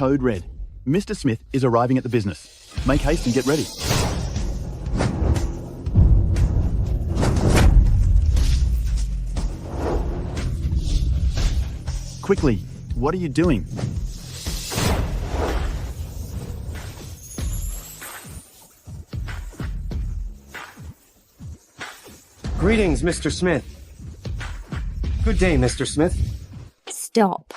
Code red. Mr. Smith is arriving at the business. Make haste and get ready. Quickly, what are you doing? Greetings, Mr. Smith. Good day, Mr. Smith. Stop.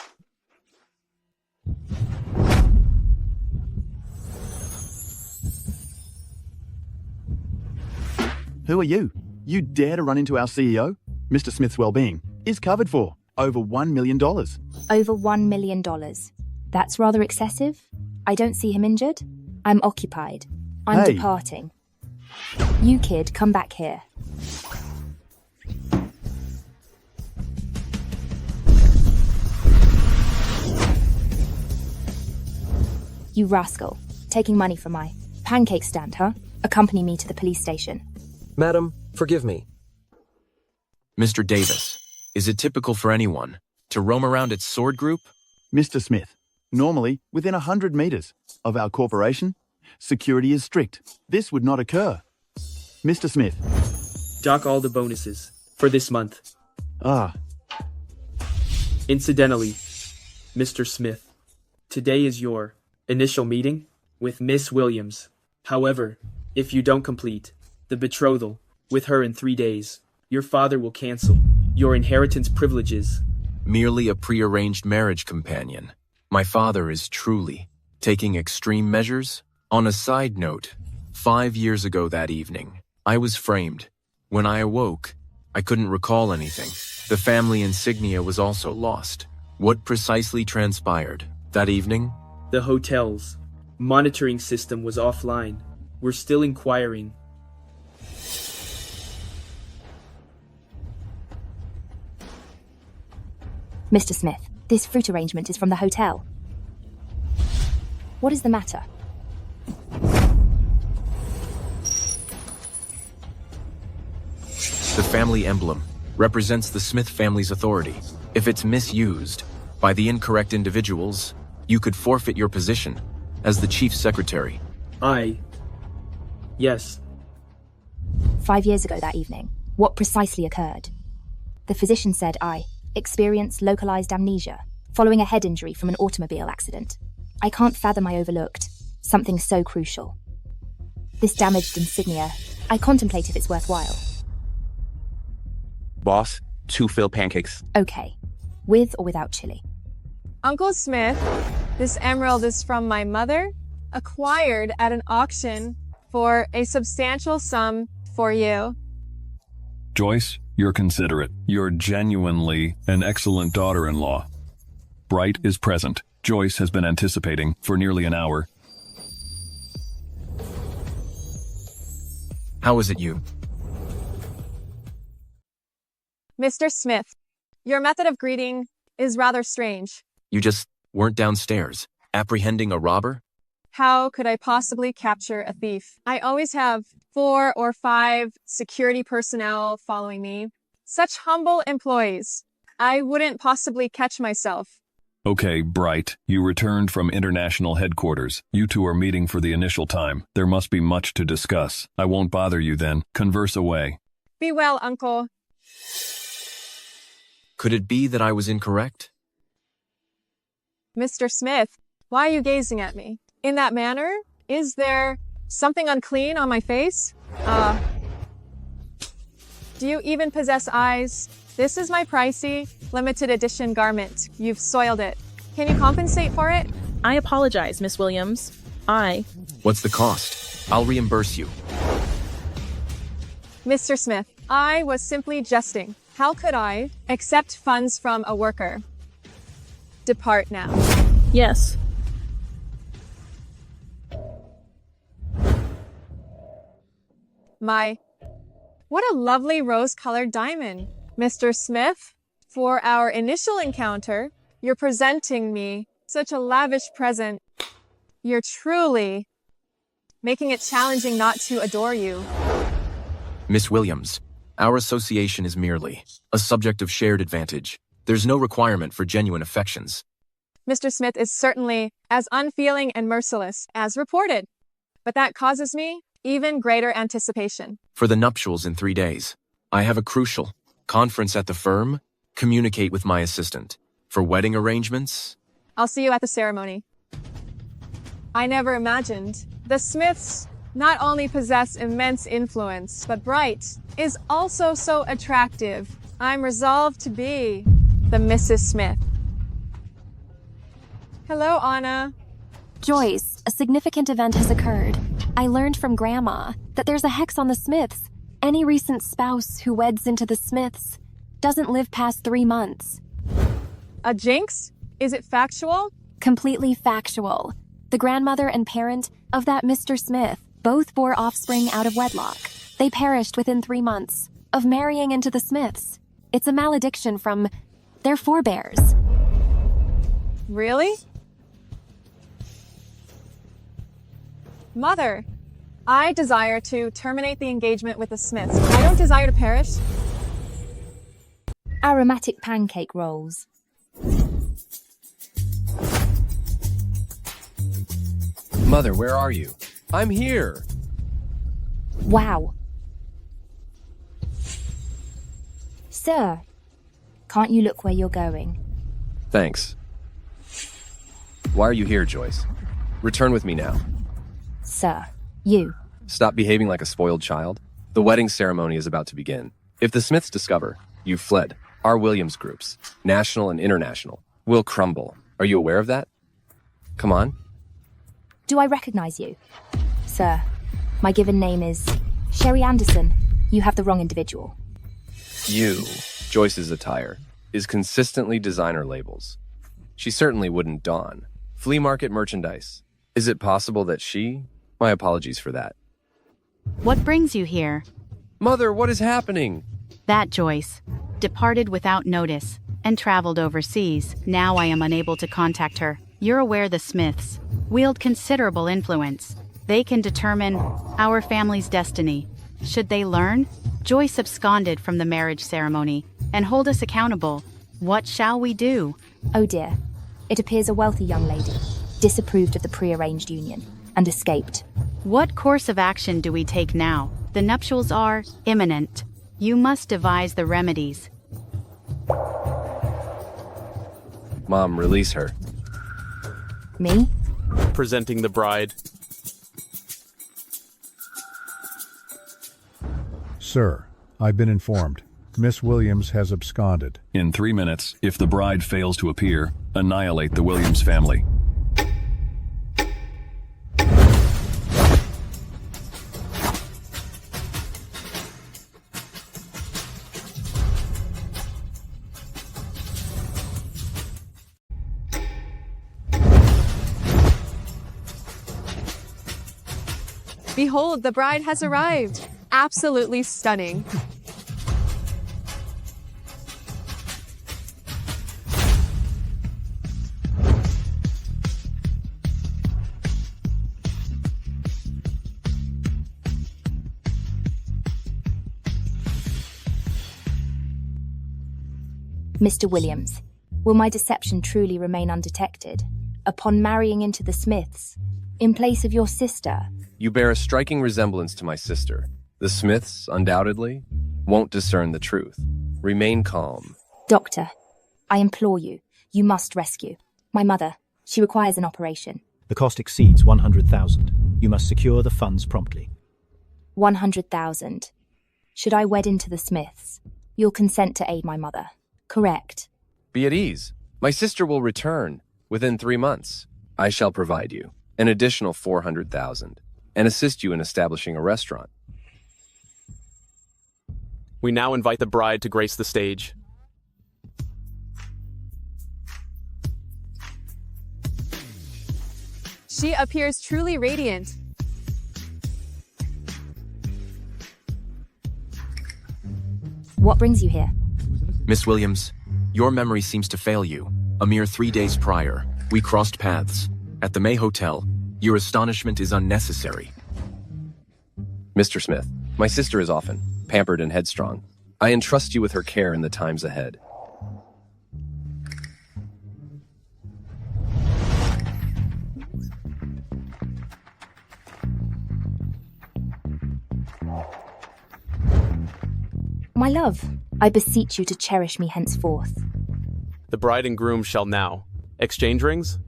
Who are you? You dare to run into our CEO? Mr. Smith's well-being is covered for over $1 million. Over $1 million. That's rather excessive. I don't see him injured. I'm occupied. I'm Hey. departing. You kid, come back here. You rascal. Taking money from my pancake stand, huh? Accompany me to the police station. Madam, forgive me. Mr. Davis, is it typical for anyone to roam around its sword group? Mr. Smith, normally within 100 meters of our corporation, security is strict. This would not occur. Mr. Smith. Dock all the bonuses for this month. Ah, Incidentally, Mr. Smith, today is your initial meeting with Miss Williams. However, if you don't complete the betrothal with her in 3 days, your father will cancel your inheritance privileges. Merely a prearranged marriage companion. My father is truly taking extreme measures. On a side note, 5 years ago that evening, I was framed. When I awoke, I couldn't recall anything. The family insignia was also lost. What precisely transpired that evening? The hotel's monitoring system was offline. We're still inquiring. Mr. Smith, this fruit arrangement is from the hotel. What is the matter? The family emblem represents the Smith family's authority. If it's misused by the incorrect individuals, you could forfeit your position as the chief secretary. Yes. 5 years ago that evening, what precisely occurred? The physician said I experienced localized amnesia following a head injury from an automobile accident. I can't fathom I overlooked something so crucial. This damaged insignia, I contemplate if it's worthwhile. Boss, 2 filled pancakes. Okay, with or without chili? Uncle Smith, this emerald is from my mother, acquired at an auction for a substantial sum for you. Joyce, you're considerate. You're genuinely an excellent daughter-in-law. Bright is present. Joyce has been anticipating for nearly an hour. How is it you? Mr. Smith, your method of greeting is rather strange. You just weren't downstairs, apprehending a robber? How could I possibly capture a thief? I always have 4 or 5 security personnel following me. Such humble employees. I wouldn't possibly catch myself. Okay, Bright, you returned from international headquarters. You two are meeting for the initial time. There must be much to discuss. I won't bother you then. Converse away. Be well, Uncle. Could it be that I was incorrect? Mr. Smith, why are you gazing at me in that manner? Is there something unclean on my face? Do you even possess eyes? This is my pricey, limited edition garment. You've soiled it. Can you compensate for it? I apologize, Miss Williams. What's the cost? I'll reimburse you. Mr. Smith, I was simply jesting. How could I accept funds from a worker? Depart now. Yes. What a lovely rose-colored diamond. Mr. Smith, for our initial encounter, you're presenting me such a lavish present. You're truly making it challenging not to adore you. Miss Williams, our association is merely a subject of shared advantage. There's no requirement for genuine affections. Mr. Smith is certainly as unfeeling and merciless as reported, but that causes me even greater anticipation. For the nuptials in 3 days, I have a crucial conference at the firm, communicate with my assistant. For wedding arrangements, I'll see you at the ceremony. I never imagined the Smiths not only possess immense influence, but Bright is also so attractive. I'm resolved to be the Mrs. Smith. Hello, Anna. Joyce, a significant event has occurred. I learned from Grandma that there's a hex on the Smiths. Any recent spouse who weds into the Smiths doesn't live past 3 months. A jinx? Is it factual? Completely factual. The grandmother and parent of that Mr. Smith both bore offspring out of wedlock. They perished within 3 months of marrying into the Smiths. It's a malediction from their forebears. Really? Mother, I desire to terminate the engagement with the Smiths. I don't desire to perish. Aromatic pancake rolls. Mother, where are you? I'm here. Wow. Sir, can't you look where you're going? Thanks. Why are you here, Joyce? Return with me now. Sir, you. Stop behaving like a spoiled child. The wedding ceremony is about to begin. If the Smiths discover you've fled, our Williams groups, national and international, will crumble. Are you aware of that? Come on. Do I recognize you? Sir, my given name is Sherry Anderson. You have the wrong individual. You, Joyce's attire, is consistently designer labels. She certainly wouldn't don flea market merchandise. Is it possible that she... My apologies for that. What brings you here? Mother, what is happening? That Joyce departed without notice and traveled overseas. Now I am unable to contact her. You're aware the Smiths wield considerable influence. They can determine our family's destiny. Should they learn, Joyce absconded from the marriage ceremony and hold us accountable. What shall we do? Oh dear. It appears a wealthy young lady disapproved of the prearranged union and escaped. What course of action do we take now? The nuptials are imminent. You must devise the remedies. Mom, release her. Me? Presenting the bride. Sir, I've been informed. Miss Williams has absconded. In 3 minutes, if the bride fails to appear, annihilate the Williams family. Behold, the bride has arrived. Absolutely stunning. Mr. Williams, will my deception truly remain undetected upon marrying into the Smiths in place of your sister? You bear a striking resemblance to my sister. The Smiths, undoubtedly, won't discern the truth. Remain calm. Doctor, I implore you, you must rescue my mother. She requires an operation. The cost exceeds 100,000. You must secure the funds promptly. 100,000. Should I wed into the Smiths, you'll consent to aid my mother, correct? Be at ease. My sister will return within 3 months. I shall provide you an additional 400,000 and assist you in establishing a restaurant. We now invite the bride to grace the stage. She appears truly radiant. What brings you here? Miss Williams, your memory seems to fail you. A mere 3 days prior, we crossed paths at the May Hotel. Your astonishment is unnecessary. Mr. Smith, my sister is often pampered and headstrong. I entrust you with her care in the times ahead. My love, I beseech you to cherish me henceforth. The bride and groom shall now exchange rings.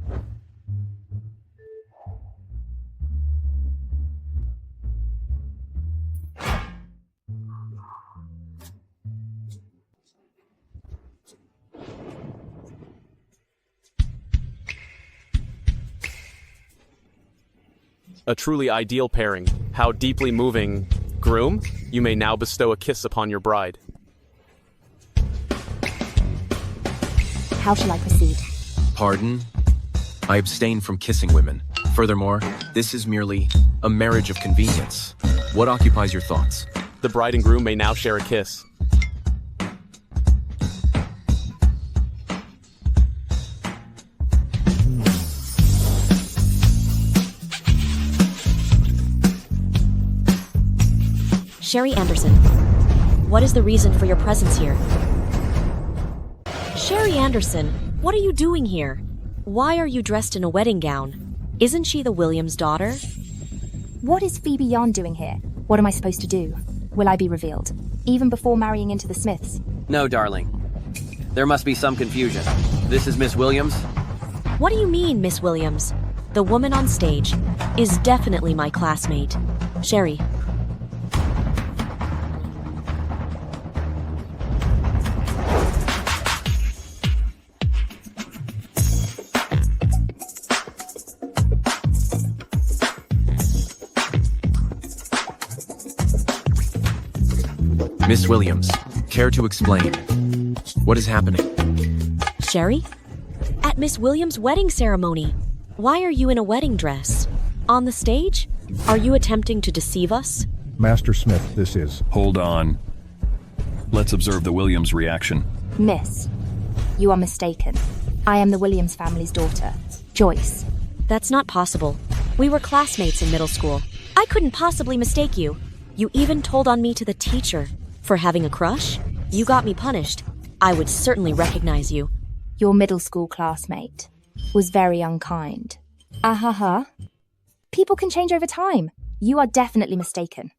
A truly ideal pairing. How deeply moving. Groom, you may now bestow a kiss upon your bride. How shall I proceed? Pardon? I abstain from kissing women. Furthermore, this is merely a marriage of convenience. What occupies your thoughts? The bride and groom may now share a kiss. Sherry Anderson, what is the reason for your presence here? Sherry Anderson, what are you doing here? Why are you dressed in a wedding gown? Isn't she the Williams' daughter? What is Phoebe Yarn doing here? What am I supposed to do? Will I be revealed? Even before marrying into the Smiths? No, darling. There must be some confusion. This is Miss Williams? What do you mean, Miss Williams? The woman on stage is definitely my classmate. Sherry. Miss Williams, care to explain? What is happening? Sherry? At Miss Williams' wedding ceremony. Why are you in a wedding dress? On the stage? Are you attempting to deceive us? Master Smith, this is. Hold on. Let's observe the Williams' reaction. Miss, you are mistaken. I am the Williams family's daughter, Joyce. That's not possible. We were classmates in middle school. I couldn't possibly mistake you. You even told on me to the teacher. For having a crush? You got me punished. I would certainly recognize you. Your middle school classmate was very unkind. Ahaha. People can change over time. You are definitely mistaken.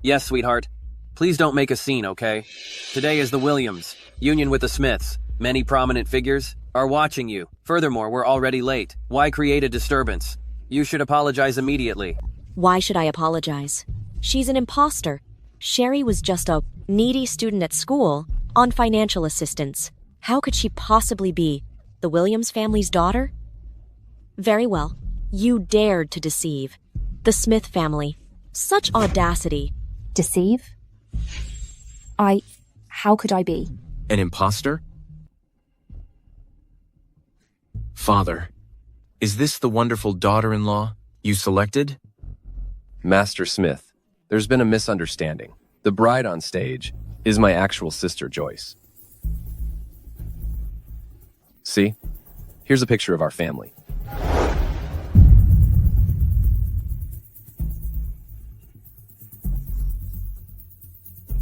Yes, sweetheart. Please don't make a scene, okay? Today is the Williams, union with the Smiths. Many prominent figures are watching you. Furthermore, we're already late. Why create a disturbance? You should apologize immediately. Why should I apologize? She's an imposter. Sherry was just a needy student at school on financial assistance. How could she possibly be the Williams family's daughter? Very well. You dared to deceive the Smith family. Such audacity. Deceive? How could I be? An imposter? Father, is this the wonderful daughter-in-law you selected? Master Smith, there's been a misunderstanding. The bride on stage is my actual sister, Joyce. See? Here's a picture of our family.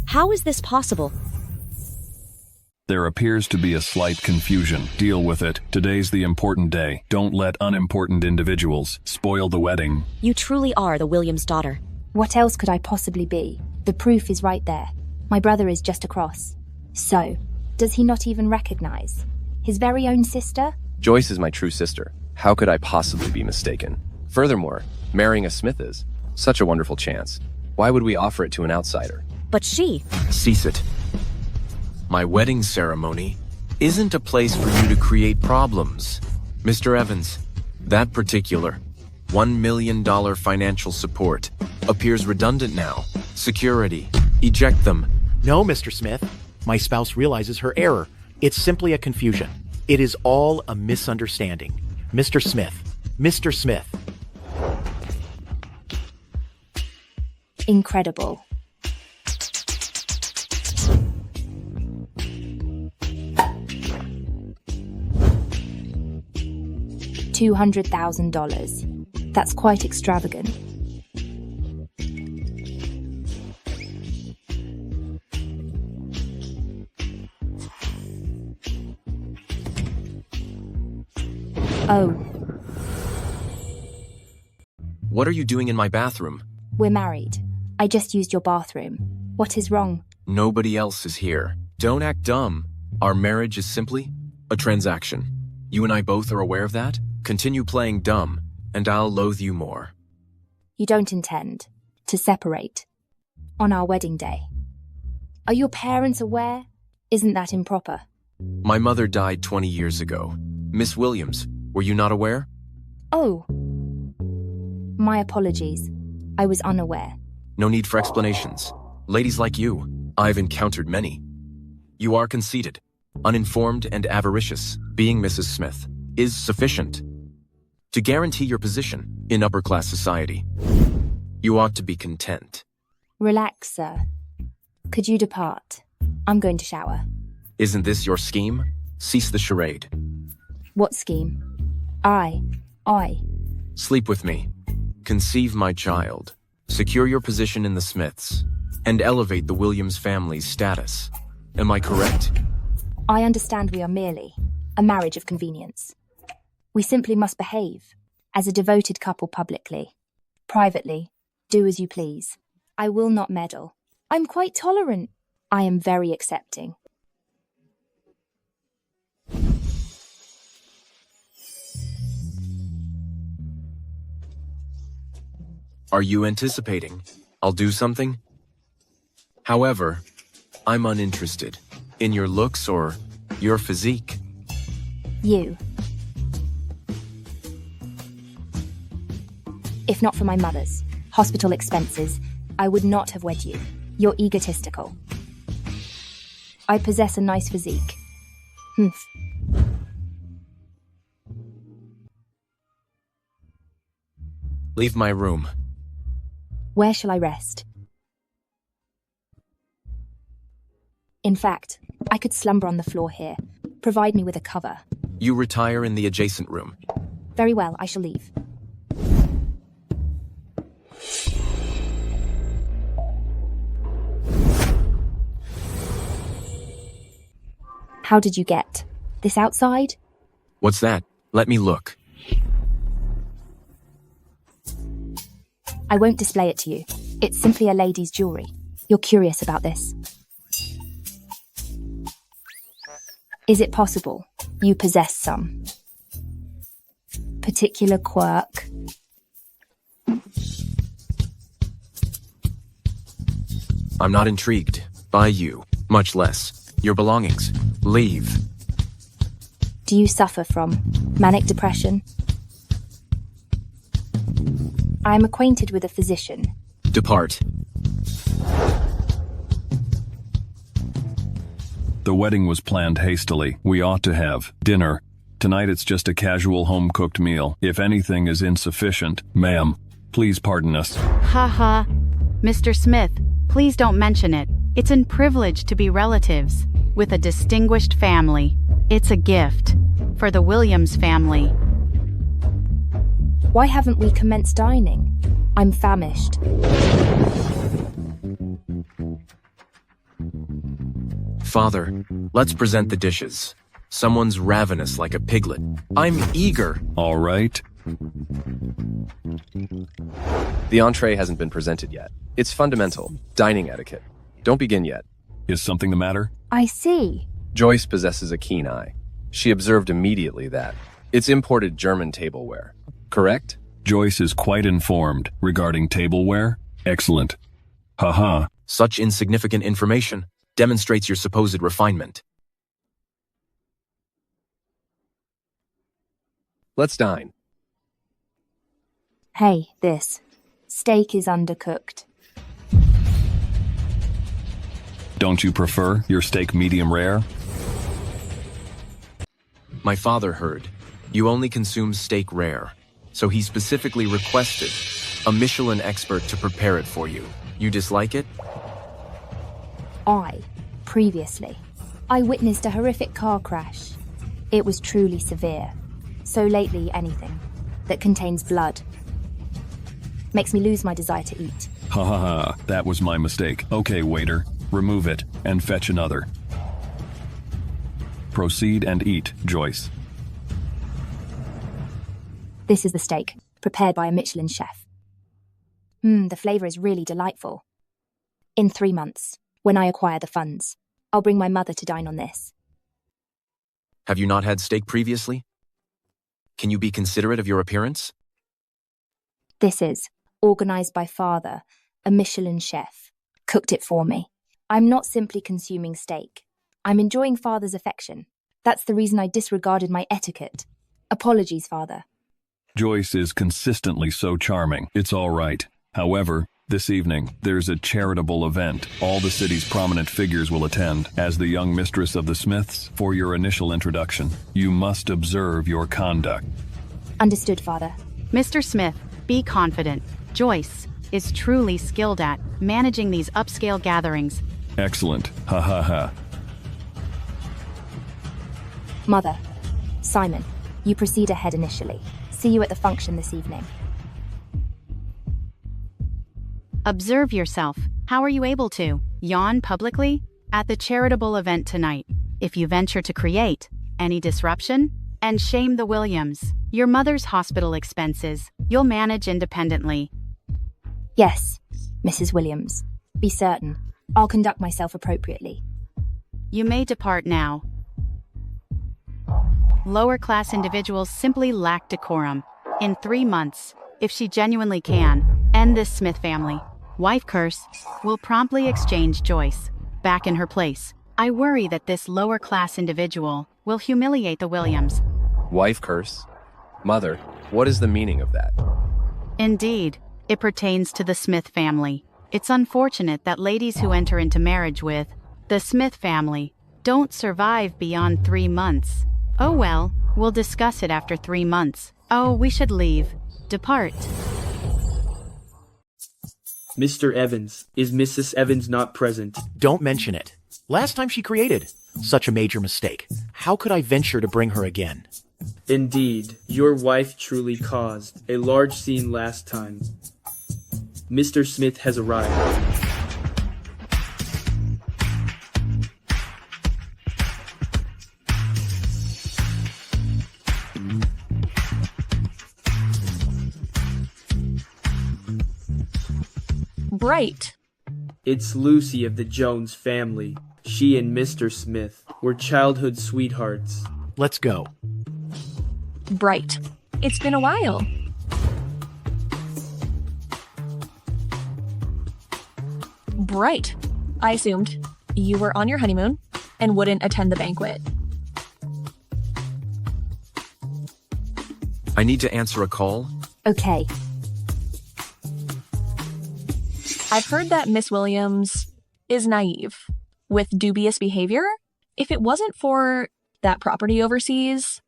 How is this possible? There appears to be a slight confusion. Deal with it. Today's the important day. Don't let unimportant individuals spoil the wedding. You truly are the Williams' daughter. What else could I possibly be? The proof is right there. My brother is just across. So, does he not even recognize? His very own sister? Joyce is my true sister. How could I possibly be mistaken? Furthermore, marrying a Smith is such a wonderful chance. Why would we offer it to an outsider? But she... Cease it. My wedding ceremony isn't a place for you to create problems. Mr. Evans, that particular $1 million financial support appears redundant now. Security, eject them. No, Mr. Smith. My spouse realizes her error. It's simply a confusion. It is all a misunderstanding. Mr. Smith. Mr. Smith. Incredible. $200,000. That's quite extravagant. Oh. What are you doing in my bathroom? We're married. I just used your bathroom. What is wrong? Nobody else is here. Don't act dumb. Our marriage is simply a transaction. You and I both are aware of that. Continue playing dumb, and I'll loathe you more. You don't intend to separate on our wedding day. Are your parents aware? Isn't that improper? My mother died 20 years ago. Miss Williams, were you not aware? Oh. My apologies. I was unaware. No need for explanations. Ladies like you, I've encountered many. You are conceited, uninformed, and avaricious. Being Mrs. Smith is sufficient to guarantee your position in upper-class society. You ought to be content. Relax, sir. Could you depart? I'm going to shower. Isn't this your scheme? Cease the charade. What scheme? I. Sleep with me. Conceive my child. Secure your position in the Smiths. And elevate the Williams family's status. Am I correct? I understand we are merely a marriage of convenience. We simply must behave as a devoted couple publicly. Privately, do as you please. I will not meddle. I'm quite tolerant. I am very accepting. Are you anticipating I'll do something? However, I'm uninterested in your looks or your physique. You. If not for my mother's hospital expenses, I would not have wed you. You're egotistical. I possess a nice physique. Humph. Leave my room. Where shall I rest? In fact, I could slumber on the floor here. Provide me with a cover. You retire in the adjacent room. Very well, I shall leave. How did you get this outside? What's that? Let me look. I won't display it to you. It's simply a lady's jewelry. You're curious about this. Is it possible you possess some particular quirk? I'm not intrigued by you, much less your belongings. Leave. Do you suffer from manic depression? I am acquainted with a physician. Depart. The wedding was planned hastily. We ought to have dinner. Tonight it's just a casual home-cooked meal. If anything is insufficient, ma'am, please pardon us. Haha. Mr. Smith, please don't mention it. It's a privilege to be relatives with a distinguished family. It's a gift for the Williams family. Why haven't we commenced dining? I'm famished. Father, let's present the dishes. Someone's ravenous like a piglet. I'm eager. All right. The entree hasn't been presented yet. It's fundamental dining etiquette. Don't begin yet. Is something the matter? I see. Joyce possesses a keen eye. She observed immediately that it's imported German tableware. Correct? Joyce is quite informed regarding tableware. Excellent. Haha. Such insignificant information demonstrates your supposed refinement. Let's dine. Hey, this steak is undercooked. Don't you prefer your steak medium rare? My father heard you only consume steak rare, so he specifically requested a Michelin expert to prepare it for you. You dislike it? Previously, I witnessed a horrific car crash. It was truly severe. So lately, anything that contains blood makes me lose my desire to eat. Ha ha ha, that was my mistake. Okay, waiter, remove it and fetch another. Proceed and eat, Joyce. This is the steak, prepared by a Michelin chef. The flavour is really delightful. In 3 months, when I acquire the funds, I'll bring my mother to dine on this. Have you not had steak previously? Can you be considerate of your appearance? This is, organised by father, a Michelin chef, cooked it for me. I'm not simply consuming steak. I'm enjoying father's affection. That's the reason I disregarded my etiquette. Apologies, father. Joyce is consistently so charming. It's all right. However, this evening, there's a charitable event. All the city's prominent figures will attend. As the young mistress of the Smiths, for your initial introduction, you must observe your conduct. Understood, father. Mr. Smith, be confident. Joyce is truly skilled at managing these upscale gatherings. Excellent. Ha ha ha. Mother, Simon, you proceed ahead initially. See you at the function this evening. Observe yourself. How are you able to yawn publicly at the charitable event tonight? If you venture to create any disruption and shame the Williams, your mother's hospital expenses, you'll manage independently. Yes, Mrs. Williams. Be certain. I'll conduct myself appropriately. You may depart now. Lower-class individuals simply lack decorum. In 3 months, if she genuinely can, end this Smith family. Wife curse will promptly exchange Joyce back in her place. I worry that this lower-class individual will humiliate the Williams. Wife curse? Mother, what is the meaning of that? Indeed, it pertains to the Smith family. It's unfortunate that ladies who enter into marriage with the Smith family don't survive beyond 3 months. Oh well, we'll discuss it after 3 months. Oh, we should leave. Depart. Mr. Evans, is Mrs. Evans not present? Don't mention it. Last time she created such a major mistake. How could I venture to bring her again? Indeed, your wife truly caused a large scene last time. Mr. Smith has arrived. Bright. It's Lucy of the Jones family. She and Mr. Smith were childhood sweethearts. Let's go. Bright. It's been a while. Bright. I assumed you were on your honeymoon and wouldn't attend the banquet. I need to answer a call. Okay. I've heard that Miss Williams is naive, with dubious behavior. If it wasn't for that property overseas,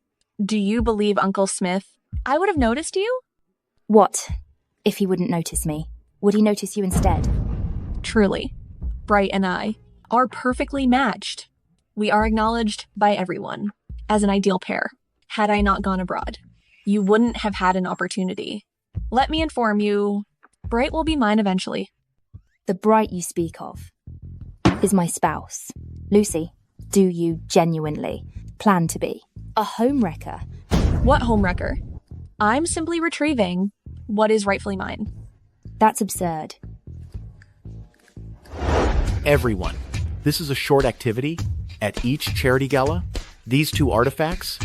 do you believe Uncle Smith, I would have noticed you? What? If he wouldn't notice me, would he notice you instead? Truly, Bright and I are perfectly matched. We are acknowledged by everyone as an ideal pair. Had I not gone abroad, you wouldn't have had an opportunity. Let me inform you, Bright will be mine eventually. The Bright you speak of is my spouse. Lucy, do you genuinely plan to be a homewrecker? What homewrecker? I'm simply retrieving what is rightfully mine. That's absurd. Everyone, this is a short activity. At each charity gala, these 2 artifacts,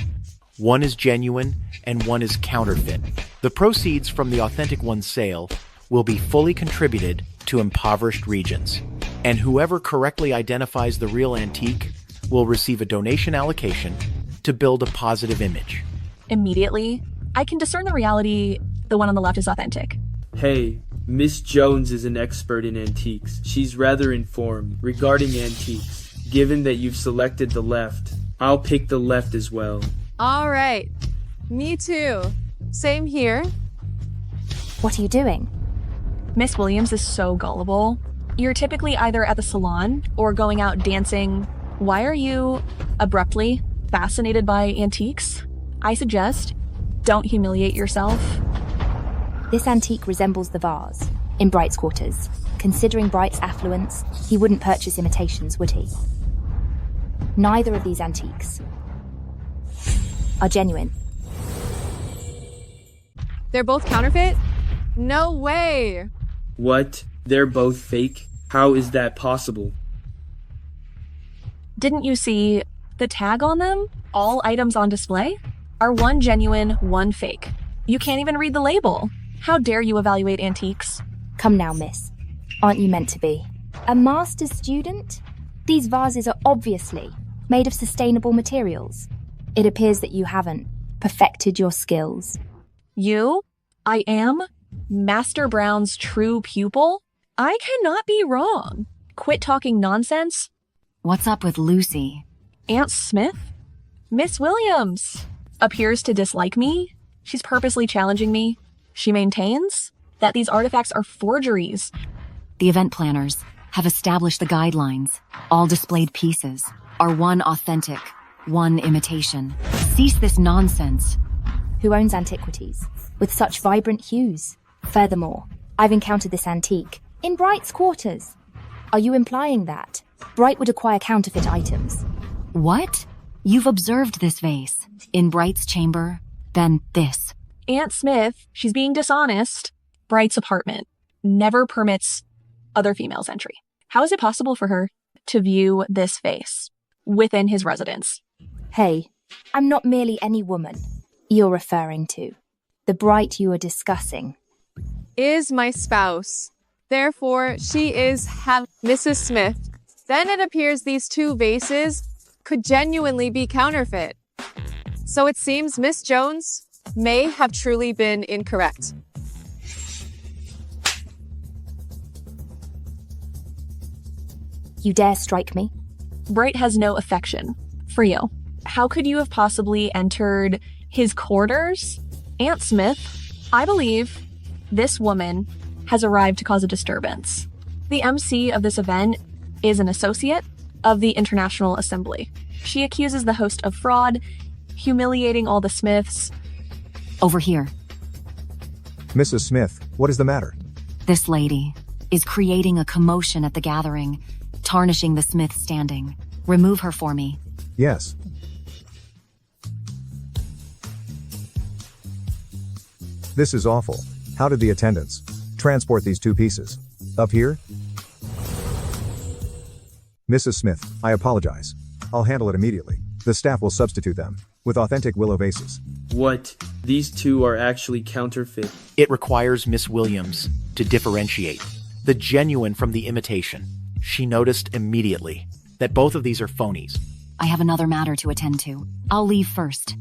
one is genuine and one is counterfeit. The proceeds from the authentic one's sale will be fully contributed to impoverished regions, and whoever correctly identifies the real antique will receive a donation allocation to build a positive image. Immediately, I can discern the reality the one on the left is authentic. Hey, Miss Jones is an expert in antiques. She's rather informed regarding antiques. Given that you've selected the left, I'll pick the left as well. All right. Me too. Same here. What are you doing? Miss Williams is so gullible. You're typically either at the salon or going out dancing. Why are you abruptly fascinated by antiques? I suggest don't humiliate yourself. This antique resembles the vase in Bright's quarters. Considering Bright's affluence, he wouldn't purchase imitations, would he? Neither of these antiques are genuine. They're both counterfeit? No way! What? They're both fake? How is that possible? Didn't you see the tag on them? All items on display are one genuine, one fake. You can't even read the label. How dare you evaluate antiques? Come now, miss. Aren't you meant to be a master's student? These vases are obviously made of sustainable materials. It appears that you haven't perfected your skills. You? I am? Master Brown's true pupil? I cannot be wrong. Quit talking nonsense. What's up with Lucy? Aunt Smith? Miss Williams appears to dislike me. She's purposely challenging me. She maintains that these artifacts are forgeries. The event planners have established the guidelines. All displayed pieces are one authentic, one imitation. Cease this nonsense. Who owns antiquities with such vibrant hues? Furthermore, I've encountered this antique in Bright's quarters. Are you implying that Bright would acquire counterfeit items? What? You've observed this vase in Bright's chamber, then this. Aunt Smith, she's being dishonest. Bright's apartment never permits other females entry. How is it possible for her to view this vase within his residence? Hey, I'm not merely any woman you're referring to. The Bright you are discussing is my spouse. Therefore, she is Mrs. Smith. Then it appears these two vases could genuinely be counterfeit. So it seems Miss Jones may have truly been incorrect. You dare strike me? Bright has no affection for you. How could you have possibly entered his quarters? Aunt Smith, I believe this woman has arrived to cause a disturbance. The MC of this event is an associate of the International Assembly. She accuses the host of fraud, humiliating all the Smiths. Over here. Mrs. Smith, what is the matter? This lady is creating a commotion at the gathering, tarnishing the Smith standing. Remove her for me. Yes. This is awful. How did the attendants transport these two pieces? Up here? Mrs. Smith, I apologize. I'll handle it immediately. The staff will substitute them with authentic willow vases. What? These two are actually counterfeit. It requires Miss Williams to differentiate the genuine from the imitation. She noticed immediately that both of these are phonies. I have another matter to attend to. I'll leave first.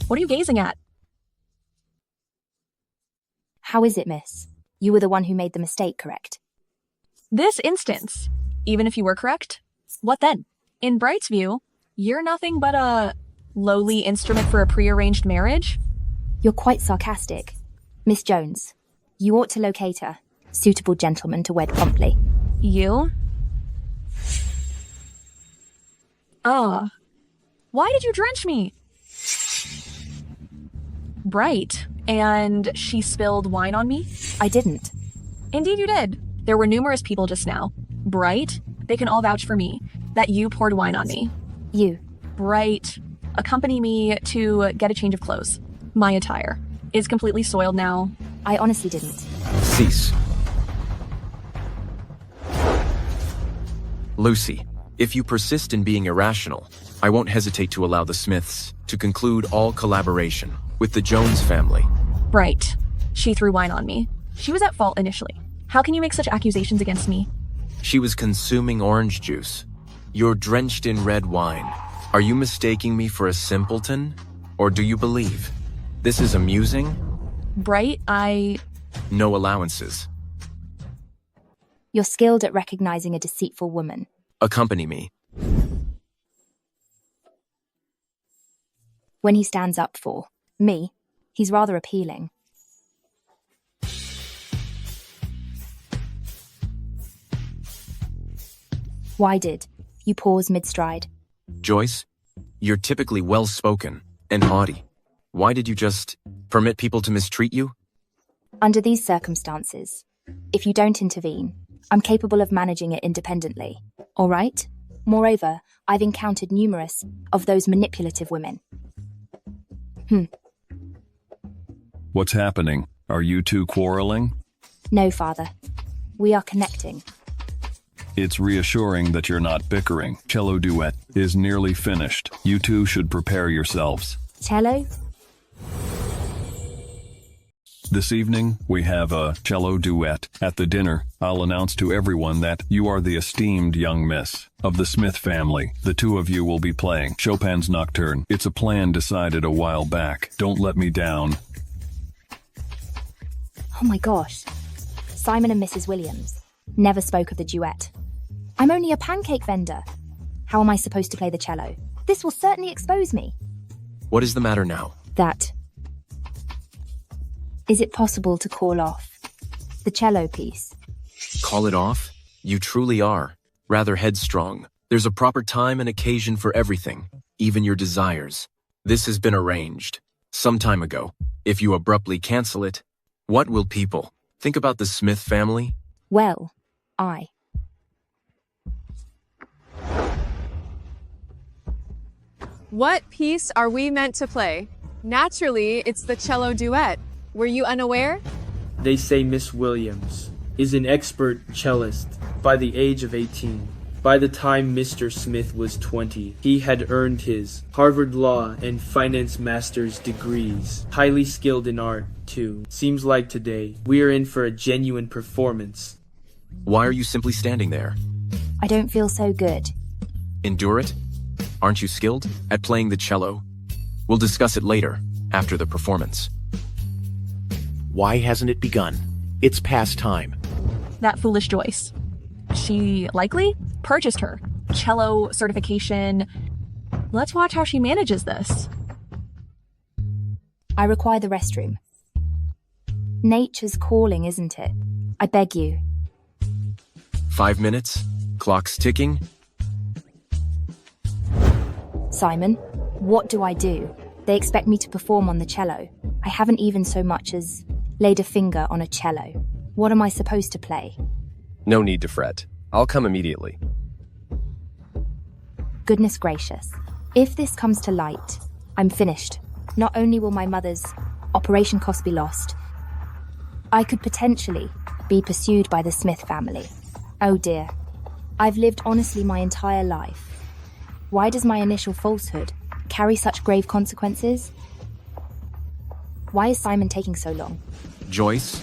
What are you gazing at? How is it, miss? You were the one who made the mistake, correct? This instance, even if you were correct, what then? In Bright's view, you're nothing but a lowly instrument for a prearranged marriage? You're quite sarcastic. Miss Jones, you ought to locate a suitable gentleman to wed promptly. You? Why did you drench me? Bright, and she spilled wine on me? I didn't. Indeed you did. There were numerous people just now. Bright, they can all vouch for me that you poured wine on me. You. Bright, accompany me to get a change of clothes. My attire is completely soiled now. I honestly didn't. Cease. Lucy, if you persist in being irrational, I won't hesitate to allow the Smiths to conclude all collaboration with the Jones family. Bright, she threw wine on me. She was at fault initially. How can you make such accusations against me? She was consuming orange juice. You're drenched in red wine. Are you mistaking me for a simpleton? Or do you believe this is amusing? Bright, No allowances. You're skilled at recognizing a deceitful woman. Accompany me. When he stands up for me, he's rather appealing. Why did you pause mid-stride? Joyce, you're typically well-spoken and haughty. Why did you just permit people to mistreat you? Under these circumstances, if you don't intervene, I'm capable of managing it independently. All right? Moreover, I've encountered numerous of those manipulative women. What's happening? Are you two quarreling? No, Father. We are connecting. It's reassuring that you're not bickering. Cello duet is nearly finished. You two should prepare yourselves. Cello? This evening, we have a cello duet. At the dinner, I'll announce to everyone that you are the esteemed young miss of the Smith family. The two of you will be playing Chopin's Nocturne. It's a plan decided a while back. Don't let me down. Oh my gosh. Simon and Mrs. Williams never spoke of the duet. I'm only a pancake vendor. How am I supposed to play the cello? This will certainly expose me. What is the matter now? Is it possible to call off the cello piece? Call it off? You truly are. Rather headstrong. There's a proper time and occasion for everything, even your desires. This has been arranged some time ago. If you abruptly cancel it, what will people think about the Smith family? Well, What piece are we meant to play? Naturally, it's the cello duet. Were you unaware? They say Miss Williams is an expert cellist by the age of 18. By the time Mr. Smith was 20, he had earned his Harvard Law and Finance Master's degrees. Highly skilled in art, too. Seems like today, we are in for a genuine performance. Why are you simply standing there? I don't feel so good. Endure it? Aren't you skilled at playing the cello? We'll discuss it later, after the performance. Why hasn't it begun? It's past time. That foolish Joyce. She likely purchased her cello certification. Let's watch how she manages this. I require the restroom. Nature's calling, isn't it? I beg you. 5 minutes? Clock's ticking? Simon, what do I do? They expect me to perform on the cello. I haven't even so much as laid a finger on a cello. What am I supposed to play? No need to fret. I'll come immediately. Goodness gracious. If this comes to light, I'm finished. Not only will my mother's operation costs be lost, I could potentially be pursued by the Smith family. Oh dear. I've lived honestly my entire life. Why does my initial falsehood carry such grave consequences? Why is Simon taking so long? Joyce?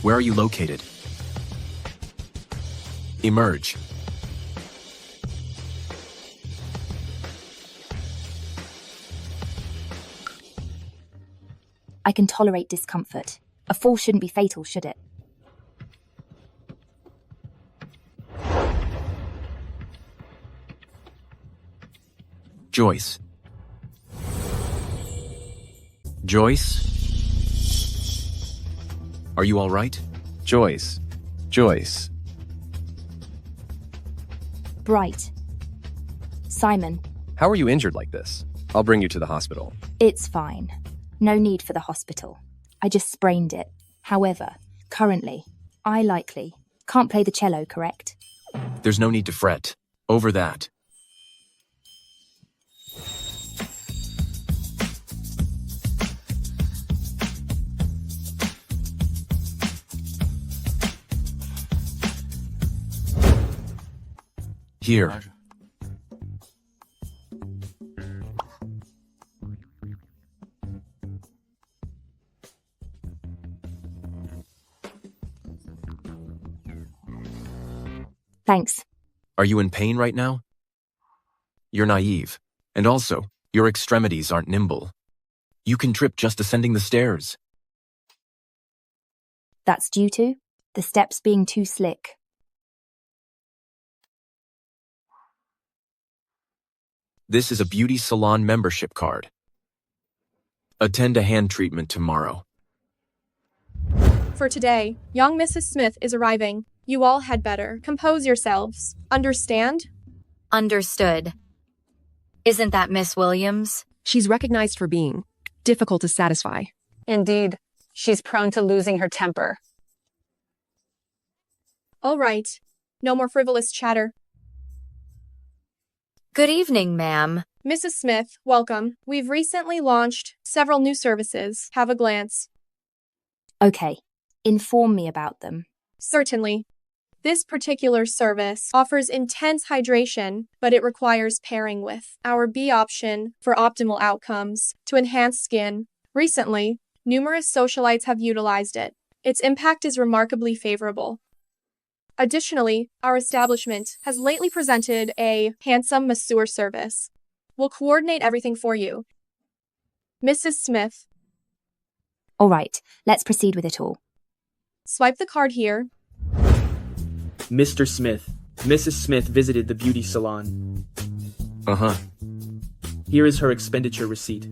Where are you located? Emerge. I can tolerate discomfort. A fall shouldn't be fatal, should it? Joyce. Joyce? Are you all right? Joyce. Joyce. Bright. Simon. How are you injured like this? I'll bring you to the hospital. It's fine. No need for the hospital. I just sprained it. However, currently, I likely can't play the cello, correct? There's no need to fret over that. Here. Thanks. Are you in pain right now? You're naive. And also, your extremities aren't nimble. You can trip just ascending the stairs. That's due to the steps being too slick. This is a beauty salon membership card. Attend a hand treatment tomorrow. For today, young Mrs. Smith is arriving. You all had better compose yourselves. Understand? Understood. Isn't that Miss Williams? She's recognized for being difficult to satisfy. Indeed, she's prone to losing her temper. All right. No more frivolous chatter. Good evening, ma'am. Mrs. Smith, welcome. We've recently launched several new services. Have a glance. Okay. Inform me about them. Certainly. This particular service offers intense hydration, but it requires pairing with our B option for optimal outcomes to enhance skin. Recently, numerous socialites have utilized it. Its impact is remarkably favorable. Additionally, our establishment has lately presented a handsome masseur service. We'll coordinate everything for you. Mrs. Smith. All right, let's proceed with it all. Swipe the card here. Mr. Smith. Mrs. Smith visited the beauty salon. Uh-huh. Here is her expenditure receipt.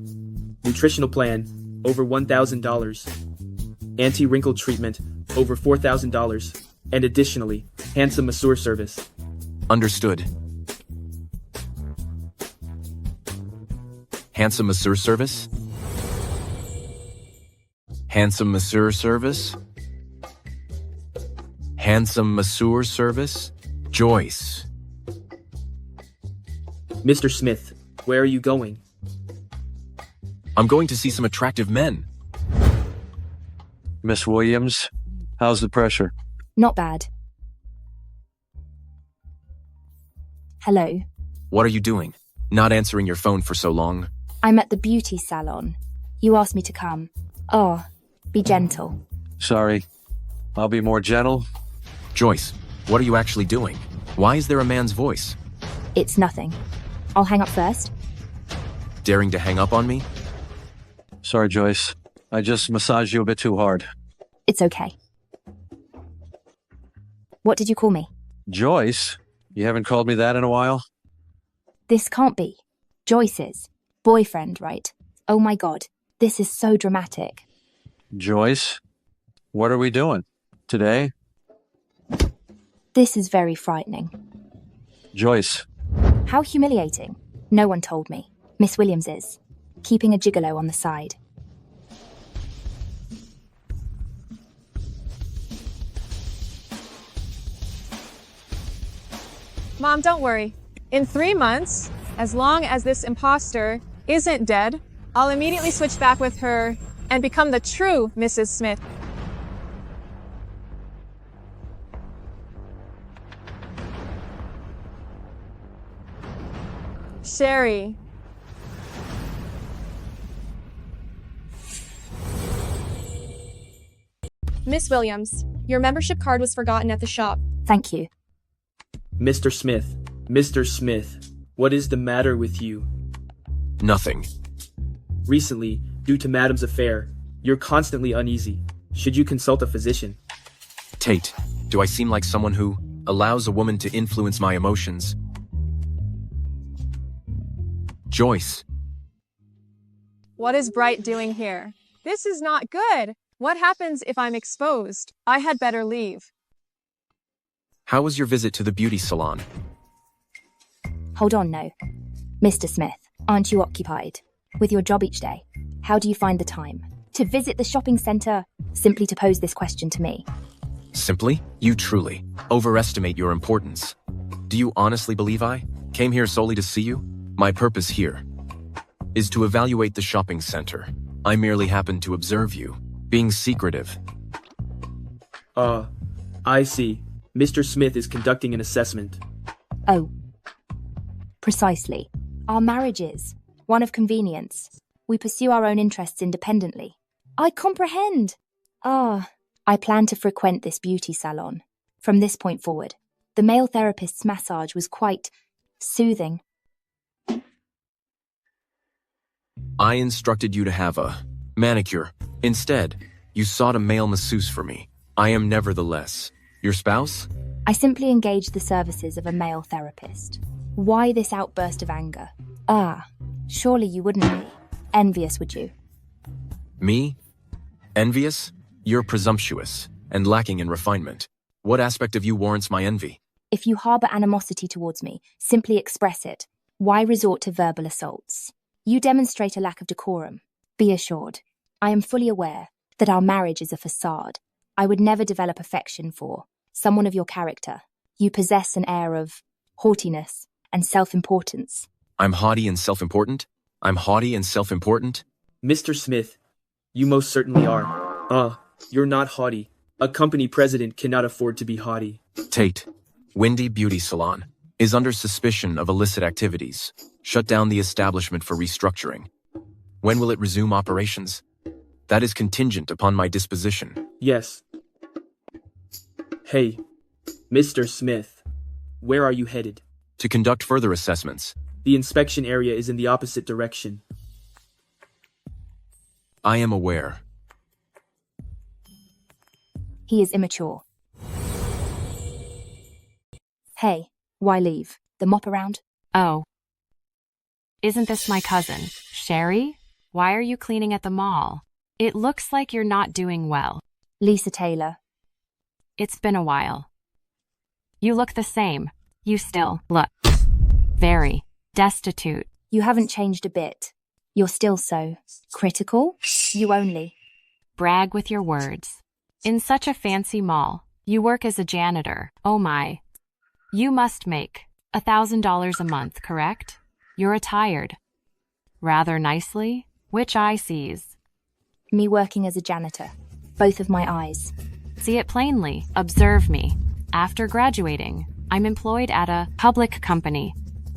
Nutritional plan, over $1,000. Anti-wrinkle treatment, over $4,000. And additionally, handsome masseur service. Understood. Handsome masseur service? Handsome masseur service? Handsome masseur service? Joyce. Mr. Smith, where are you going? I'm going to see some attractive men. Miss Williams, how's the pressure? Not bad. Hello. What are you doing? Not answering your phone for so long. I'm at the beauty salon. You asked me to come. Oh, be gentle. Sorry. I'll be more gentle. Joyce, what are you actually doing? Why is there a man's voice? It's nothing. I'll hang up first. Daring to hang up on me? Sorry, Joyce. I just massaged you a bit too hard. It's okay. What did you call me? Joyce? You haven't called me that in a while? This can't be. Joyce's boyfriend, right? Oh my god, this is so dramatic. Joyce? What are we doing? Today? This is very frightening. Joyce. How humiliating. No one told me. Miss Williams is. Keeping a gigolo on the side. Mom, don't worry. In 3 months, as long as this imposter isn't dead, I'll immediately switch back with her and become the true Mrs. Smith. Sherry. Miss Williams, your membership card was forgotten at the shop. Thank you. Mr. Smith. Mr. Smith, what is the matter with you? Nothing. Recently, due to Madam's affair, you're constantly uneasy. Should you consult a physician? Tate, do I seem like someone who allows a woman to influence my emotions? Joyce. What is Bright doing here? This is not good. What happens if I'm exposed? I had better leave. How was your visit to the beauty salon? Hold on, no. Mr. Smith, aren't you occupied? With your job each day, how do you find the time? To visit the shopping center, simply to pose this question to me. Simply, you truly overestimate your importance. Do you honestly believe I came here solely to see you? My purpose here is to evaluate the shopping center. I merely happened to observe you, being secretive. I see. Mr. Smith is conducting an assessment. Oh. Precisely. Our marriage is one of convenience. We pursue our own interests independently. I comprehend. I plan to frequent this beauty salon. From this point forward, the male therapist's massage was quite soothing. I instructed you to have a manicure. Instead, you sought a male masseuse for me. I am nevertheless your spouse? I simply engaged the services of a male therapist. Why this outburst of anger? Surely you wouldn't be envious, would you? Me? Envious? You're presumptuous and lacking in refinement. What aspect of you warrants my envy? If you harbor animosity towards me, simply express it. Why resort to verbal assaults? You demonstrate a lack of decorum. Be assured, I am fully aware that our marriage is a facade. I would never develop affection for someone of your character. You possess an air of haughtiness and self-importance. I'm haughty and self-important? I'm haughty and self-important? Mr. Smith, you most certainly are. You're not haughty. A company president cannot afford to be haughty. Tate, Windy Beauty Salon, is under suspicion of illicit activities. Shut down the establishment for restructuring. When will it resume operations? That is contingent upon my disposition. Yes. Hey, Mr. Smith, where are you headed? To conduct further assessments. The inspection area is in the opposite direction. I am aware. He is immature. Hey, why leave? The mop around? Oh. Isn't this my cousin, Sherry? Why are you cleaning at the mall? It looks like you're not doing well. Lisa Taylor. It's been a while. You look the same. You still look very destitute. You haven't changed a bit. You're still so critical. You only brag with your words. In such a fancy mall, you work as a janitor. Oh my. You must make $1,000 a month, correct? You're attired. Rather nicely, which eye sees. Me working as a janitor. Both of my eyes. See it plainly. Observe me. After graduating, I'm employed at a public company.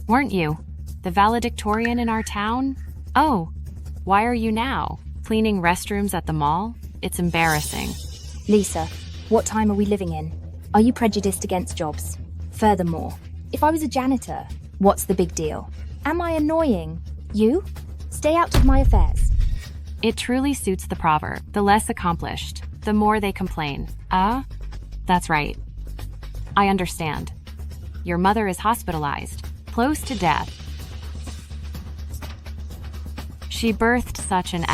Weren't you? The valedictorian in our town? Oh, why are you now? Cleaning restrooms at the mall? It's embarrassing. Lisa, what time are we living in? Are you prejudiced against jobs? Furthermore, if I was a janitor, what's the big deal? Am I annoying? You? Stay out of my affairs. It truly suits the proverb. The less accomplished, the more they complain. That's right. I understand. Your mother is hospitalized, close to death. She birthed such an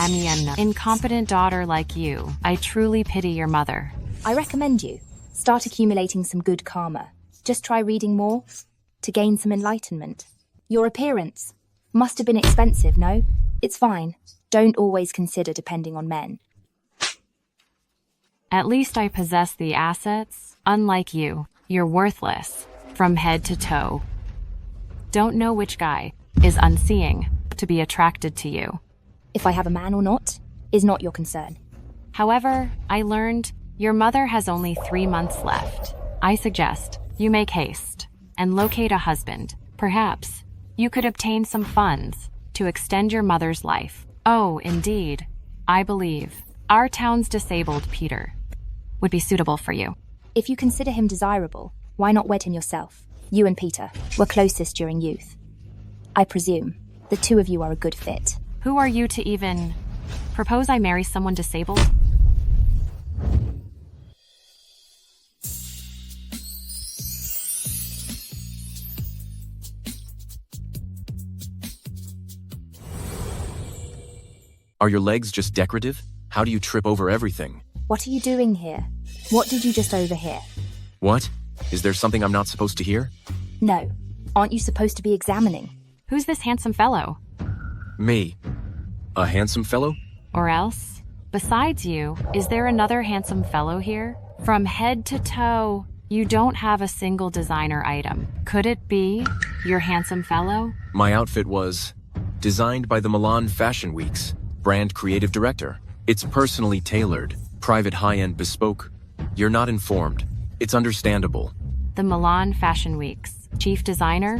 incompetent daughter like you. I truly pity your mother. I recommend you start accumulating some good karma. Just try reading more to gain some enlightenment. Your appearance must have been expensive, no? It's fine. Don't always consider depending on men. At least I possess the assets. Unlike you, you're worthless from head to toe. Don't know which guy is unseeing to be attracted to you. If I have a man or not is not your concern. However, I learned your mother has only 3 months left. I suggest you make haste and locate a husband. Perhaps you could obtain some funds to extend your mother's life. Oh, indeed. I believe our town's disabled Peter would be suitable for you. If you consider him desirable, why not wed him yourself? You and Peter were closest during youth. I presume the two of you are a good fit. Who are you to even propose I marry someone disabled? Are your legs just decorative? How do you trip over everything? What are you doing here? What did you just overhear? What? Is there something I'm not supposed to hear? No. Aren't you supposed to be examining? Who's this handsome fellow? Me. A handsome fellow? Or else, besides you, is there another handsome fellow here? From head to toe, you don't have a single designer item. Could it be your handsome fellow? My outfit was designed by the Milan Fashion Week's brand creative director. It's personally tailored, private high-end bespoke. You're not informed. It's understandable. The Milan Fashion Week's chief designer?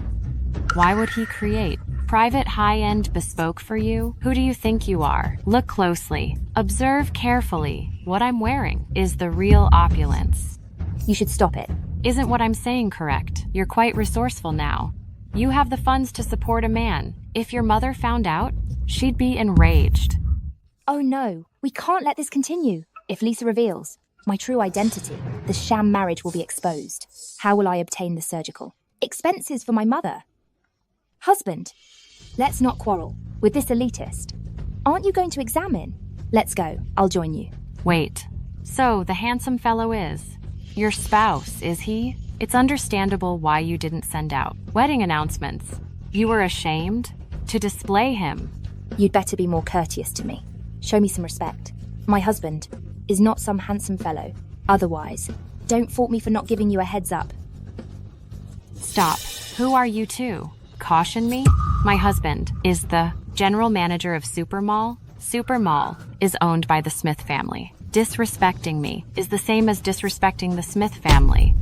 Why would he create private high-end bespoke for you? Who do you think you are? Look closely. Observe carefully. What I'm wearing is the real opulence. You should stop it. Isn't what I'm saying correct? You're quite resourceful now. You have the funds to support a man. If your mother found out, she'd be enraged. Oh no, we can't let this continue. If Lisa reveals my true identity, the sham marriage will be exposed. How will I obtain the surgical expenses for my mother? Husband, let's not quarrel with this elitist. Aren't you going to examine? Let's go, I'll join you. Wait, so the handsome fellow is your spouse, is he? It's understandable why you didn't send out wedding announcements. You were ashamed to display him. You'd better be more courteous to me. Show me some respect. My husband is not some handsome fellow. Otherwise, don't fault me for not giving you a heads up. Stop. Who are you two? Caution me? My husband is the general manager of Supermall. Supermall is owned by the Smith family. Disrespecting me is the same as disrespecting the Smith family.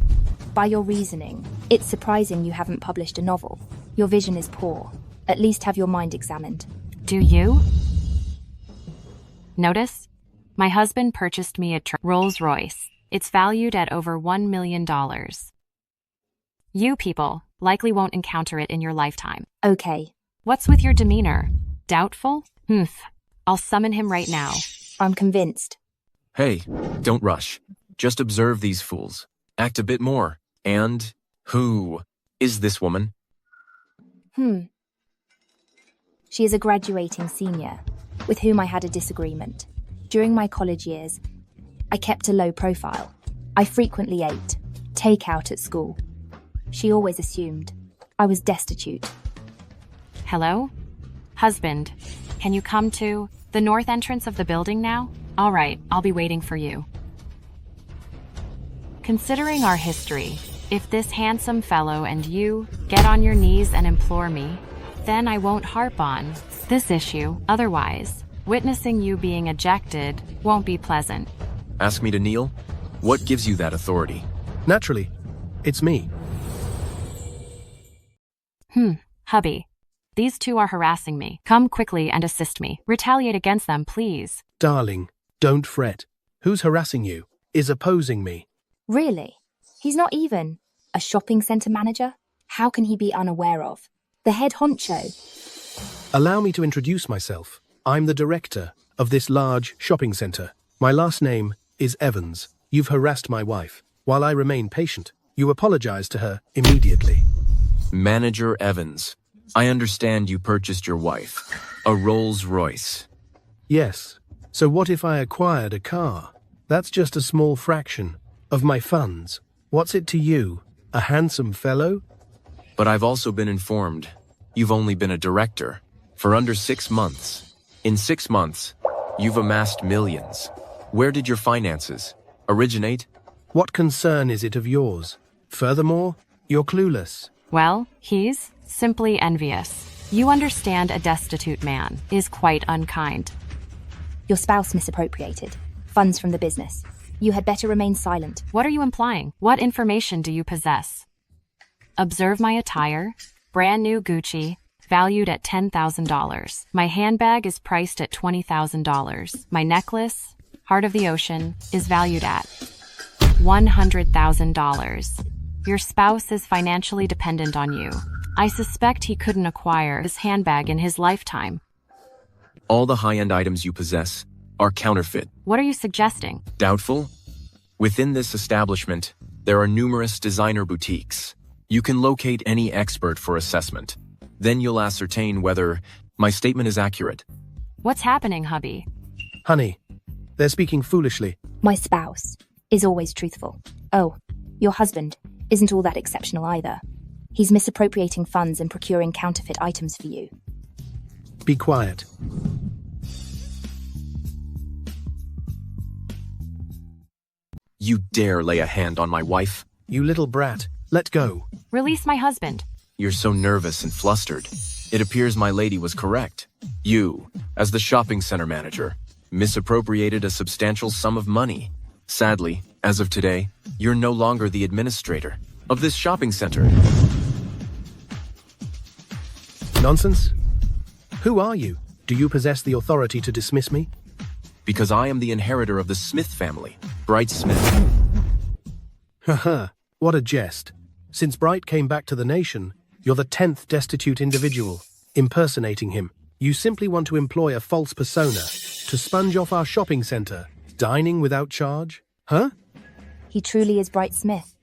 By your reasoning, it's surprising you haven't published a novel. Your vision is poor. At least have your mind examined. Do you? Notice? My husband purchased me a Rolls-Royce. It's valued at over $1 million. You people likely won't encounter it in your lifetime. Okay. What's with your demeanor? Doubtful? I'll summon him right now. I'm convinced. Hey, don't rush. Just observe these fools. Act a bit more. And who is this woman? She is a graduating senior, with whom I had a disagreement. During my college years, I kept a low profile. I frequently ate takeout at school. She always assumed I was destitute. Hello? Husband, can you come to the north entrance of the building now? All right, I'll be waiting for you. Considering our history, if this handsome fellow and you get on your knees and implore me, then I won't harp on this issue. Otherwise, witnessing you being ejected won't be pleasant. Ask me to kneel? What gives you that authority? Naturally. It's me. Hubby. These two are harassing me. Come quickly and assist me. Retaliate against them, please. Darling, don't fret. Who's harassing you? Is opposing me. Really? He's not even a shopping centre manager? How can he be unaware of the head honcho? Allow me to introduce myself. I'm the director of this large shopping centre. My last name is Evans. You've harassed my wife. While I remain patient, you apologize to her immediately. Manager Evans, I understand you purchased your wife a Rolls-Royce. Yes. So what if I acquired a car? That's just a small fraction of my funds. What's it to you? A handsome fellow? But I've also been informed you've only been a director for under 6 months. In 6 months, you've amassed millions. Where did your finances originate? What concern is it of yours? Furthermore, you're clueless. Well, he's simply envious. You understand a destitute man is quite unkind. Your spouse misappropriated funds from the business. You had better remain silent. What are you implying? What information do you possess? Observe my attire. Brand new Gucci, valued at $10,000. My handbag is priced at $20,000. My necklace, Heart of the Ocean, is valued at $100,000. Your spouse is financially dependent on you. I suspect he couldn't acquire this handbag in his lifetime. All the high-end items you possess are counterfeit. What are you suggesting? Doubtful? Within this establishment, there are numerous designer boutiques. You can locate any expert for assessment. Then you'll ascertain whether my statement is accurate. What's happening, hubby? Honey, they're speaking foolishly. My spouse is always truthful. Oh, your husband isn't all that exceptional either. He's misappropriating funds and procuring counterfeit items for you. Be quiet. You dare lay a hand on my wife? You little brat, let go. Release my husband. You're so nervous and flustered. It appears my lady was correct. You, as the shopping center manager, misappropriated a substantial sum of money. Sadly, as of today, you're no longer the administrator of this shopping center. Nonsense. Who are you? Do you possess the authority to dismiss me? Because I am the inheritor of the Smith family, Bright Smith. Haha, what a jest. Since Bright came back to the nation, you're the 10th destitute individual impersonating him. You simply want to employ a false persona to sponge off our shopping center, dining without charge? Huh? He truly is Bright Smith.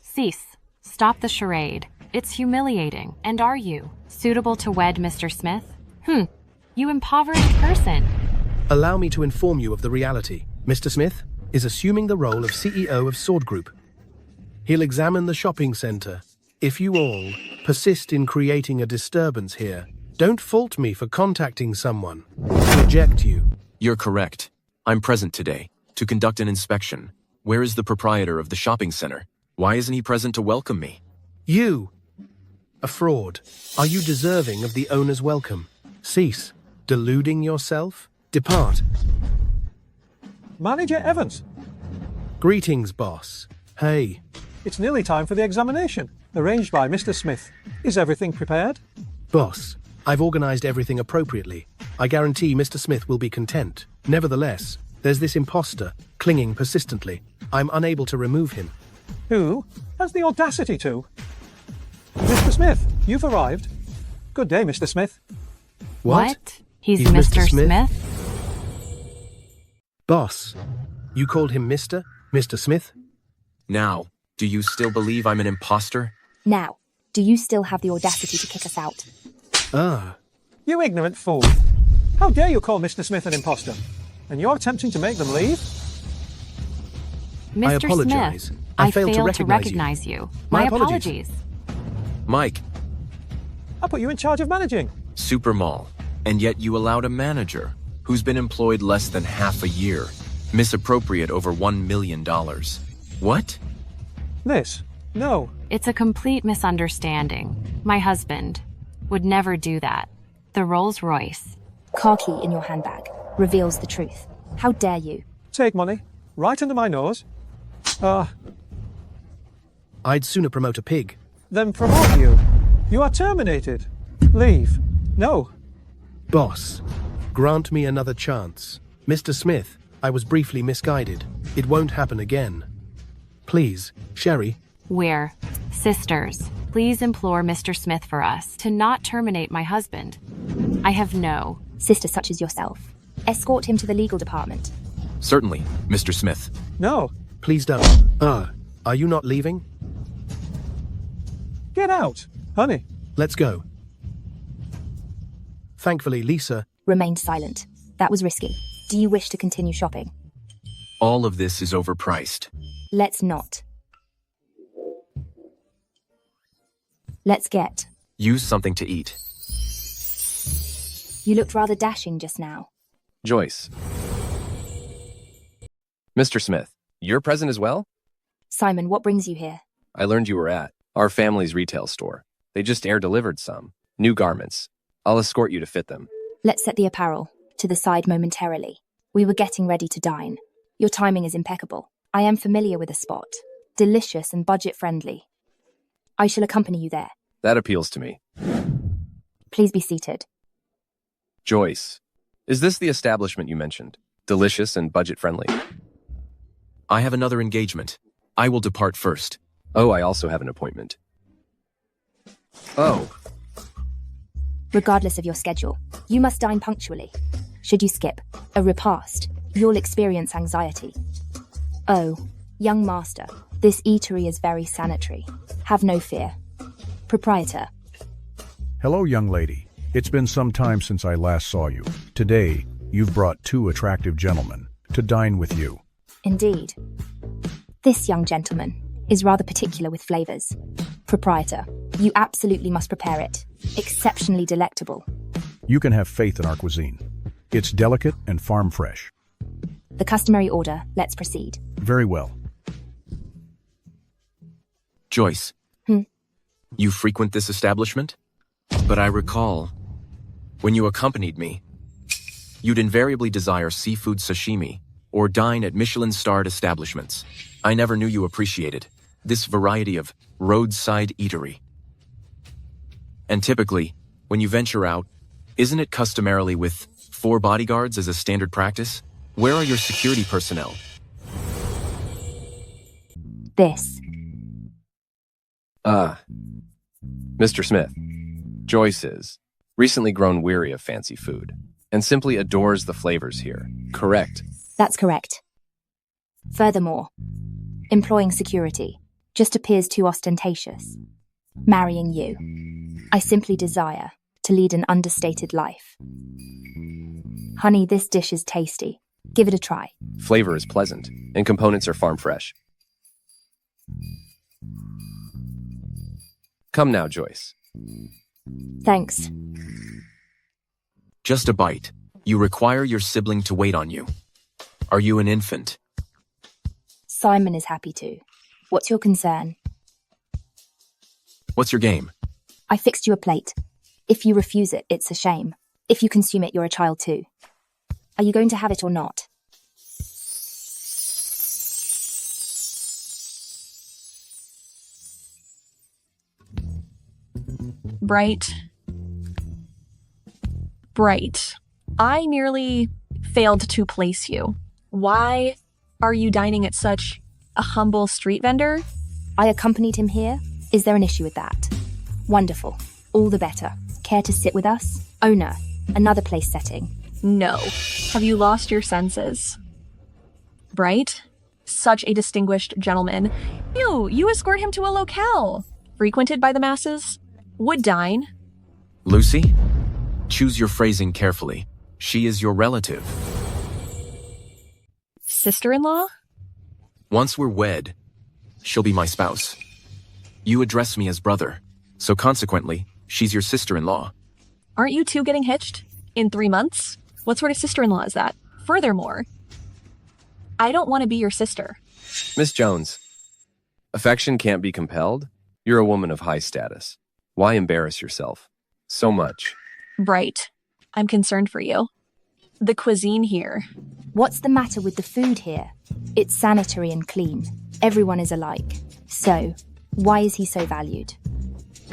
Cease. Stop the charade. It's humiliating. And are you suitable to wed Mr. Smith? You impoverished person. Allow me to inform you of the reality. Mr. Smith is assuming the role of CEO of Sword Group. He'll examine the shopping center. If you all persist in creating a disturbance here, don't fault me for contacting someone to eject you. You're correct. I'm present today to conduct an inspection. Where is the proprietor of the shopping center? Why isn't he present to welcome me? You, a fraud. Are you deserving of the owner's welcome? Cease deluding yourself. Depart. Manager Evans. Greetings, boss. Hey. It's nearly time for the examination, arranged by Mr. Smith. Is everything prepared? Boss, I've organized everything appropriately. I guarantee Mr. Smith will be content. Nevertheless, there's this imposter, clinging persistently. I'm unable to remove him. Who has the audacity to? Mr. Smith, you've arrived. Good day, Mr. Smith. What? He's Mr. Smith? Boss, you called him Mr. Smith? Now, do you still believe I'm an imposter? Now, do you still have the audacity to kick us out? You ignorant fool. How dare you call Mr. Smith an imposter? And you're attempting to make them leave? Mr. I apologize. Smith, I failed to recognize you. My apologies. Mike, I put you in charge of managing. Super Mall, and yet you allowed a manager who's been employed less than half a year misappropriate over $1 million. What? This? No. It's a complete misunderstanding. My husband would never do that. The Rolls Royce. Car key in your handbag reveals the truth. How dare you? Take money, right under my nose. I'd sooner promote a pig. Then promote you. You are terminated. Leave. No. Boss, grant me another chance. Mr. Smith, I was briefly misguided. It won't happen again. Please, Sherry. We're sisters. Please implore Mr. Smith for us to not terminate my husband. I have no sister such as yourself. Escort him to the legal department. Certainly, Mr. Smith. No. Please don't. Are you not leaving? Get out, honey. Let's go. Thankfully, Lisa remained silent. That was risky. Do you wish to continue shopping? All of this is overpriced. Let's not. Let's get. Use something to eat. You looked rather dashing just now. Joyce. Mr. Smith, you're present as well? Simon, what brings you here? I learned you were at our family's retail store. They just air-delivered some new garments. I'll escort you to fit them. Let's set the apparel to the side momentarily. We were getting ready to dine. Your timing is impeccable. I am familiar with the spot. Delicious and budget-friendly. I shall accompany you there. That appeals to me. Please be seated. Joyce, is this the establishment you mentioned? Delicious and budget-friendly? I have another engagement. I will depart first. Oh, I also have an appointment. Oh. Regardless of your schedule, you must dine punctually. Should you skip a repast, you'll experience anxiety. Oh, young master, this eatery is very sanitary. Have no fear. Proprietor. Hello, young lady. It's been some time since I last saw you. Today, you've brought two attractive gentlemen to dine with you. Indeed. This young gentleman is rather particular with flavors. Proprietor, you absolutely must prepare it. Exceptionally delectable. You can have faith in our cuisine. It's delicate and farm fresh. The customary order. Let's proceed. Very well. Joyce. You frequent this establishment? But I recall, when you accompanied me, you'd invariably desire seafood sashimi or dine at Michelin-starred establishments. I never knew you appreciated this variety of roadside eatery. And typically, when you venture out, isn't it customarily with 4 bodyguards as a standard practice? Where are your security personnel? This. Mr. Smith, Joyce is recently grown weary of fancy food and simply adores the flavors here. Correct? That's correct. Furthermore, employing security just appears too ostentatious. Marrying you, I simply desire to lead an understated life. Honey, this dish is tasty. Give it a try. Flavor is pleasant, and components are farm fresh. Come now, Joyce. Thanks. Just a bite. You require your sibling to wait on you. Are you an infant? Simon is happy to. What's your concern? What's your game? I fixed you a plate. If you refuse it, it's a shame. If you consume it, you're a child too. Are you going to have it or not? Bright. I nearly failed to place you. Why are you dining at such a humble street vendor? I accompanied him here. Is there an issue with that? Wonderful. All the better. Care to sit with us? Owner, another place setting. No. Have you lost your senses? Bright? Such a distinguished gentleman. You escort him to a locale. Frequented by the masses? Would dine. Lucy? Choose your phrasing carefully. She is your relative. Sister-in-law? Once we're wed, she'll be my spouse. You address me as brother, so consequently, she's your sister-in-law. Aren't you two getting hitched? In 3 months? What sort of sister-in-law is that? Furthermore, I don't want to be your sister. Miss Jones, affection can't be compelled. You're a woman of high status. Why embarrass yourself so much? Bright, I'm concerned for you. The cuisine here. What's the matter with the food here? It's sanitary and clean. Everyone is alike. So, why is he so valued?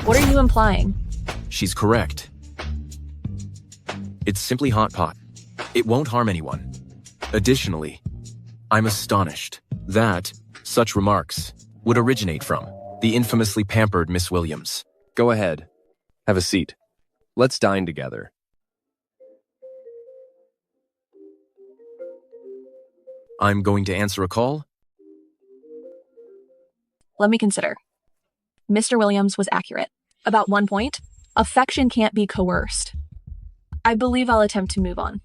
What are you implying? She's correct. It's simply hot pot. It won't harm anyone. Additionally, I'm astonished that such remarks would originate from the infamously pampered Miss Williams. Go ahead. Have a seat. Let's dine together. I'm going to answer a call. Let me consider. Mr. Williams was accurate. About one point, affection can't be coerced. I believe I'll attempt to move on.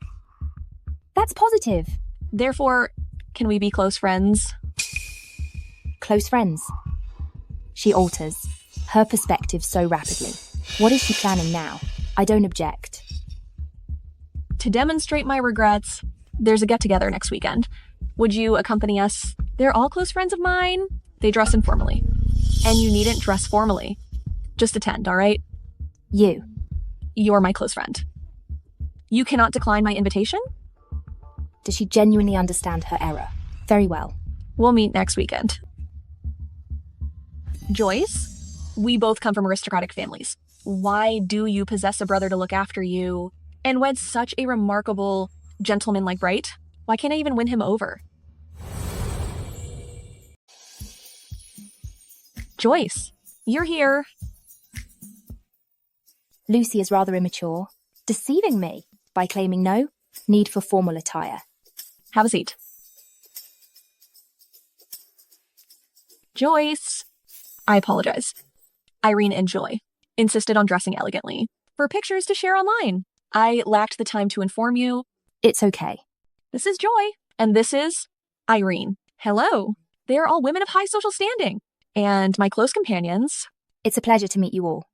That's positive. Therefore, can we be close friends? Close friends. She alters her perspective so rapidly. What is she planning now? I don't object. To demonstrate my regrets, there's a get-together next weekend. Would you accompany us? They're all close friends of mine. They dress informally. And you needn't dress formally. Just attend, all right? You're my close friend. You cannot decline my invitation? Does she genuinely understand her error? Very well. We'll meet next weekend. Joyce, we both come from aristocratic families. Why do you possess a brother to look after you and wed such a remarkable gentleman like Bright? Why can't I even win him over? Joyce, you're here. Lucy is rather immature, deceiving me by claiming no need for formal attire. Have a seat. Joyce. I apologize. Irene and Joy insisted on dressing elegantly for pictures to share online. I lacked the time to inform you. It's okay. This is Joy, and this is Irene. Hello. They are all women of high social standing, and my close companions. It's a pleasure to meet you all.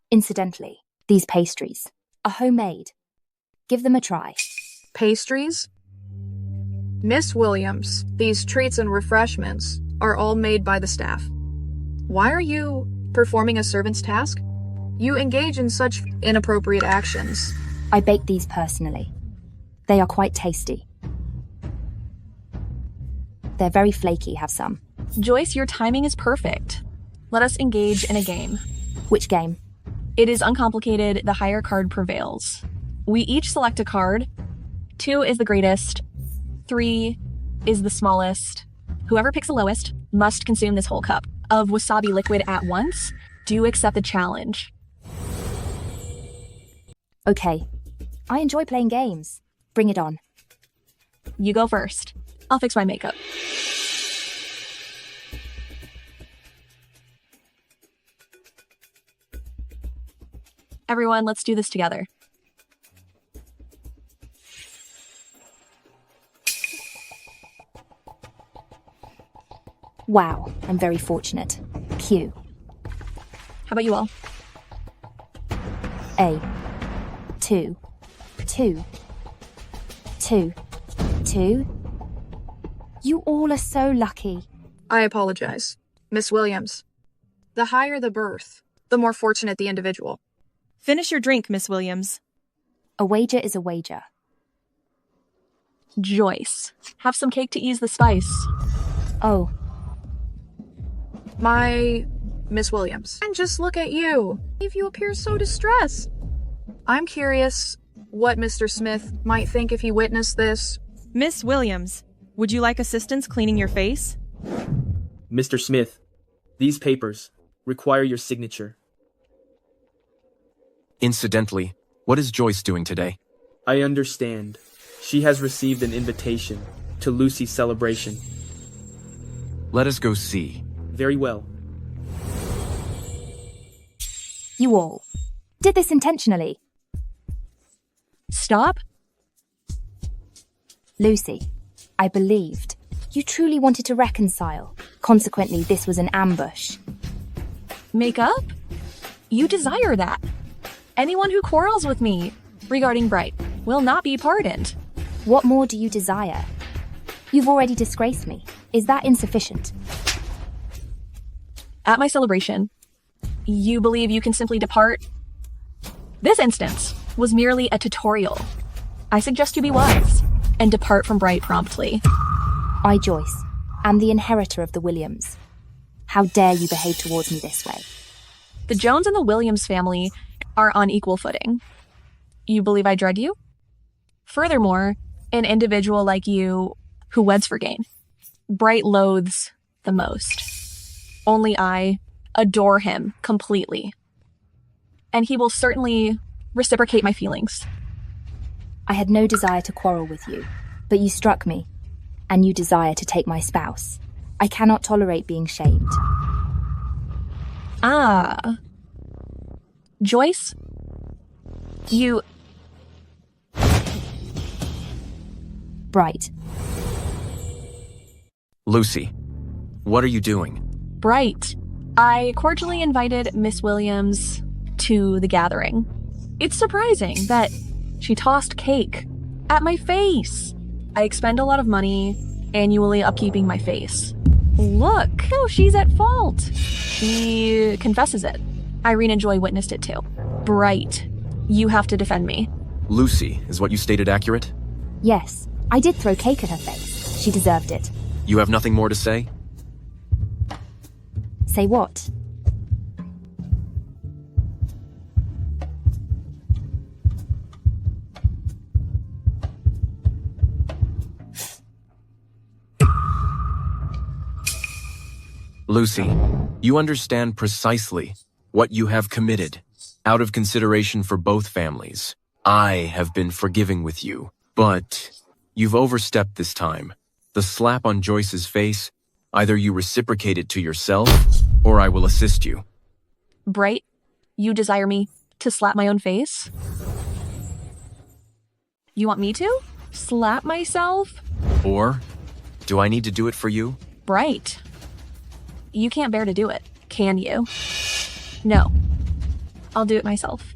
Incidentally, these pastries are homemade. Give them a try. Pastries? Miss Williams, these treats and refreshments are all made by the staff. Why are you performing a servant's task? You engage in such inappropriate actions. I baked these personally. They are quite tasty. They're very flaky, have some. Joyce, your timing is perfect. Let us engage in a game. Which game? It is uncomplicated. The higher card prevails. We each select a card. 2 is the greatest. 3 is the smallest. Whoever picks the lowest must consume this whole cup of wasabi liquid at once. Do you accept the challenge? Okay. I enjoy playing games. Bring it on. You go first. I'll fix my makeup. Everyone, let's do this together. Wow, I'm very fortunate. Q. How about you all? A. 2. 2. 2. 2. You all are so lucky. I apologize. Miss Williams. The higher the birth, the more fortunate the individual. Finish your drink, Miss Williams. A wager is a wager. Joyce, have some cake to ease the spice. Oh. My Miss Williams. And just look at you. You appear so distressed. I'm curious what Mr. Smith might think if he witnessed this. Miss Williams, would you like assistance cleaning your face? Mr. Smith, these papers require your signature. Incidentally, what is Joyce doing today? I understand. She has received an invitation to Lucy's celebration. Let us go see. Very well. You all did this intentionally. Stop. Lucy, I believed. You truly wanted to reconcile. Consequently, this was an ambush. Make up? You desire that. Anyone who quarrels with me regarding Bright will not be pardoned. What more do you desire? You've already disgraced me. Is that insufficient? At my celebration, you believe you can simply depart? This instance was merely a tutorial. I suggest you be wise and depart from Bright promptly. I, Joyce, am the inheritor of the Williams. How dare you behave towards me this way? The Jones and the Williams family are on equal footing. You believe I dread you? Furthermore, an individual like you who weds for gain, Bright loathes the most. Only I adore him completely. And he will certainly reciprocate my feelings. I had no desire to quarrel with you, but you struck me, and you desire to take my spouse. I cannot tolerate being shamed. Ah. Joyce? You... Bright. Lucy, what are you doing? Bright. I cordially invited Miss Williams to the gathering. It's surprising that she tossed cake at my face. I expend a lot of money annually upkeeping my face. Look, oh, she's at fault. She confesses it. Irene and Joy witnessed it too. Bright, you have to defend me. Lucy, is what you stated accurate? Yes, I did throw cake at her face. She deserved it. You have nothing more to say? Say what? Lucy, you understand precisely what you have committed. Out of consideration for both families, I have been forgiving with you, but you've overstepped this time. The slap on Joyce's face, either you reciprocate it to yourself, or I will assist you. Bright, you desire me to slap my own face? You want me to? Slap myself? Or, do I need to do it for you? Bright. You can't bear to do it, can you? No. I'll do it myself.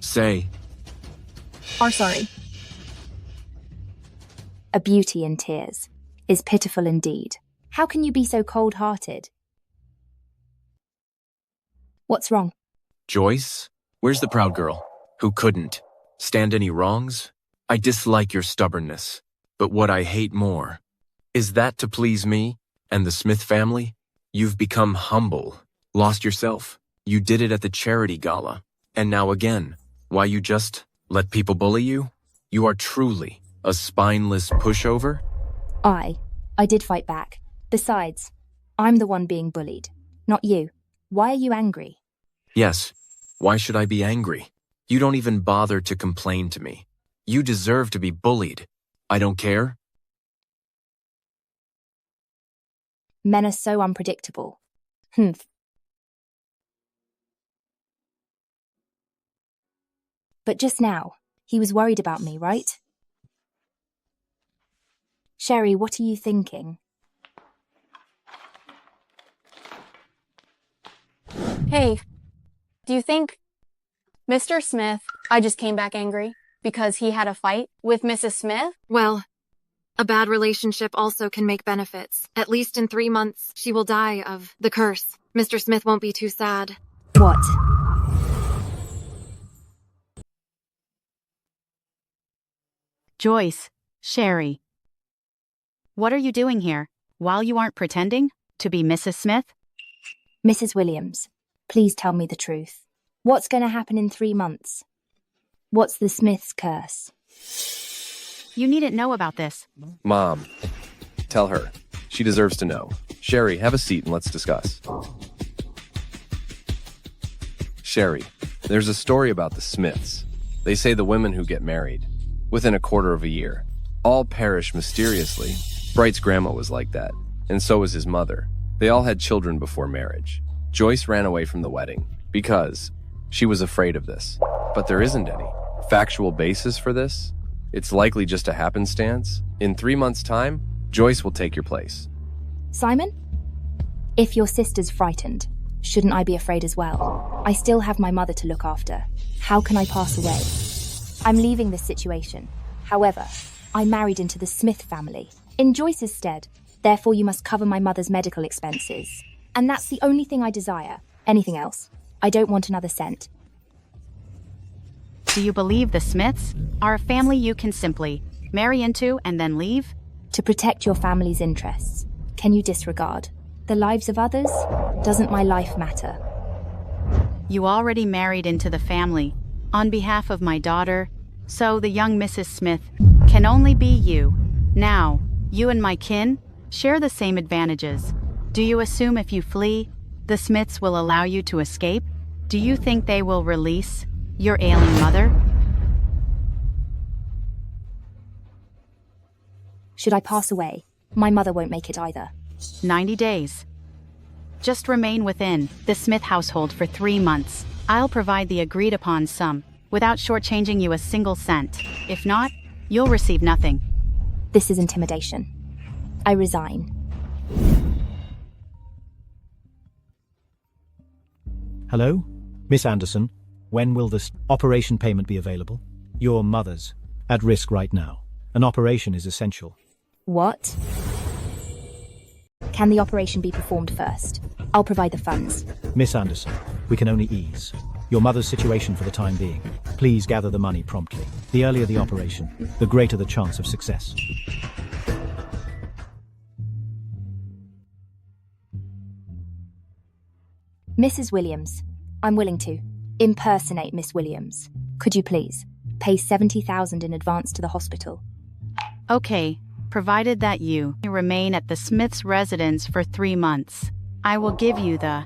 Say. Are sorry. A beauty in tears is pitiful indeed. How can you be so cold-hearted? What's wrong? Joyce? Where's the proud girl? Who couldn't stand any wrongs? I dislike your stubbornness, but what I hate more is that to please me and the Smith family, you've become humble, lost yourself. You did it at the charity gala, and now again. Why, you just let people bully you? You are truly a spineless pushover? I did fight back. Besides, I'm the one being bullied, not you. Why are you angry? Yes, why should I be angry? You don't even bother to complain to me. You deserve to be bullied. I don't care. Men are so unpredictable. But just now, he was worried about me, right? Sherry, what are you thinking? Hey, do you think Mr. Smith, I just came back angry because he had a fight with Mrs. Smith? Well, a bad relationship also can make benefits. At least in 3 months, she will die of the curse. Mr. Smith won't be too sad. What? Joyce, Sherry. What are you doing here? While you aren't pretending to be Mrs. Smith? Mrs. Williams, please tell me the truth. What's going to happen in 3 months? What's the Smith's curse? You needn't know about this. Mom, tell her. She deserves to know. Sherry, have a seat and let's discuss. Sherry, there's a story about the Smiths. They say the women who get married, within a quarter of a year, all perish mysteriously. Bright's grandma was like that, and so was his mother. They all had children before marriage. Joyce ran away from the wedding because she was afraid of this. But there isn't any factual basis for this. It's likely just a happenstance. In 3 months' time, Joyce will take your place. Simon? If your sister's frightened, shouldn't I be afraid as well? I still have my mother to look after. How can I pass away? I'm leaving this situation. However, I married into the Smith family, in Joyce's stead. Therefore, you must cover my mother's medical expenses. And that's the only thing I desire. Anything else? I don't want another cent. Do you believe the Smiths are a family you can simply marry into and then leave? To protect your family's interests, can you disregard the lives of others? Doesn't my life matter? You already married into the family on behalf of my daughter, so the young Mrs. Smith can only be you. Now, you and my kin share the same advantages. Do you assume if you flee, the Smiths will allow you to escape? Do you think they will release your ailing mother? Should I pass away, my mother won't make it either. 90 days. Just remain within the Smith household for 3 months. I'll provide the agreed upon sum without shortchanging you a single cent. If not, you'll receive nothing. This is intimidation. I resign. Hello? Miss Anderson, when will this operation payment be available? Your mother's at risk right now. An operation is essential. What? Can the operation be performed first? I'll provide the funds. Miss Anderson, we can only ease your mother's situation for the time being. Please gather the money promptly. The earlier the operation, the greater the chance of success. Mrs. Williams, I'm willing to impersonate Miss Williams. Could you please pay $70,000 in advance to the hospital? Okay, provided that you remain at the Smith's residence for 3 months. I will give you the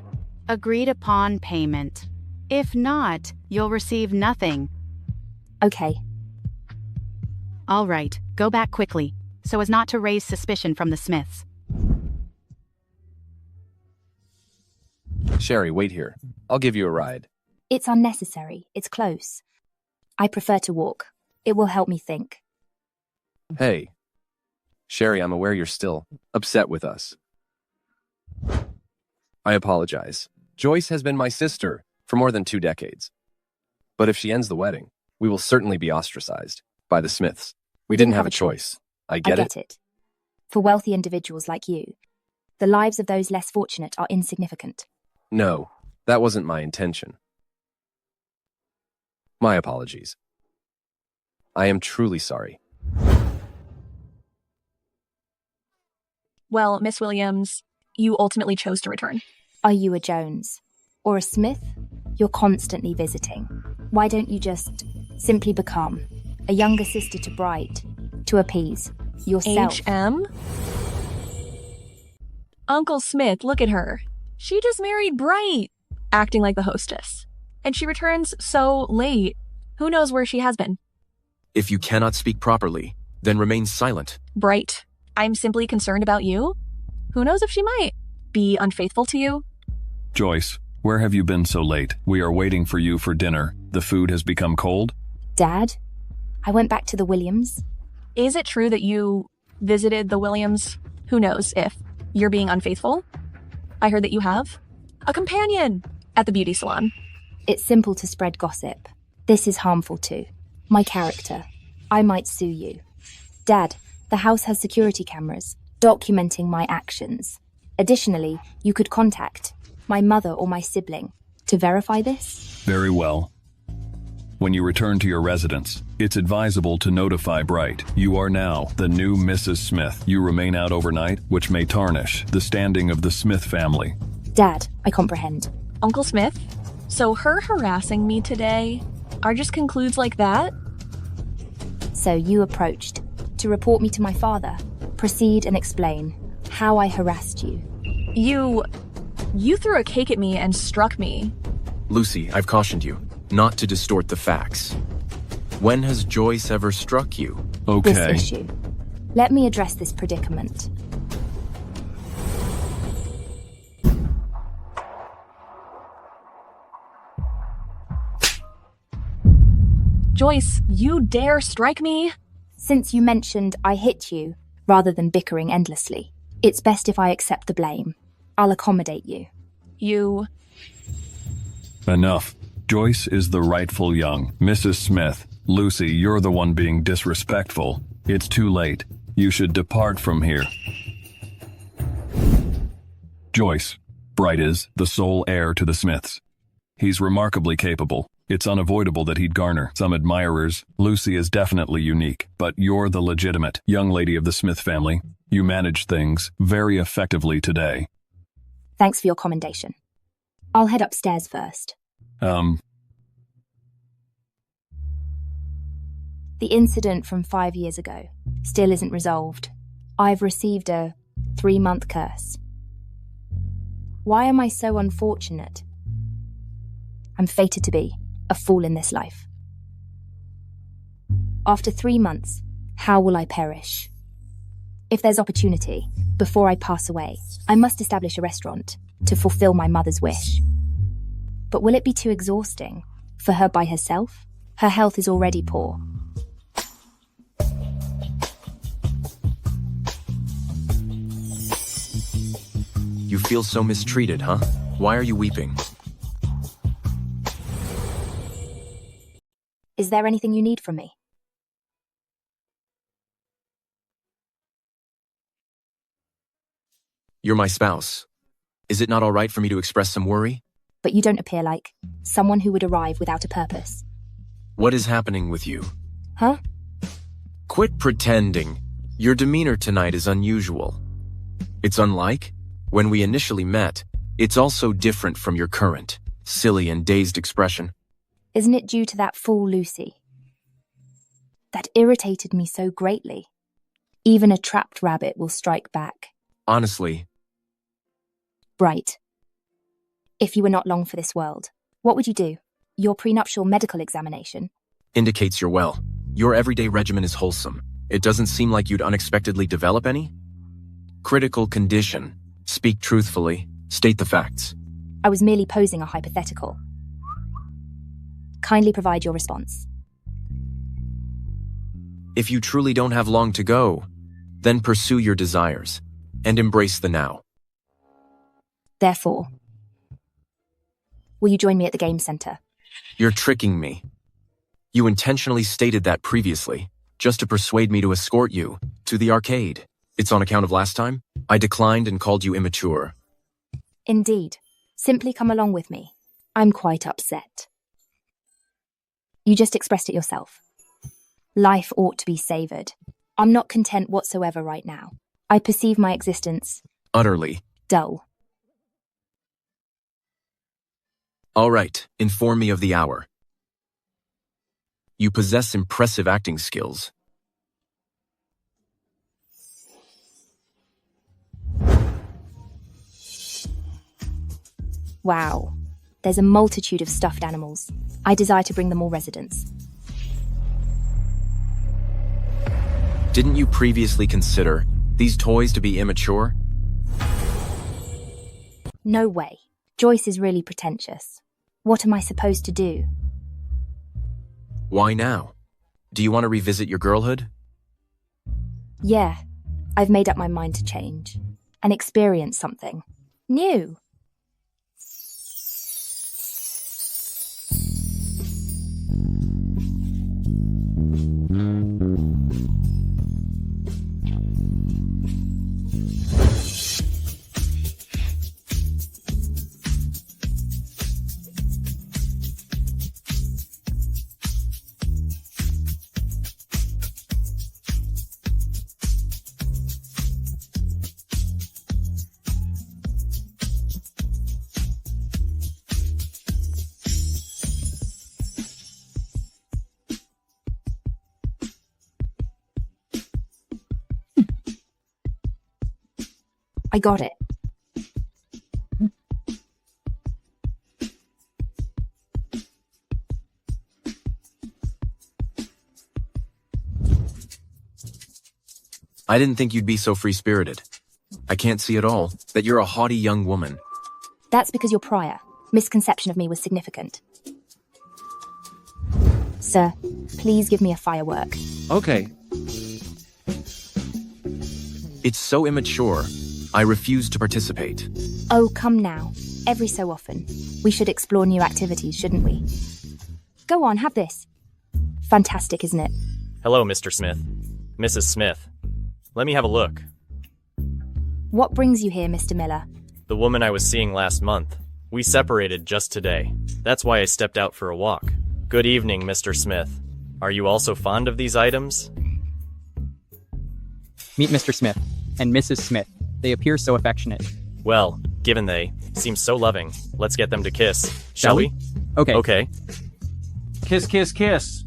agreed upon payment. If not, you'll receive nothing. Okay. All right, go back quickly, so as not to raise suspicion from the Smiths. Sherry, wait here. I'll give you a ride. It's unnecessary. It's close. I prefer to walk. It will help me think. Hey. Sherry, I'm aware you're still upset with us. I apologize. Joyce has been my sister for more than 2 decades. But if she ends the wedding, we will certainly be ostracized by the Smiths. We didn't have a choice. I get it. For wealthy individuals like you, the lives of those less fortunate are insignificant. No, that wasn't my intention. My apologies. I am truly sorry. Well, Miss Williams, you ultimately chose to return. Are you a Jones? Or a Smith? You're constantly visiting. Why don't you just simply become a younger sister to Bright to appease yourself? HM? Uncle Smith, look at her. She just married Bright, acting like the hostess. And she returns so late. Who knows where she has been? If you cannot speak properly, then remain silent. Bright, I'm simply concerned about you. Who knows if she might be unfaithful to you? Joyce, where have you been so late? We are waiting for you for dinner. The food has become cold? Dad, I went back to the Williams. Is it true that you visited the Williams? Who knows if you're being unfaithful? I heard that you have a companion at the beauty salon. It's simple to spread gossip. This is harmful too. My character. I might sue you. Dad, the house has security cameras documenting my actions. Additionally, you could contact my mother or my sibling to verify this. Very well. When you return to your residence, it's advisable to notify Bright. You are now the new Mrs. Smith. You remain out overnight, which may tarnish the standing of the Smith family. Dad, I comprehend. Uncle Smith? So her harassing me today just concludes like that? So you approached to report me to my father. Proceed and explain how I harassed you. You threw a cake at me and struck me. Lucy, I've cautioned you not to distort the facts. When has Joyce ever struck you? Okay. This issue. Let me address this predicament. Joyce, you dare strike me? Since you mentioned I hit you, rather than bickering endlessly, it's best if I accept the blame. I'll accommodate you. Enough. Joyce is the rightful young. Mrs. Smith, Lucy, you're the one being disrespectful. It's too late. You should depart from here. Joyce, Bright is the sole heir to the Smiths. He's remarkably capable. It's unavoidable that he'd garner some admirers. Lucy is definitely unique, but you're the legitimate young lady of the Smith family. You managed things very effectively today. Thanks for your commendation. I'll head upstairs first. The incident from 5 years ago still isn't resolved. I've received a 3-month curse. Why am I so unfortunate? I'm fated to be a fool in this life. After 3 months, how will I perish? If there's opportunity, before I pass away, I must establish a restaurant to fulfill my mother's wish. But will it be too exhausting for her by herself? Her health is already poor. You feel so mistreated, huh? Why are you weeping? Is there anything you need from me? You're my spouse. Is it not all right for me to express some worry? But you don't appear like someone who would arrive without a purpose. What is happening with you? Huh? Quit pretending. Your demeanor tonight is unusual. It's unlike when we initially met. It's also different from your current, silly and dazed expression. Isn't it due to that fool Lucy? That irritated me so greatly. Even a trapped rabbit will strike back. Honestly. Bright. If you were not long for this world, what would you do? Your prenuptial medical examination? Indicates you're well. Your everyday regimen is wholesome. It doesn't seem like you'd unexpectedly develop any? Critical condition. Speak truthfully. State the facts. I was merely posing a hypothetical. Kindly provide your response. If you truly don't have long to go, then pursue your desires and embrace the now. Therefore, will you join me at the game center? You're tricking me. You intentionally stated that previously, just to persuade me to escort you to the arcade. It's on account of last time? I declined and called you immature. Indeed. Simply come along with me. I'm quite upset. You just expressed it yourself. Life ought to be savoured. I'm not content whatsoever right now. I perceive my existence Utterly. dull. All right, inform me of the hour. You possess impressive acting skills. Wow. There's a multitude of stuffed animals. I desire to bring them all residence. Didn't you previously consider these toys to be immature? No way. Joyce is really pretentious. What am I supposed to do? Why now? Do you want to revisit your girlhood? Yeah, I've made up my mind to change and experience something new. I got it. I didn't think you'd be so free-spirited. I can't see at all that you're a haughty young woman. That's because your prior misconception of me was significant. Sir, please give me a firework. Okay. It's so immature. I refuse to participate. Oh, come now. Every so often, we should explore new activities, shouldn't we? Go on, have this. Fantastic, isn't it? Hello, Mr. Smith. Mrs. Smith. Let me have a look. What brings you here, Mr. Miller? The woman I was seeing last month. We separated just today. That's why I stepped out for a walk. Good evening, Mr. Smith. Are you also fond of these items? Meet Mr. Smith and Mrs. Smith. They appear so affectionate. Well, given they seem so loving, let's get them to kiss. Shall we? Okay. Okay. Kiss, kiss, kiss.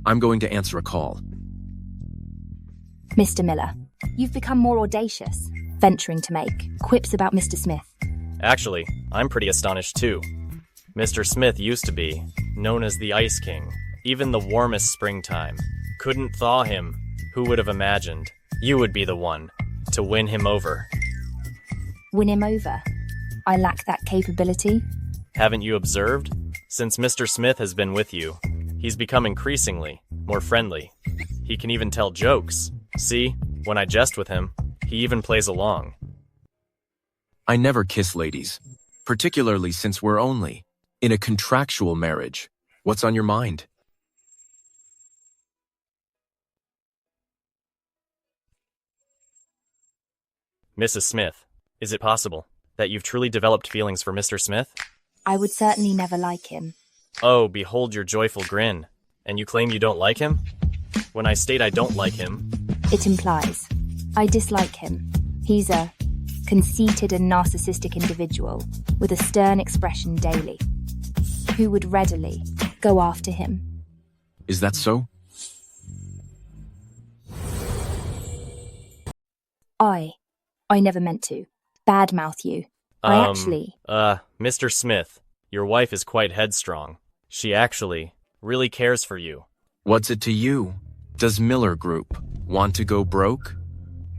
I'm going to answer a call. Mr. Miller, you've become more audacious, venturing to make quips about Mr. Smith. Actually, I'm pretty astonished too. Mr. Smith used to be known as the Ice King. Even the warmest springtime couldn't thaw him. Who would have imagined you would be the one to win him over? Win him over? I lack that capability. Haven't you observed? Since Mr. Smith has been with you, he's become increasingly more friendly. He can even tell jokes. See, when I jest with him, he even plays along. I never kiss ladies, particularly since we're only in a contractual marriage. What's on your mind? Mrs. Smith, is it possible that you've truly developed feelings for Mr. Smith? I would certainly never like him. Oh, behold your joyful grin. And you claim you don't like him? When I state I don't like him, It implies I dislike him. He's a conceited and narcissistic individual with a stern expression daily, who would readily go after him. Is that so? I never meant to badmouth you. Mr. Smith, your wife is quite headstrong. She actually really cares for you. What's it to you? Does Miller Group want to go broke?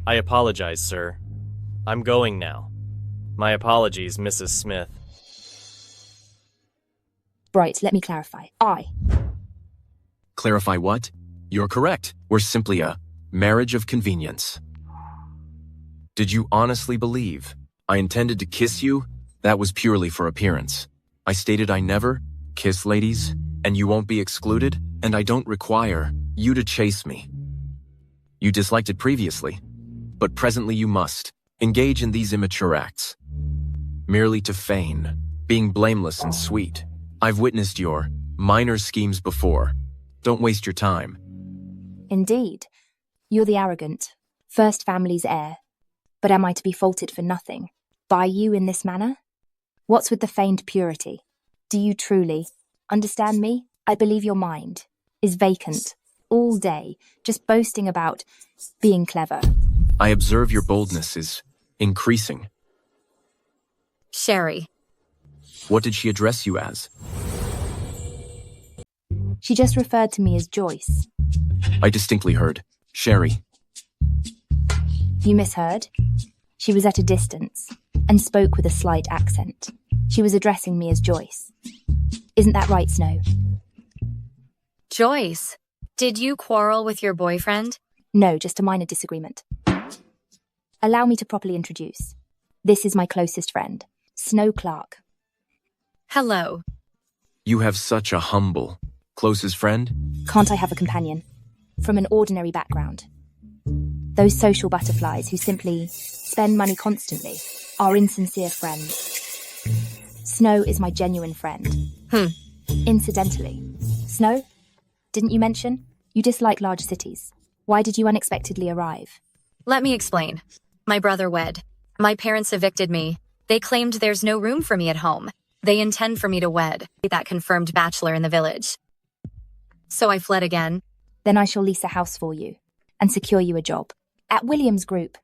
I apologize, sir. I'm going now. My apologies, Mrs. Smith. Right, let me clarify. Clarify what? You're correct. We're simply a marriage of convenience. Did you honestly believe I intended to kiss you? That was purely for appearance. I stated I never kiss ladies, and you won't be excluded, and I don't require you to chase me. You disliked it previously, but presently you must engage in these immature acts, merely to feign being blameless and sweet. I've witnessed your minor schemes before. Don't waste your time. Indeed. You're the arrogant, first family's heir. But am I to be faulted for nothing? By you in this manner? What's with the feigned purity? Do you truly understand me? I believe your mind is vacant all day, just boasting about being clever. I observe your boldness is increasing. Sherry. What did she address you as? She just referred to me as Joyce. I distinctly heard Sherry. You misheard? She was at a distance and spoke with a slight accent. She was addressing me as Joyce. Isn't that right, Snow? Joyce, did you quarrel with your boyfriend? No, just a minor disagreement. Allow me to properly introduce. This is my closest friend, Snow Clark. Hello. You have such a humble, closest friend? Can't I have a companion? From an ordinary background. Those social butterflies who simply spend money constantly. Our insincere friends. Snow is my genuine friend. Incidentally, Snow, didn't you mention? You dislike large cities. Why did you unexpectedly arrive? Let me explain. My brother wed. My parents evicted me. They claimed there's no room for me at home. They intend for me to wed that confirmed bachelor in the village. So I fled again. Then I shall lease a house for you and secure you a job. At Williams Group.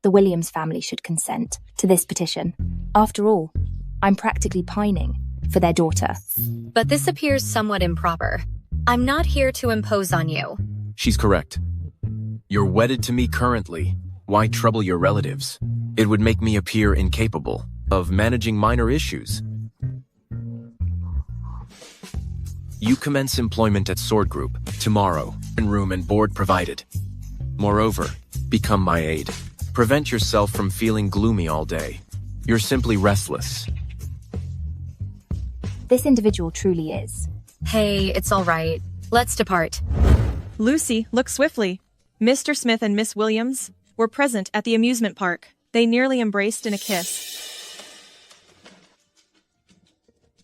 The Williams family should consent to this petition. After all, I'm practically pining for their daughter. But this appears somewhat improper. I'm not here to impose on you. She's correct. You're wedded to me currently. Why trouble your relatives? It would make me appear incapable of managing minor issues. You commence employment at Sword Group tomorrow, in room and board provided. Moreover, become my aide. Prevent yourself from feeling gloomy all day. You're simply restless. This individual truly is. Hey, it's all right. Let's depart. Lucy, look swiftly. Mr. Smith and Miss Williams were present at the amusement park. They nearly embraced in a kiss.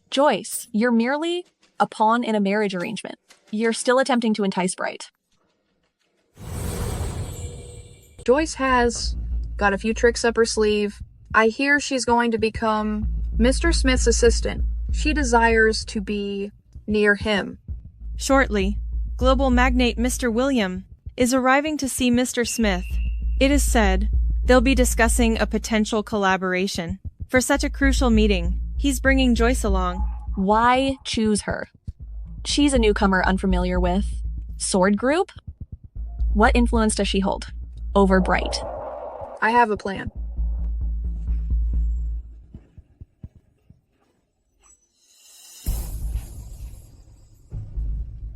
Joyce, you're merely a pawn in a marriage arrangement. You're still attempting to entice Bright. Joyce has got a few tricks up her sleeve. I hear she's going to become Mr. Smith's assistant. She desires to be near him. Shortly, global magnate Mr. William is arriving to see Mr. Smith. It is said they'll be discussing a potential collaboration. For such a crucial meeting, he's bringing Joyce along. Why choose her? She's a newcomer unfamiliar with Sword Group? What influence does she hold over Bright? I have a plan.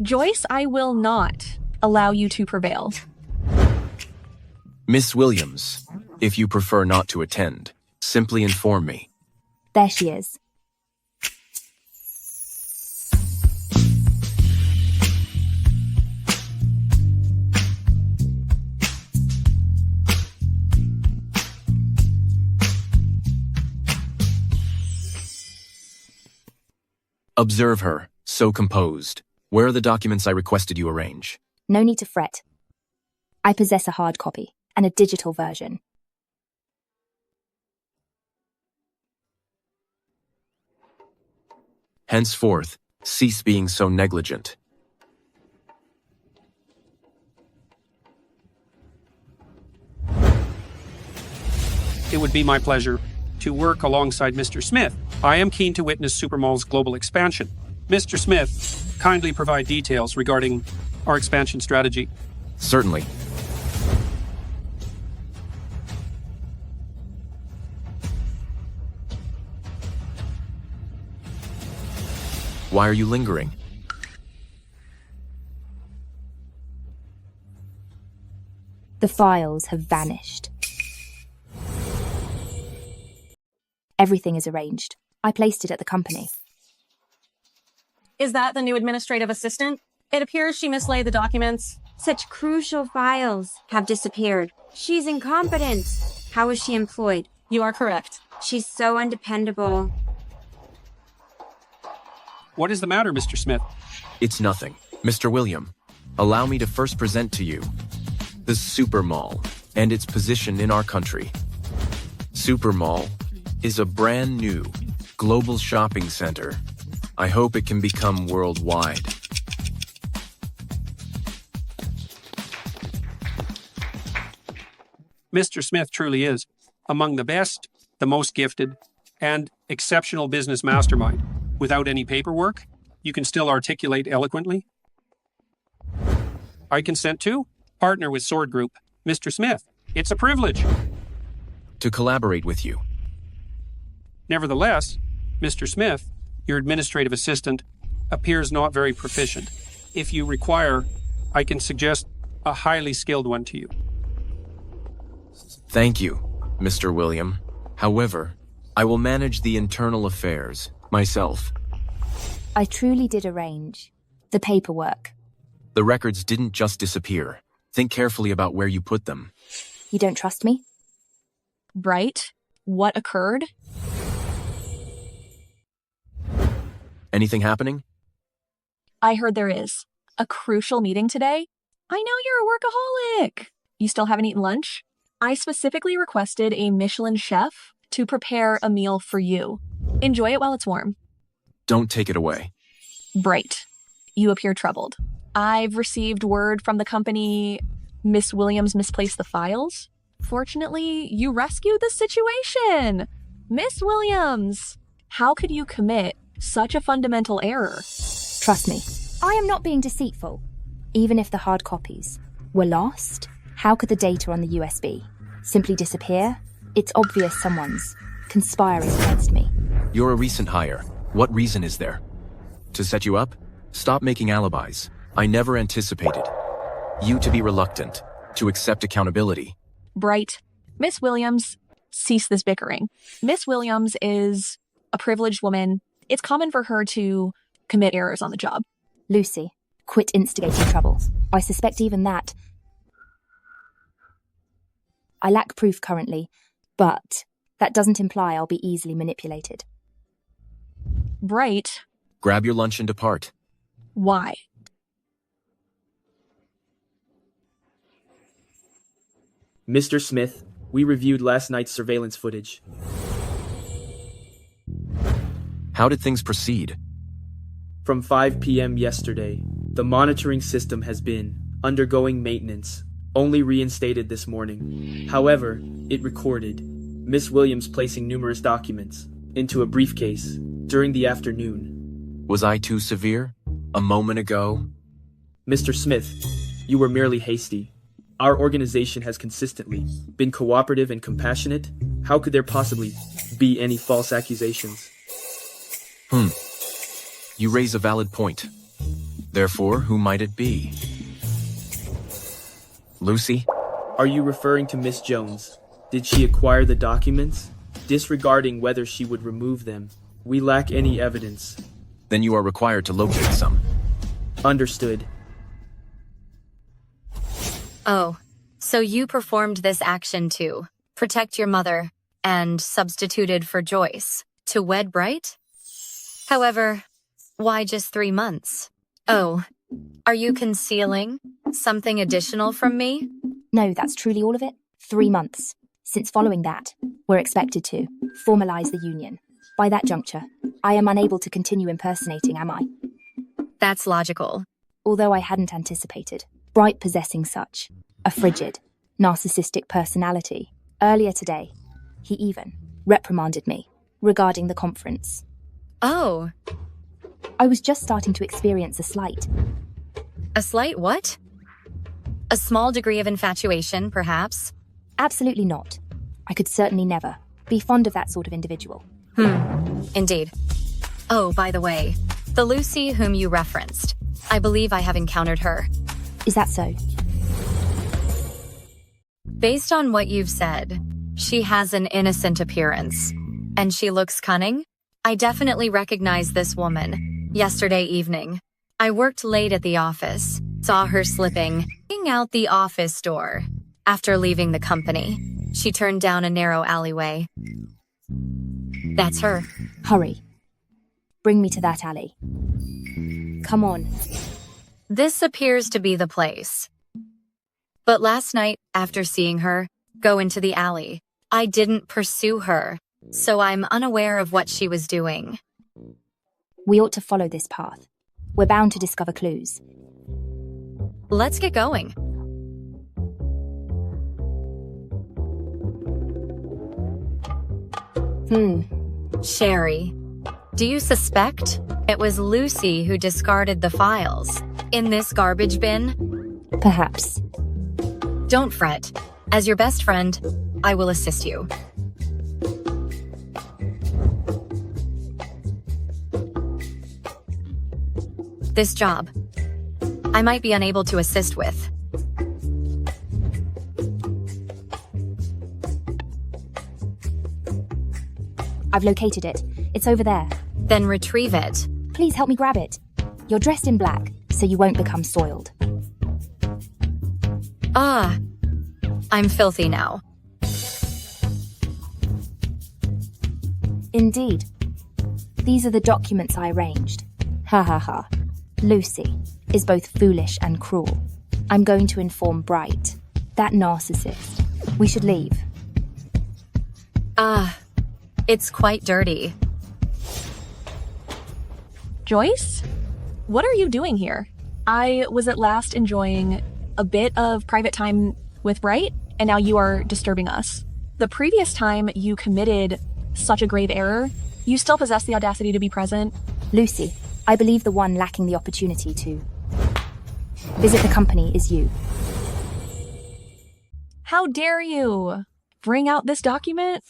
Joyce, I will not allow you to prevail. Miss Williams, if you prefer not to attend, simply inform me. There she is. Observe her, so composed. Where are the documents I requested you arrange? No need to fret. I possess a hard copy and a digital version. Henceforth, cease being so negligent. It would be my pleasure to work alongside Mr. Smith. I am keen to witness Supermall's global expansion. Mr. Smith, kindly provide details regarding our expansion strategy. Certainly. Why are you lingering? The files have vanished. Everything is arranged. I placed it at the company. Is that the new administrative assistant? It appears she mislaid the documents. Such crucial files have disappeared. She's incompetent. How is she employed? You are correct. She's so undependable. What is the matter, Mr. Smith? It's nothing. Mr. William, allow me to first present to you the Supermall and its position in our country. Supermall is a brand new global shopping center. I hope it can become worldwide. Mr. Smith truly is among the best, the most gifted, and exceptional business mastermind. Without any paperwork, you can still articulate eloquently. I consent to partner with Sword Group. Mr. Smith, it's a privilege. To collaborate with you. Nevertheless, Mr. Smith, your administrative assistant, appears not very proficient. If you require, I can suggest a highly skilled one to you. Thank you, Mr. William. However, I will manage the internal affairs myself. I truly did arrange the paperwork. The records didn't just disappear. Think carefully about where you put them. You don't trust me? Bright, what occurred? Anything happening? I heard there is a crucial meeting today. I know you're a workaholic. You still haven't eaten lunch? I specifically requested a Michelin chef to prepare a meal for you. Enjoy it while it's warm. Don't take it away. Bright, you appear troubled. I've received word from the company Miss Williams misplaced the files. Fortunately, you rescued the situation. Miss Williams, how could you commit such a fundamental error? Trust me, I am not being deceitful. Even if the hard copies were lost, how could the data on the USB simply disappear? It's obvious someone's conspiring against me. You're a recent hire. What reason is there? To set you up? Stop making alibis. I never anticipated you to be reluctant to accept accountability. Bright, Miss Williams, cease this bickering. Miss Williams is a privileged woman. It's common for her to commit errors on the job. Lucy, quit instigating trouble. I suspect even that. I lack proof currently, but that doesn't imply I'll be easily manipulated. Bright. Grab your lunch and depart. Why? Mr. Smith, we reviewed last night's surveillance footage. How did things proceed? From 5 p.m. yesterday, the monitoring system has been undergoing maintenance, only reinstated this morning. However, it recorded Miss Williams placing numerous documents into a briefcase during the afternoon. Was I too severe? A moment ago? Mr. Smith, you were merely hasty. Our organization has consistently been cooperative and compassionate. How could there possibly be any false accusations? You raise a valid point. Therefore, who might it be? Lucy? Are you referring to Miss Jones? Did she acquire the documents? Disregarding whether she would remove them, we lack any evidence. Then you are required to locate some. Understood. Oh, so you performed this action to protect your mother and substituted for Joyce to wed Bright? However, why just 3 months? Oh, are you concealing something additional from me? No, that's truly all of it. 3 months. Since following that, we're expected to formalize the union. By that juncture, I am unable to continue impersonating, am I? That's logical. Although I hadn't anticipated Bright possessing such a frigid, narcissistic personality. Earlier today, he even reprimanded me regarding the conference. Oh. I was just starting to experience a slight. A slight what? A small degree of infatuation, perhaps? Absolutely not. I could certainly never be fond of that sort of individual. Indeed. Oh, by the way, the Lucy whom you referenced, I believe I have encountered her. Is that so? Based on what you've said, she has an innocent appearance, and she looks cunning. I definitely recognize this woman. Yesterday evening, I worked late at the office, saw her slipping out the office door. After leaving the company, she turned down a narrow alleyway. That's her. Hurry. Bring me to that alley. Come on. This appears to be the place. But last night, after seeing her go into the alley, I didn't pursue her, so I'm unaware of what she was doing. We ought to follow this path. We're bound to discover clues. Let's get going. Sherry, do you suspect it was Lucy who discarded the files in this garbage bin? Perhaps. Don't fret. As your best friend, I will assist you. This job, I might be unable to assist with. I've located it. It's over there. Then retrieve it. Please help me grab it. You're dressed in black, so you won't become soiled. Ah, I'm filthy now. Indeed. These are the documents I arranged. Ha ha ha. Lucy is both foolish and cruel. I'm going to inform Bright, that narcissist. We should leave. It's quite dirty. Joyce? What are you doing here? I was at last enjoying a bit of private time with Bright, and now you are disturbing us. The previous time you committed such a grave error, you still possess the audacity to be present. Lucy, I believe the one lacking the opportunity to visit the company is you. How dare you bring out this document?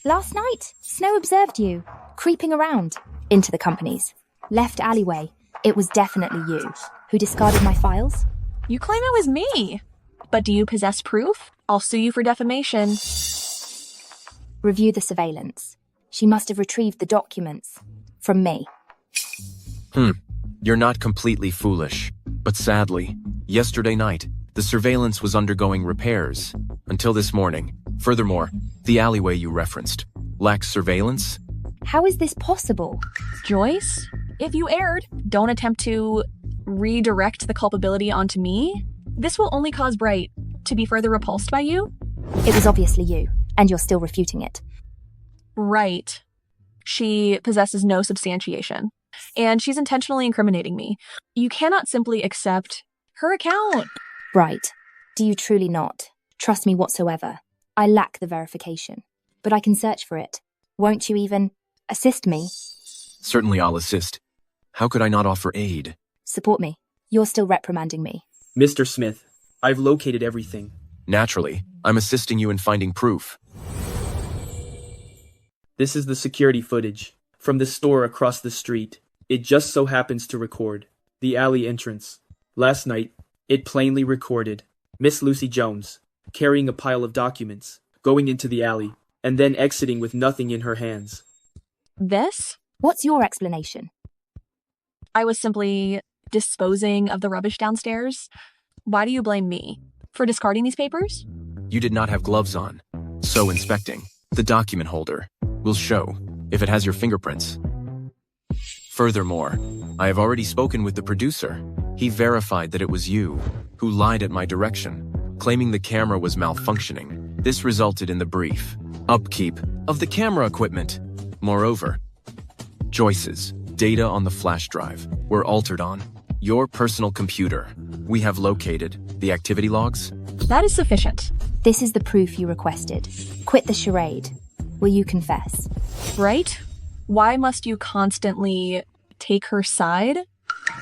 Last night, Snow observed you, creeping around into the company's left alleyway. It was definitely you who discarded my files. You claim it was me. But do you possess proof? I'll sue you for defamation. Review the surveillance. She must have retrieved the documents from me. You're not completely foolish. But sadly, yesterday night, the surveillance was undergoing repairs. Until this morning. Furthermore, the alleyway you referenced lacks surveillance. How is this possible? Joyce, if you erred, don't attempt to redirect the culpability onto me. This will only cause Bright to be further repulsed by you. It was obviously you, and you're still refuting it. Right. She possesses no substantiation, and she's intentionally incriminating me. You cannot simply accept her account. Bright, do you truly not trust me whatsoever? I lack the verification, but I can search for it. Won't you even assist me? Certainly I'll assist. How could I not offer aid? Support me. You're still reprimanding me. Mr. Smith, I've located everything. Naturally, I'm assisting you in finding proof. This is the security footage from the store across the street. It just so happens to record the alley entrance. Last night, it plainly recorded Miss Lucy Jones carrying a pile of documents, going into the alley, and then exiting with nothing in her hands. This? What's your explanation? I was simply disposing of the rubbish downstairs. Why do you blame me? For discarding these papers? You did not have gloves on, so inspecting the document holder will show if it has your fingerprints. Furthermore, I have already spoken with the producer. He verified that it was you who lied at my direction, claiming the camera was malfunctioning. This resulted in the brief upkeep of the camera equipment. Moreover, Joyce's data on the flash drive were altered on your personal computer. We have located the activity logs. That is sufficient. This is the proof you requested. Quit the charade. Will you confess? Right? Why must you constantly take her side?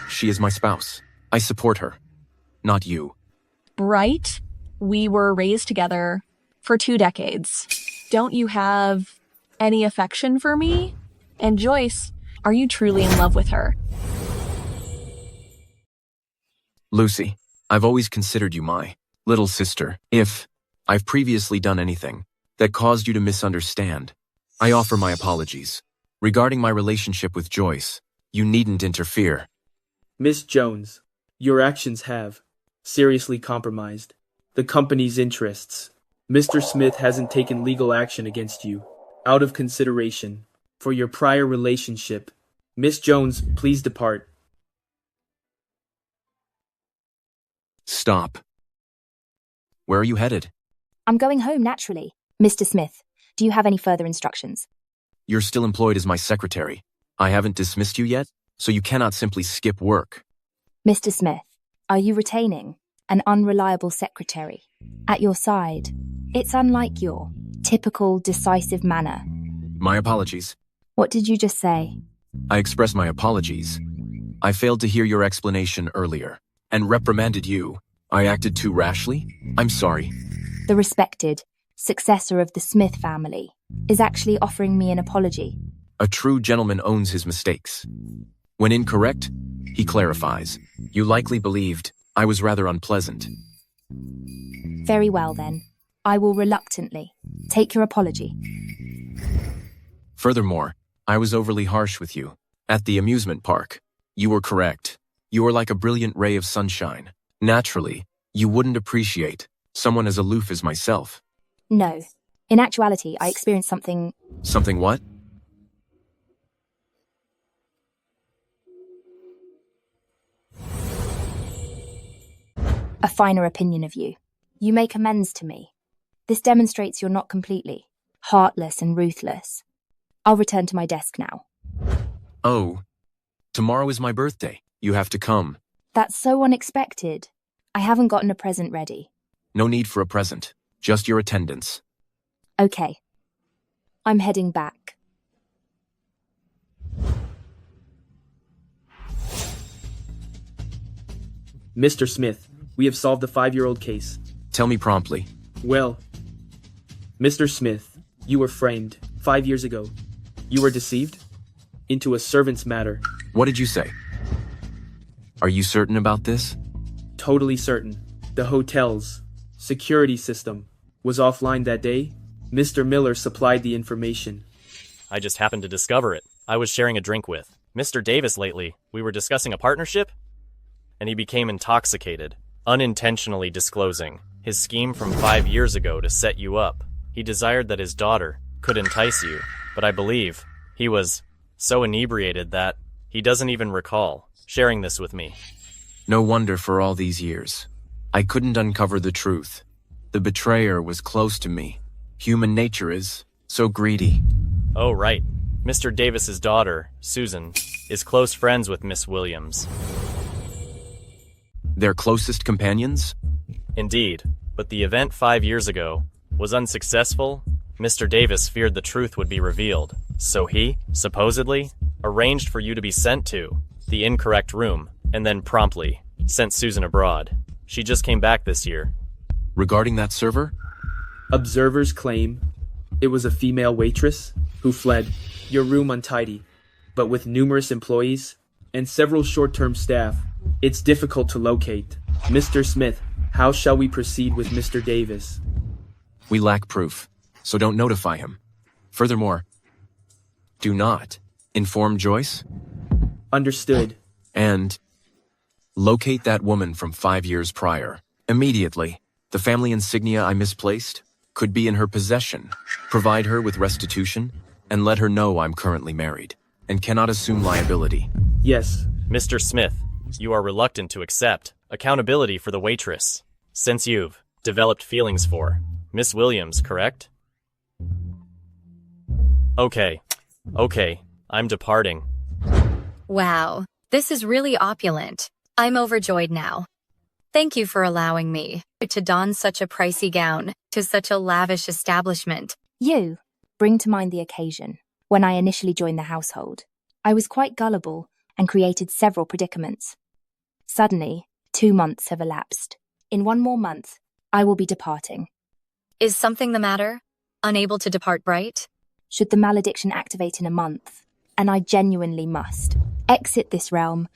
She is my spouse. I support her, not you. Bright, we were raised together for 2 decades. Don't you have any affection for me? And Joyce, are you truly in love with her? Lucy, I've always considered you my little sister. If I've previously done anything that caused you to misunderstand, I offer my apologies. Regarding my relationship with Joyce, you needn't interfere. Miss Jones, your actions have seriously compromised the company's interests. Mr. Smith hasn't taken legal action against you out of consideration for your prior relationship. Miss Jones, please depart. Stop. Where are you headed? I'm going home naturally. Mr. Smith, do you have any further instructions? You're still employed as my secretary. I haven't dismissed you yet, so you cannot simply skip work. Mr. Smith, are you retaining an unreliable secretary at your side? It's unlike your typical decisive manner. My apologies. What did you just say? I express my apologies. I failed to hear your explanation earlier and reprimanded you. I acted too rashly. I'm sorry. The respected successor of the Smith family is actually offering me an apology. A true gentleman owns his mistakes. When incorrect, he clarifies. You likely believed I was rather unpleasant. Very well then. I will reluctantly take your apology. Furthermore, I was overly harsh with you. At the amusement park, you were correct. You are like a brilliant ray of sunshine. Naturally, you wouldn't appreciate someone as aloof as myself. No. In actuality, I experienced something... Something what? a finer opinion of you. You make amends to me. This demonstrates you're not completely heartless and ruthless. I'll return to my desk now. Oh, tomorrow is my birthday. You have to come. That's so unexpected. I haven't gotten a present ready. No need for a present. Just your attendance. Okay. I'm heading back. Mr. Smith, we have solved the 5-year-old case. Tell me promptly. Well, Mr. Smith, you were framed 5 years ago. You were deceived into a servant's matter. What did you say? Are you certain about this? Totally certain. The hotel's security system was offline that day. Mr. Miller supplied the information. I just happened to discover it. I was sharing a drink with Mr. Davis lately. We were discussing a partnership, and he became intoxicated, unintentionally disclosing his scheme from 5 years ago to set you up. He desired that his daughter could entice you, but I believe he was so inebriated that he doesn't even recall sharing this with me. No wonder for all these years. I couldn't uncover the truth. The betrayer was close to me. Human nature is so greedy. Oh, right. Mr. Davis's daughter, Susan, is close friends with Miss Williams. Their closest companions? Indeed, but the event 5 years ago was unsuccessful. Mr. Davis feared the truth would be revealed, so he, supposedly, arranged for you to be sent to the incorrect room, and then promptly sent Susan abroad. She just came back this year. Regarding that server? Observers claim it was a female waitress who fled your room untidy, but with numerous employees and several short-term staff, it's difficult to locate. Mr. Smith, how shall we proceed with Mr. Davis? We lack proof, so don't notify him. Furthermore, do not inform Joyce. Understood. And locate that woman from 5 years prior. Immediately. The family insignia I misplaced could be in her possession. Provide her with restitution and let her know I'm currently married and cannot assume liability. Yes. Mr. Smith, you are reluctant to accept accountability for the waitress, since you've developed feelings for Miss Williams, correct? Okay, I'm departing. Wow, this is really opulent. I'm overjoyed now. Thank you for allowing me to don such a pricey gown to such a lavish establishment. You bring to mind the occasion when I initially joined the household. I was quite gullible and created several predicaments. Suddenly, 2 months have elapsed. In 1 more month, I will be departing. Is something the matter? Unable to depart bright? Should the malediction activate in a month, and I genuinely must exit this realm,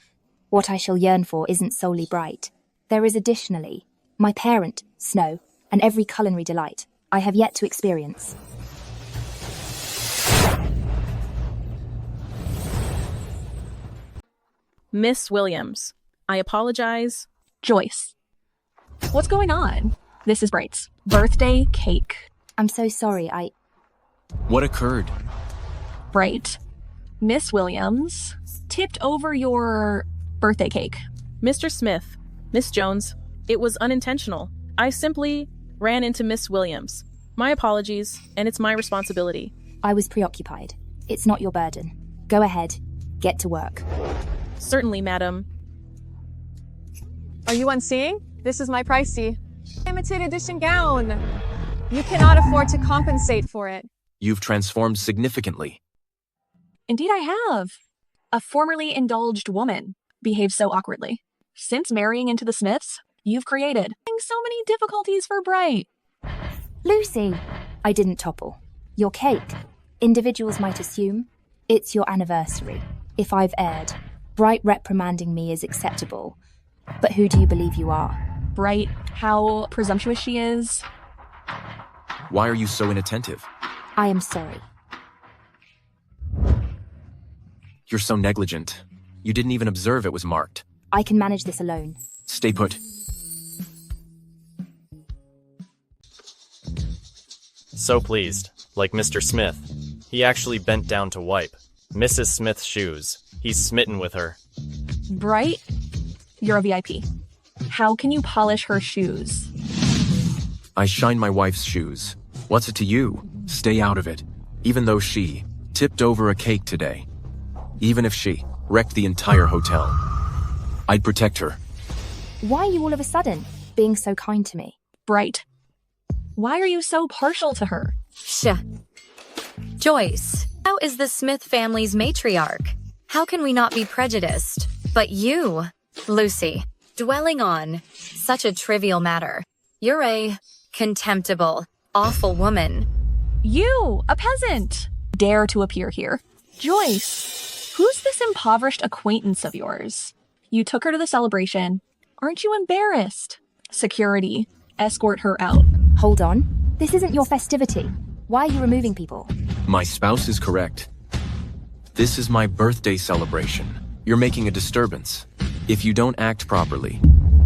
what I shall yearn for isn't solely bright. There is additionally my parent, Snow, and every culinary delight I have yet to experience. Miss Williams, I apologize. Joyce. What's going on? This is Bright's birthday cake. I'm so sorry, What occurred? Bright. Miss Williams tipped over your birthday cake. Mr. Smith, Miss Jones, it was unintentional. I simply ran into Miss Williams. My apologies, and it's my responsibility. I was preoccupied. It's not your burden. Go ahead. Get to work. Certainly, madam. Are you unseeing? This is my pricey limited edition gown. You cannot afford to compensate for it. You've transformed significantly. Indeed I have. A formerly indulged woman behaved so awkwardly. Since marrying into the Smiths, you've created so many difficulties for Bright. Lucy! I didn't topple. Your cake. Individuals might assume it's your anniversary. If I've erred, Bright reprimanding me is acceptable. But who do you believe you are? Bright, how presumptuous she is. Why are you so inattentive? I am sorry. You're so negligent. You didn't even observe it was marked. I can manage this alone. Stay put. So pleased, like Mr. Smith. He actually bent down to wipe Mrs. Smith's shoes. He's smitten with her. Bright, you're a VIP. How can you polish her shoes? I shine my wife's shoes. What's it to you? Stay out of it. Even though she tipped over a cake today. Even if she wrecked the entire hotel. I'd protect her. Why are you all of a sudden being so kind to me? Bright. Why are you so partial to her? Joyce, how is the Smith family's matriarch? How can we not be prejudiced? But you, Lucy, dwelling on such a trivial matter. You're a contemptible, awful woman. You, a peasant, dare to appear here. Joyce, who's this impoverished acquaintance of yours? You took her to the celebration. Aren't you embarrassed? Security, escort her out. Hold on. This isn't your festivity. Why are you removing people? My spouse is correct. This is my birthday celebration. You're making a disturbance. If you don't act properly,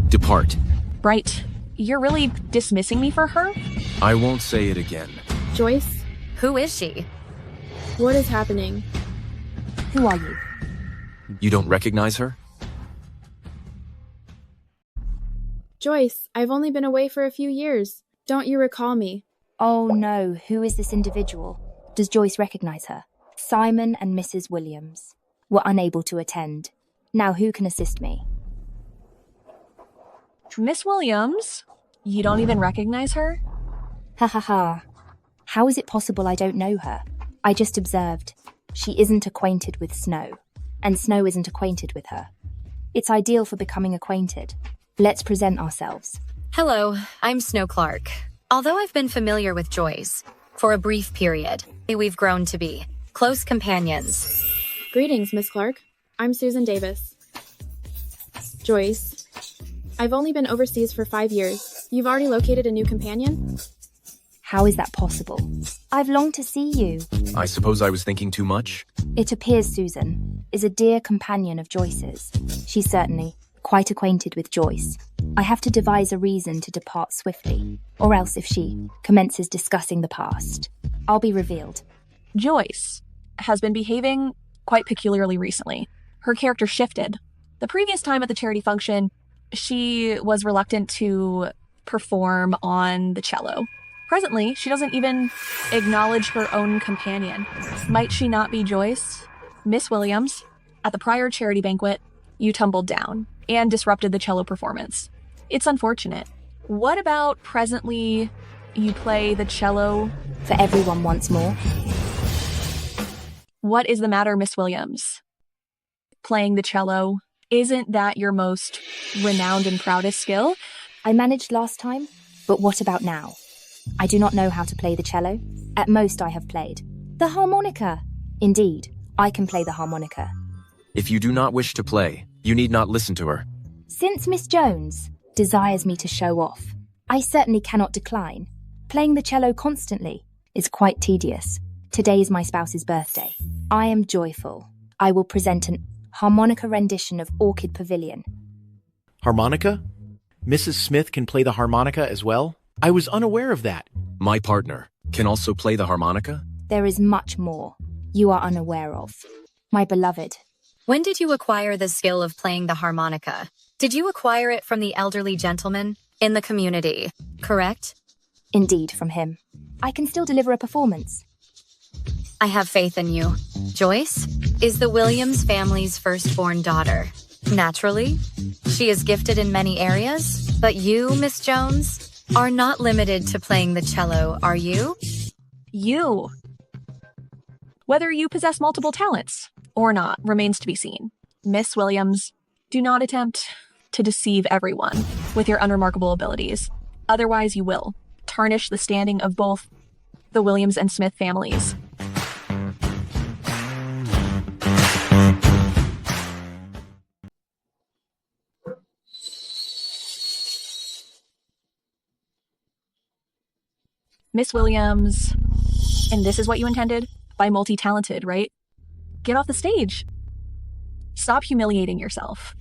depart. Bright, you're really dismissing me for her? I won't say it again. Joyce? Who is she? What is happening? Who are you? You don't recognize her? Joyce, I've only been away for a few years. Don't you recall me? Oh no, who is this individual? Does Joyce recognize her? Simon and Mrs. Williams were unable to attend. Now who can assist me? Miss Williams? You don't even recognize her? Ha ha ha. How is it possible I don't know her? I just observed. She isn't acquainted with Snow, and Snow isn't acquainted with her. It's ideal for becoming acquainted. Let's present ourselves. Hello, I'm Snow Clark. Although I've been familiar with Joyce for a brief period, we've grown to be close companions. Greetings, Miss Clark. I'm Susan Davis. Joyce, I've only been overseas for 5 years. You've already located a new companion? How is that possible? I've longed to see you. I suppose I was thinking too much? It appears Susan is a dear companion of Joyce's. She's certainly quite acquainted with Joyce. I have to devise a reason to depart swiftly, or else if she commences discussing the past, I'll be revealed. Joyce has been behaving quite peculiarly recently. Her character shifted. The previous time at the charity function, she was reluctant to perform on the cello. Presently, she doesn't even acknowledge her own companion. Might she not be Joyce? Miss Williams, at the prior charity banquet, you tumbled down and disrupted the cello performance. It's unfortunate. What about presently you play the cello for everyone once more? What is the matter, Miss Williams? Playing the cello, isn't that your most renowned and proudest skill? I managed last time, but what about now? I do not know how to play the cello. At most I have played the harmonica. Indeed, I can play the harmonica. If you do not wish to play, you need not listen to her. Since Miss Jones desires me to show off, I certainly cannot decline. Playing the cello constantly is quite tedious. Today is my spouse's birthday. I am joyful. I will present an harmonica rendition of Orchid Pavilion. Harmonica? Mrs. Smith can play the harmonica as well? I was unaware of that. My partner can also play the harmonica? There is much more you are unaware of. My beloved. When did you acquire the skill of playing the harmonica? Did you acquire it from the elderly gentleman in the community, correct? Indeed, from him. I can still deliver a performance. I have faith in you. Joyce is the Williams family's firstborn daughter. Naturally, she is gifted in many areas, but you, Miss Jones, are not limited to playing the cello, are you? You. Whether you possess multiple talents or not remains to be seen. Miss Williams, do not attempt to deceive everyone with your unremarkable abilities. Otherwise, you will tarnish the standing of both the Williams and Smith families. Miss Williams, and this is what you intended by multi-talented, right? Get off the stage. Stop humiliating yourself.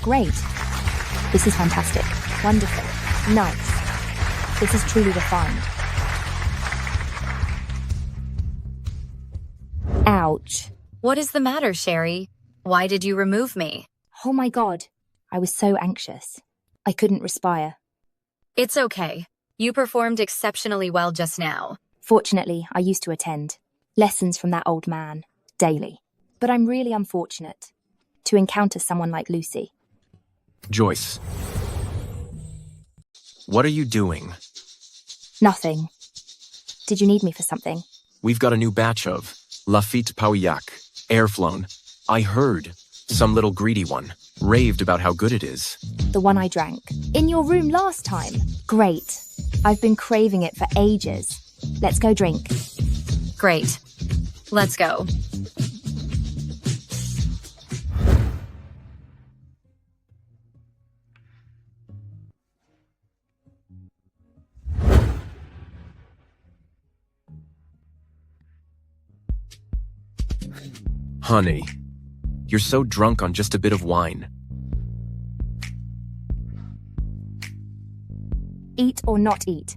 Great. This is fantastic. Wonderful. Nice. This is truly refined. Ouch. What is the matter, Sherry? Why did you remove me? Oh my god. I was so anxious. I couldn't respire. It's okay. You performed exceptionally well just now. Fortunately, I used to attend lessons from that old man daily. But I'm really unfortunate to encounter someone like Lucy. Joyce. What are you doing? Nothing. Did you need me for something? We've got a new batch of Lafitte Pauillac, airflown. I heard some little greedy one raved about how good it is. The one I drank. In your room last time. Great. I've been craving it for ages. Let's go drink. Great. Let's go. Honey, you're so drunk on just a bit of wine. Eat or not eat?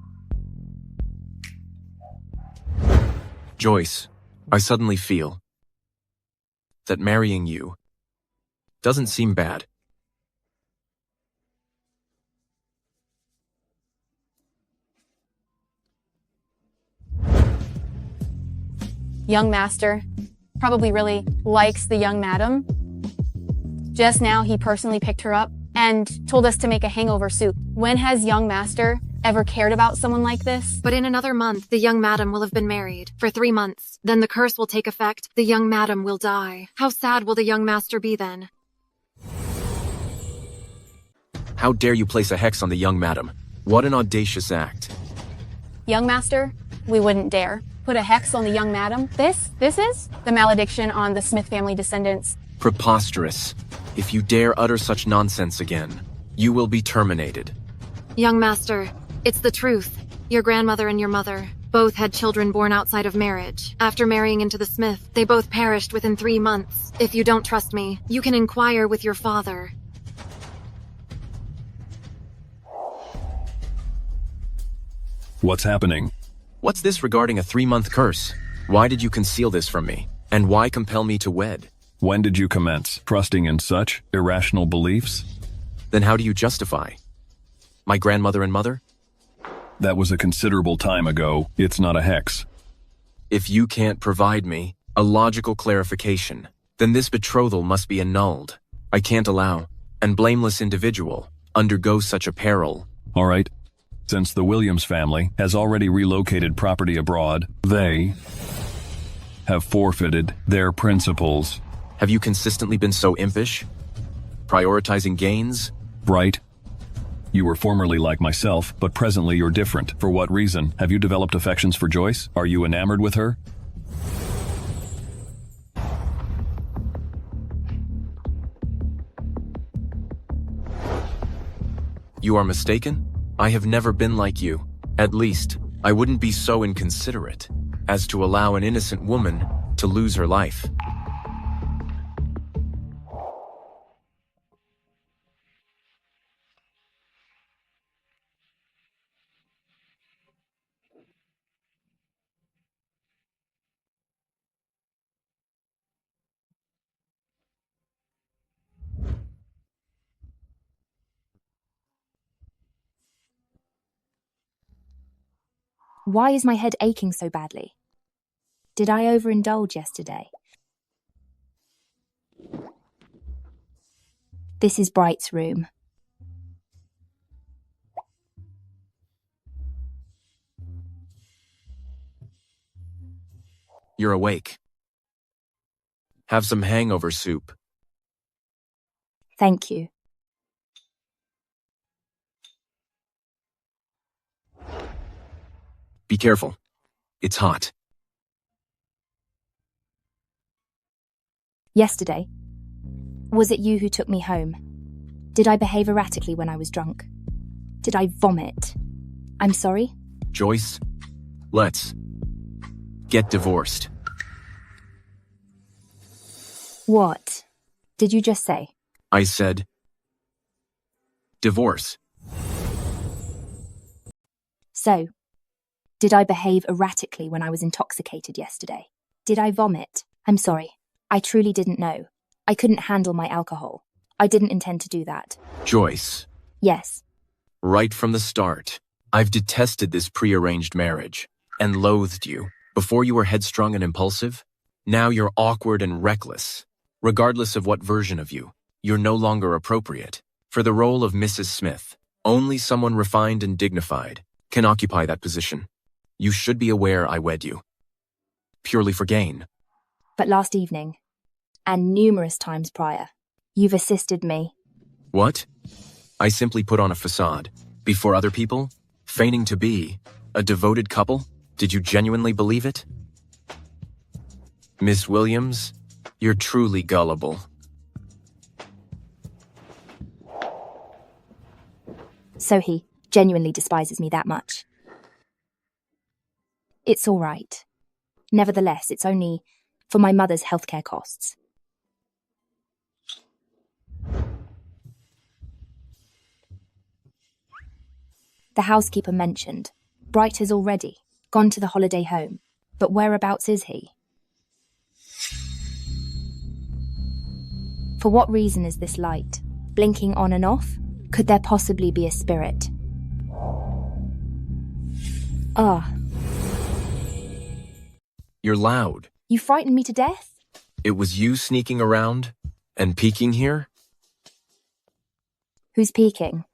Joyce, I suddenly feel that marrying you doesn't seem bad. Young master probably really likes the young madam. Just now he personally picked her up and told us to make a hangover soup. When has young master ever cared about someone like this? But in another month, the young madam will have been married for 3 months. Then the curse will take effect. The young madam will die. How sad will the young master be then? How dare you place a hex on the young madam? What an audacious act. Young master, we wouldn't dare put a hex on the young madam. This is the malediction on the Smith family descendants. Preposterous. If you dare utter such nonsense again, you will be terminated. Young master, it's the truth. Your grandmother and your mother both had children born outside of marriage. After marrying into the Smith, they both perished within 3 months. If you don't trust me, you can inquire with your father. What's happening? What's this regarding a 3-month curse? Why did you conceal this from me? And why compel me to wed? When did you commence trusting in such irrational beliefs? Then how do you justify my grandmother and mother? That was a considerable time ago. It's not a hex. If you can't provide me a logical clarification, then this betrothal must be annulled. I can't allow an blameless individual undergo such a peril. All right. Since the Williams family has already relocated property abroad, they have forfeited their principles. Have you consistently been so impish? Prioritizing gains? Right. You were formerly like myself, but presently you're different. For what reason? Have you developed affections for Joyce? Are you enamored with her? You are mistaken? I have never been like you. At least, I wouldn't be so inconsiderate as to allow an innocent woman to lose her life. Why is my head aching so badly? Did I overindulge yesterday? This is Bright's room. You're awake. Have some hangover soup. Thank you. Be careful. It's hot. Yesterday, was it you who took me home? Did I behave erratically when I was drunk? Did I vomit? I'm sorry? Joyce, let's get divorced. What did you just say? I said, Divorce. So, did I behave erratically when I was intoxicated yesterday? Did I vomit? I'm sorry. I truly didn't know. I couldn't handle my alcohol. I didn't intend to do that. Joyce. Yes. Right from the start, I've detested this prearranged marriage and loathed you. Before you were headstrong and impulsive, now you're awkward and reckless. Regardless of what version of you, you're no longer appropriate. For the role of Mrs. Smith, only someone refined and dignified can occupy that position. You should be aware I wed you. Purely for gain. But last evening, and numerous times prior, you've assisted me. What? I simply put on a facade. Before other people, feigning to be a devoted couple? Did you genuinely believe it? Miss Williams, you're truly gullible. So he genuinely despises me that much. It's all right. Nevertheless, it's only for my mother's healthcare costs. The housekeeper mentioned Bright has already gone to the holiday home, but whereabouts is he? For what reason is this light blinking on and off? Could there possibly be a spirit? Ah. You're loud. You frightened me to death? It was you sneaking around and peeking here? Who's peeking?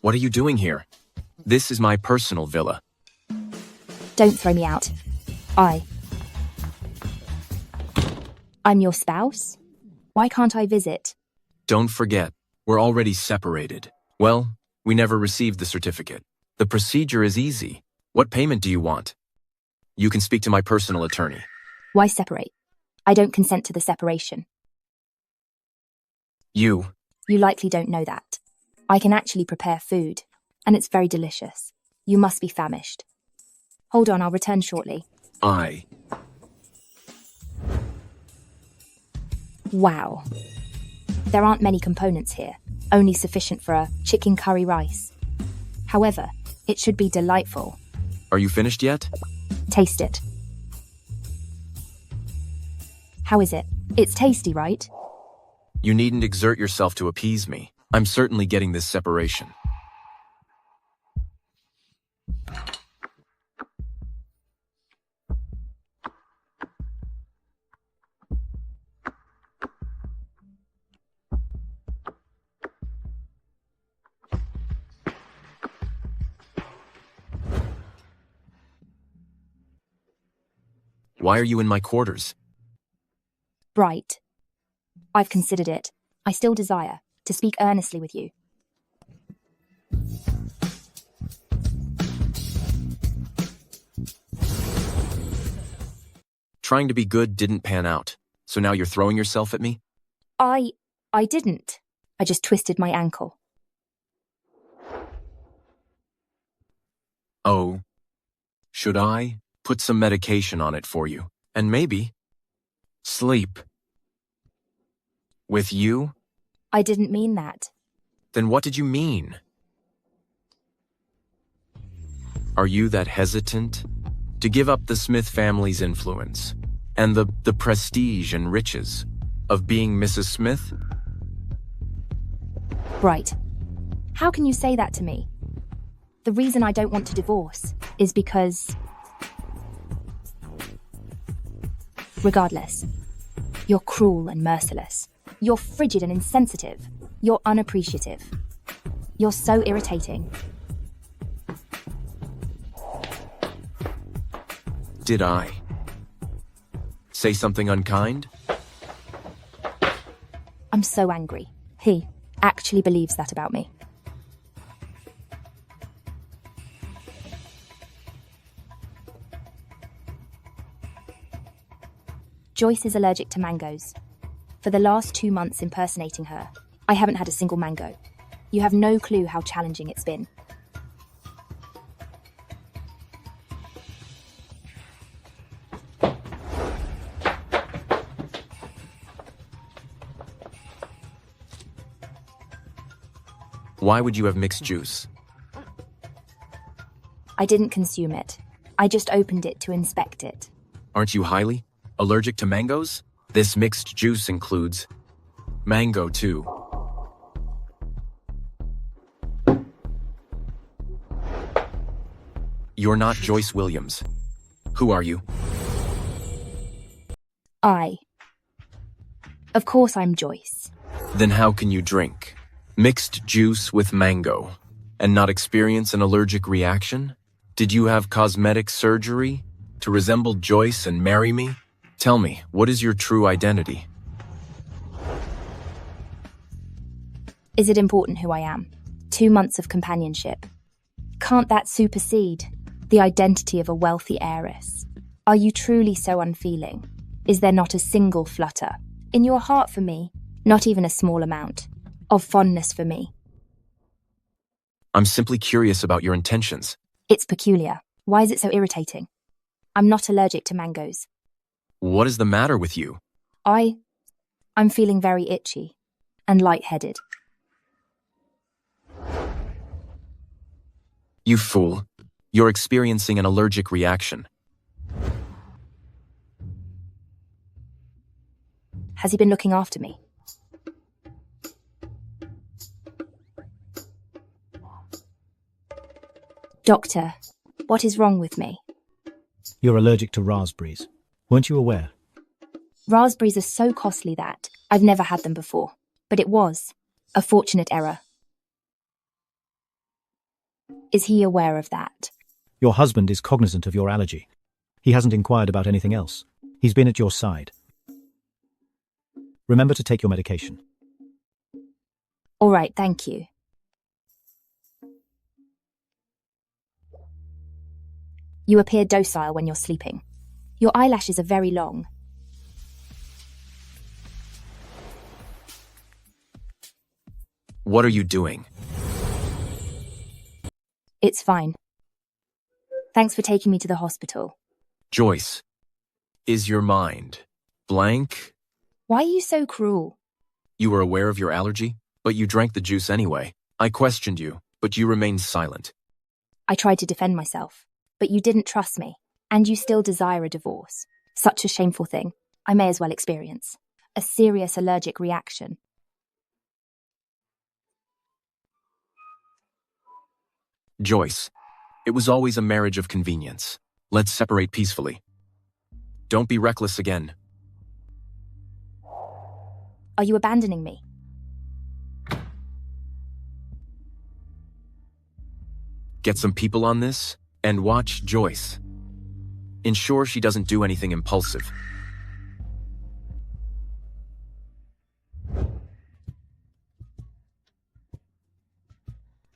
What are you doing here? This is my personal villa. Don't throw me out. I'm your spouse? Why can't I visit? Don't forget, we're already separated. Well, we never received the certificate. The procedure is easy. What payment do you want? You can speak to my personal attorney. Why separate? I don't consent to the separation. You likely don't know that. I can actually prepare food, and it's very delicious. You must be famished. Hold on, I'll return shortly. Wow. There aren't many components here, only sufficient for a chicken curry rice. However, it should be delightful. Are you finished yet? Taste it. How is it? It's tasty, right? You needn't exert yourself to appease me. I'm certainly getting this separation. Why are you in my quarters? Bright. I've considered it. I still desire to speak earnestly with you. Trying to be good didn't pan out, so now you're throwing yourself at me? I didn't. I just twisted my ankle. Oh. Should I put some medication on it for you? And maybe sleep with you? I didn't mean that. Then what did you mean? Are you that hesitant to give up the Smith family's influence and the prestige and riches of being Mrs. Smith? Bright. How can you say that to me? The reason I don't want to divorce is because... Regardless, you're cruel and merciless. You're frigid and insensitive. You're unappreciative. You're so irritating. Did I say something unkind? I'm so angry. He actually believes that about me. Joyce is allergic to mangoes. For the last 2 months impersonating her, I haven't had a single mango. You have no clue how challenging it's been. Why would you have mixed juice? I didn't consume it. I just opened it to inspect it. Aren't you highly allergic to mangoes? This mixed juice includes mango too. You're not Joyce Williams. Who are you? Of course I'm Joyce. Then how can you drink mixed juice with mango and not experience an allergic reaction? Did you have cosmetic surgery to resemble Joyce and marry me? Tell me, what is your true identity? Is it important who I am? 2 months of companionship. Can't that supersede the identity of a wealthy heiress? Are you truly so unfeeling? Is there not a single flutter in your heart for me, not even a small amount of fondness for me? I'm simply curious about your intentions. It's peculiar. Why is it so irritating? I'm not allergic to mangoes. What is the matter with you? I'm feeling very itchy and lightheaded. You fool. You're experiencing an allergic reaction. Has he been looking after me? Doctor, what is wrong with me? You're allergic to raspberries. Weren't you aware? Raspberries are so costly that I've never had them before, but it was a fortunate error. Is he aware of that? Your husband is cognizant of your allergy. He hasn't inquired about anything else. He's been at your side. Remember to take your medication. All right, thank you. You appear docile when you're sleeping. Your eyelashes are very long. What are you doing? It's fine. Thanks for taking me to the hospital. Joyce, is your mind blank? Why are you so cruel? You were aware of your allergy, but you drank the juice anyway. I questioned you, but you remained silent. I tried to defend myself, but you didn't trust me, and you still desire a divorce. Such a shameful thing. I may as well experience a serious allergic reaction. Joyce, it was always a marriage of convenience. Let's separate peacefully. Don't be reckless again. Are you abandoning me? Get some people on this, and watch Joyce. Ensure she doesn't do anything impulsive.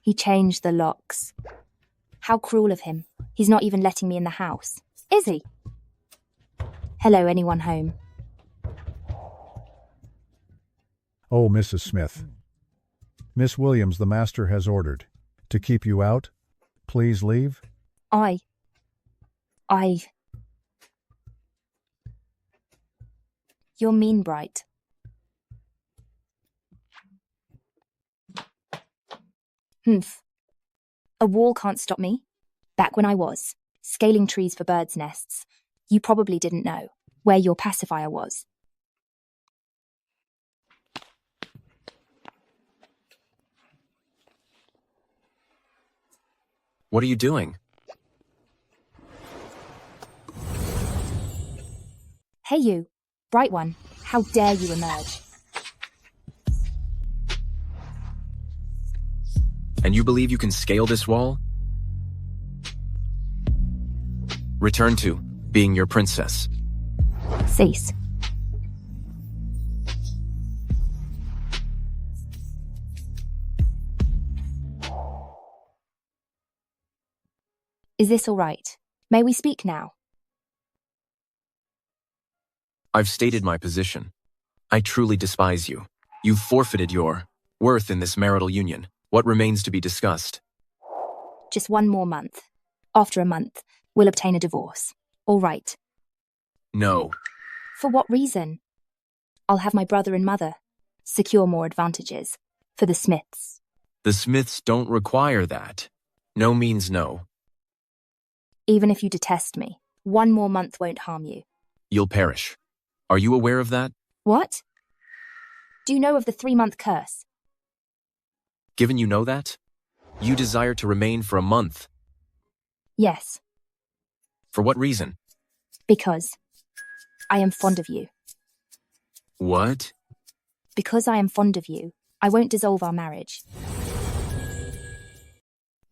He changed the locks. How cruel of him. He's not even letting me in the house. Is he? Hello, anyone home? Oh, Mrs. Smith. Miss Williams, the master has ordered to keep you out. Please leave. You're mean, Bright. Humph. A wall can't stop me. Back when I was scaling trees for birds' nests, you probably didn't know where your pacifier was. What are you doing? Hey you, Bright One, how dare you emerge? And you believe you can scale this wall? Return to being your princess. Cease. Is this all right? May we speak now? I've stated my position. I truly despise you. You've forfeited your worth in this marital union. What remains to be discussed? Just 1 more month. After a month, we'll obtain a divorce. All right. No. For what reason? I'll have my brother and mother secure more advantages for the Smiths. The Smiths don't require that. No means no. Even if you detest me, 1 more month won't harm you. You'll perish. Are you aware of that? What? Do you know of the 3-month curse? Given you know that, you desire to remain for a month. Yes. For what reason? Because I am fond of you. What? Because I am fond of you, I won't dissolve our marriage.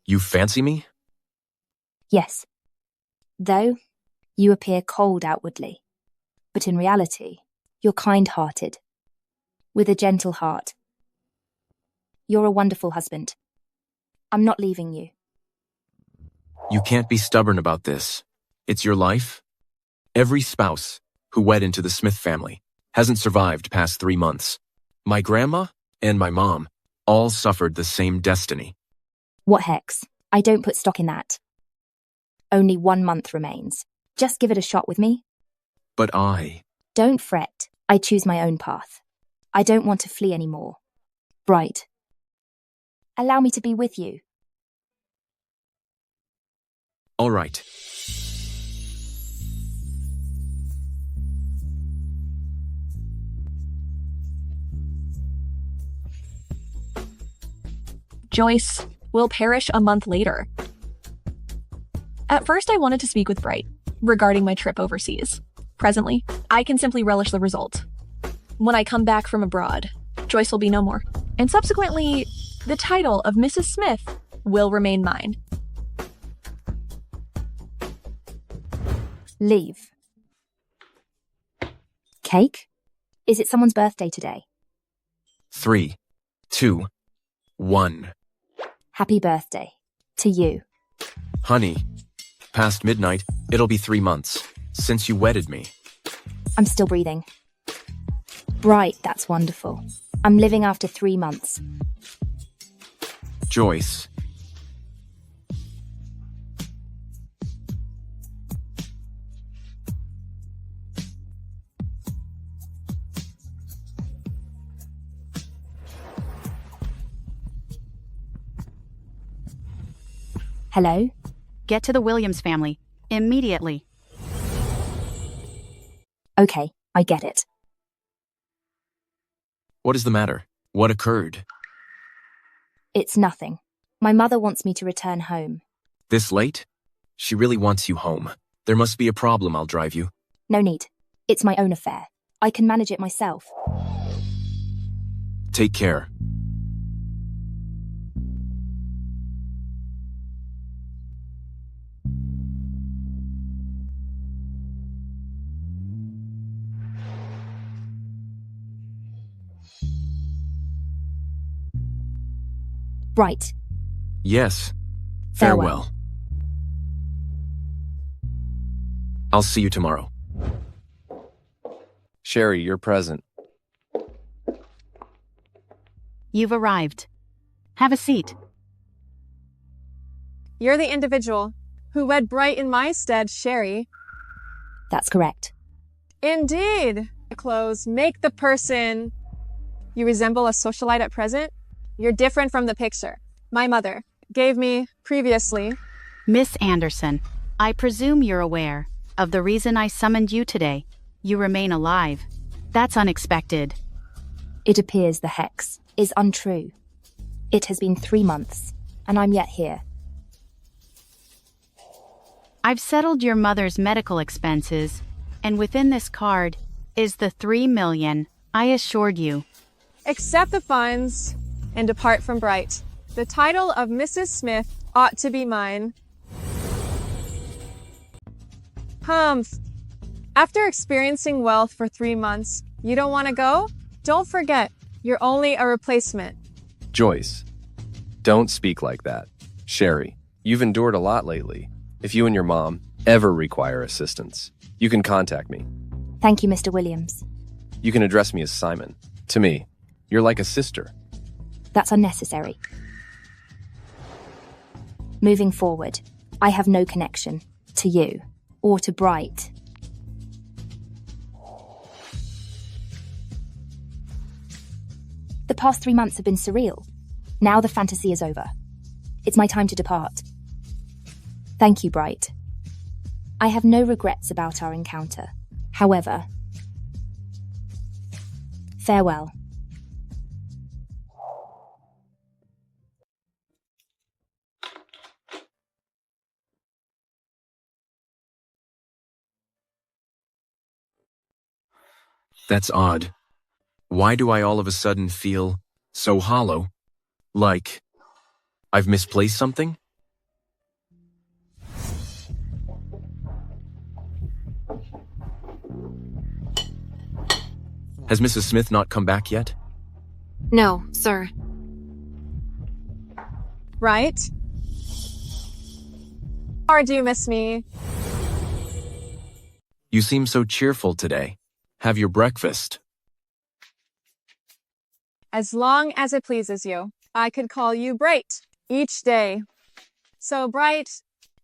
You fancy me? Yes. Though you appear cold outwardly, but in reality, you're kind-hearted, with a gentle heart. You're a wonderful husband. I'm not leaving you. You can't be stubborn about this. It's your life. Every spouse who wed into the Smith family hasn't survived past 3 months. My grandma and my mom all suffered the same destiny. What hex? I don't put stock in that. Only 1 month remains. Just give it a shot with me. But I... Don't fret. I choose my own path. I don't want to flee anymore. Bright. Allow me to be with you. All right. Joyce will perish a month later. At first, I wanted to speak with Bright regarding my trip overseas. Presently, I can simply relish the result. When I come back from abroad, Joyce will be no more, and subsequently, the title of Mrs. Smith will remain mine. Leave. Cake? Is it someone's birthday today? 3, 2, 1. Happy birthday. To you. Honey, past midnight, it'll be 3 months since you wedded me. I'm still breathing. Bright, that's wonderful. I'm living after 3 months. Joyce. Hello? Get to the Williams family. Immediately. Okay, I get it. What is the matter? What occurred? It's nothing. My mother wants me to return home. This late? She really wants you home. There must be a problem. I'll drive you. No need. It's my own affair. I can manage it myself. Take care. Bright. Yes. Farewell. I'll see you tomorrow. Sherry, you're present. You've arrived. Have a seat. You're the individual who wed Bright in my stead, Sherry. That's correct. Indeed. Clothes make the person. You resemble a socialite at present. You're different from the picture. My mother gave me previously. Miss Anderson, I presume you're aware of the reason I summoned you today. You remain alive. That's unexpected. It appears the hex is untrue. It has been 3 months, and I'm yet here. I've settled your mother's medical expenses, and within this card is the 3 million I assured you. Accept the funds and depart from Bright. The title of Mrs. Smith ought to be mine. Humph. After experiencing wealth for 3 months, you don't want to go? Don't forget, you're only a replacement. Joyce, don't speak like that. Sherry, you've endured a lot lately. If you and your mom ever require assistance, you can contact me. Thank you, Mr. Williams. You can address me as Simon. To me, you're like a sister. That's unnecessary. Moving forward, I have no connection to you or to Bright. The past 3 months have been surreal. Now the fantasy is over. It's my time to depart. Thank you, Bright. I have no regrets about our encounter. However, farewell. That's odd. Why do I all of a sudden feel so hollow? Like I've misplaced something? Has Mrs. Smith not come back yet? No, sir. Right? Or do you miss me? You seem so cheerful today. Have your breakfast. As long as it pleases you. I could call you Bright each day. So, Bright,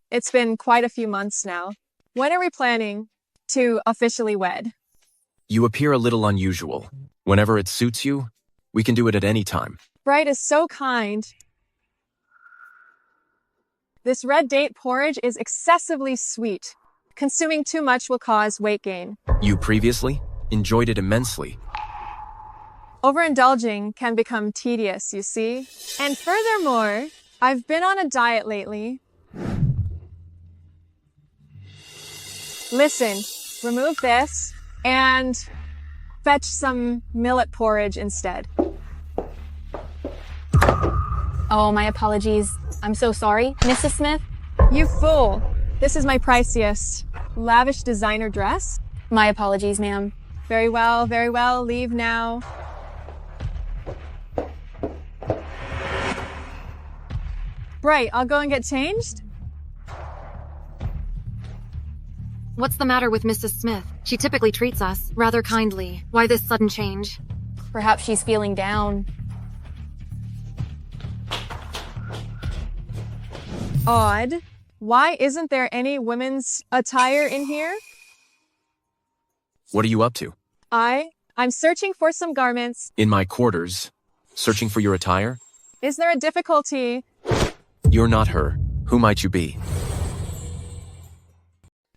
it's been quite a few months now. When are we planning to officially wed? You appear a little unusual. Whenever it suits you, we can do it at any time. Bright is so kind. This red date porridge is excessively sweet. Consuming too much will cause weight gain. You previously enjoyed it immensely. Overindulging can become tedious, you see. And furthermore, I've been on a diet lately. Listen, remove this and fetch some millet porridge instead. Oh, my apologies. I'm so sorry, Mrs. Smith. You fool. This is my priciest, lavish designer dress. My apologies, ma'am. Very well, very well. Leave now. Bright, I'll go and get changed. What's the matter with Mrs. Smith? She typically treats us rather kindly. Why this sudden change? Perhaps she's feeling down. Odd. Why isn't there any women's attire in here? What are you up to? I'm searching for some garments. In my quarters, searching for your attire? Is there a difficulty? You're not her. Who might you be?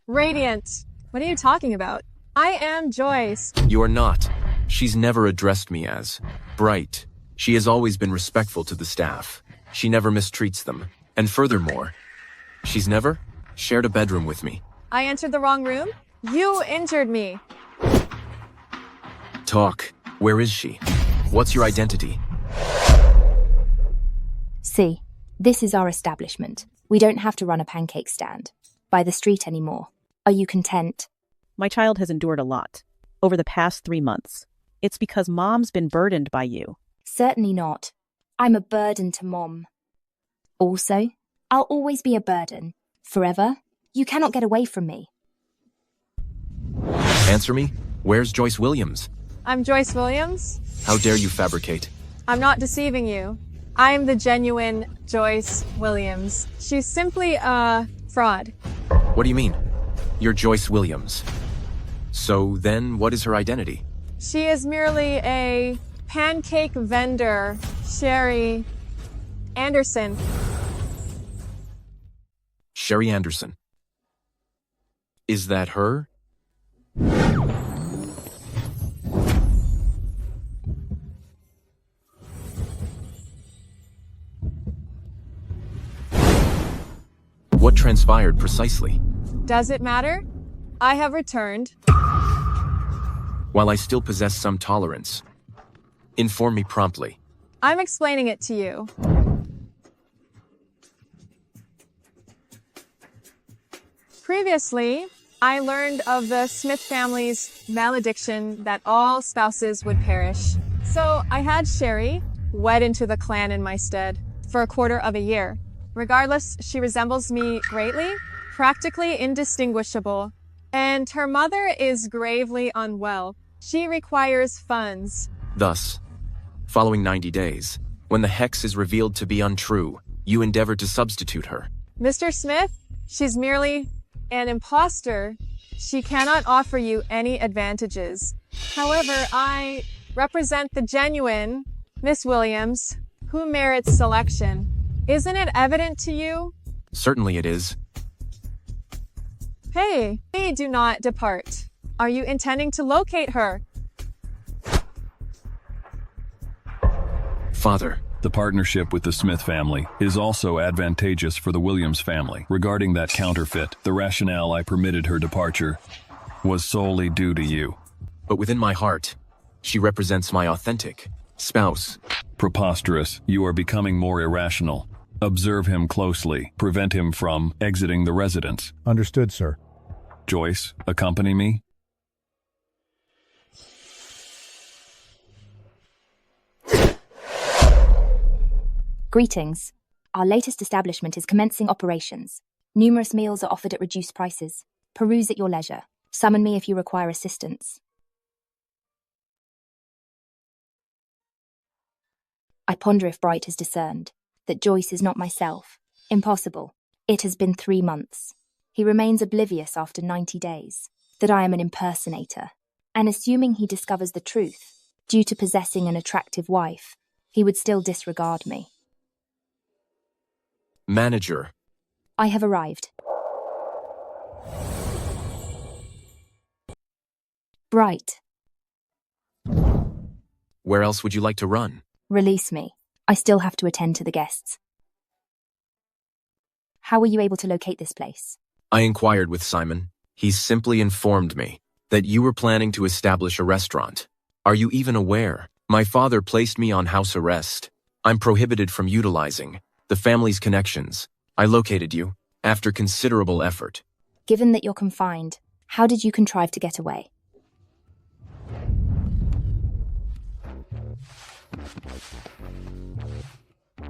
Radiant. What are you talking about? I am Joyce. You are not. She's never addressed me as Bright. She has always been respectful to the staff. She never mistreats them. And furthermore, she's never shared a bedroom with me. I entered the wrong room? You injured me. Talk. Where is she? What's your identity? See, this is our establishment. We don't have to run a pancake stand by the street anymore. Are you content? My child has endured a lot over the past 3 months. It's because Mom's been burdened by you. Certainly not. I'm a burden to Mom. Also, I'll always be a burden. Forever. You cannot get away from me. Answer me. Where's Joyce Williams? I'm Joyce Williams. How dare you fabricate? I'm not deceiving you. I'm the genuine Joyce Williams. She's simply a fraud. What do you mean? You're Joyce Williams. So then, what is her identity? She is merely a pancake vendor, Sherry Anderson. Sherry Anderson. Is that her? What transpired precisely? Does it matter? I have returned. While I still possess some tolerance, inform me promptly. I'm explaining it to you. Previously, I learned of the Smith family's malediction that all spouses would perish. So I had Sherry wed into the clan in my stead for a quarter of a year. Regardless, she resembles me greatly, practically indistinguishable. And her mother is gravely unwell. She requires funds. Thus, following 90 days, when the hex is revealed to be untrue, you endeavor to substitute her. Mr. Smith, she's merely an imposter. She cannot offer you any advantages. However, I represent the genuine Miss Williams, who merits selection. Isn't it evident to you? Certainly it is. Hey, do not depart. Are you intending to locate her? Father. The partnership with the Smith family is also advantageous for the Williams family. Regarding that counterfeit, the rationale I permitted her departure was solely due to you. But within my heart, she represents my authentic spouse. Preposterous. You are becoming more irrational. Observe him closely. Prevent him from exiting the residence. Understood, sir. Joyce, accompany me. Greetings. Our latest establishment is commencing operations. Numerous meals are offered at reduced prices. Peruse at your leisure. Summon me if you require assistance. I ponder if Bright has discerned that Joyce is not myself. Impossible. It has been 3 months. He remains oblivious after 90 days that I am an impersonator. And assuming he discovers the truth, due to possessing an attractive wife, he would still disregard me. Manager. I have arrived. Bright. Where else would you like to run? Release me. I still have to attend to the guests. How were you able to locate this place? I inquired with Simon. He simply informed me that you were planning to establish a restaurant. Are you even aware? My father placed me on house arrest. I'm prohibited from utilizing the family's connections. I located you after considerable effort. Given that you're confined, how did you contrive to get away?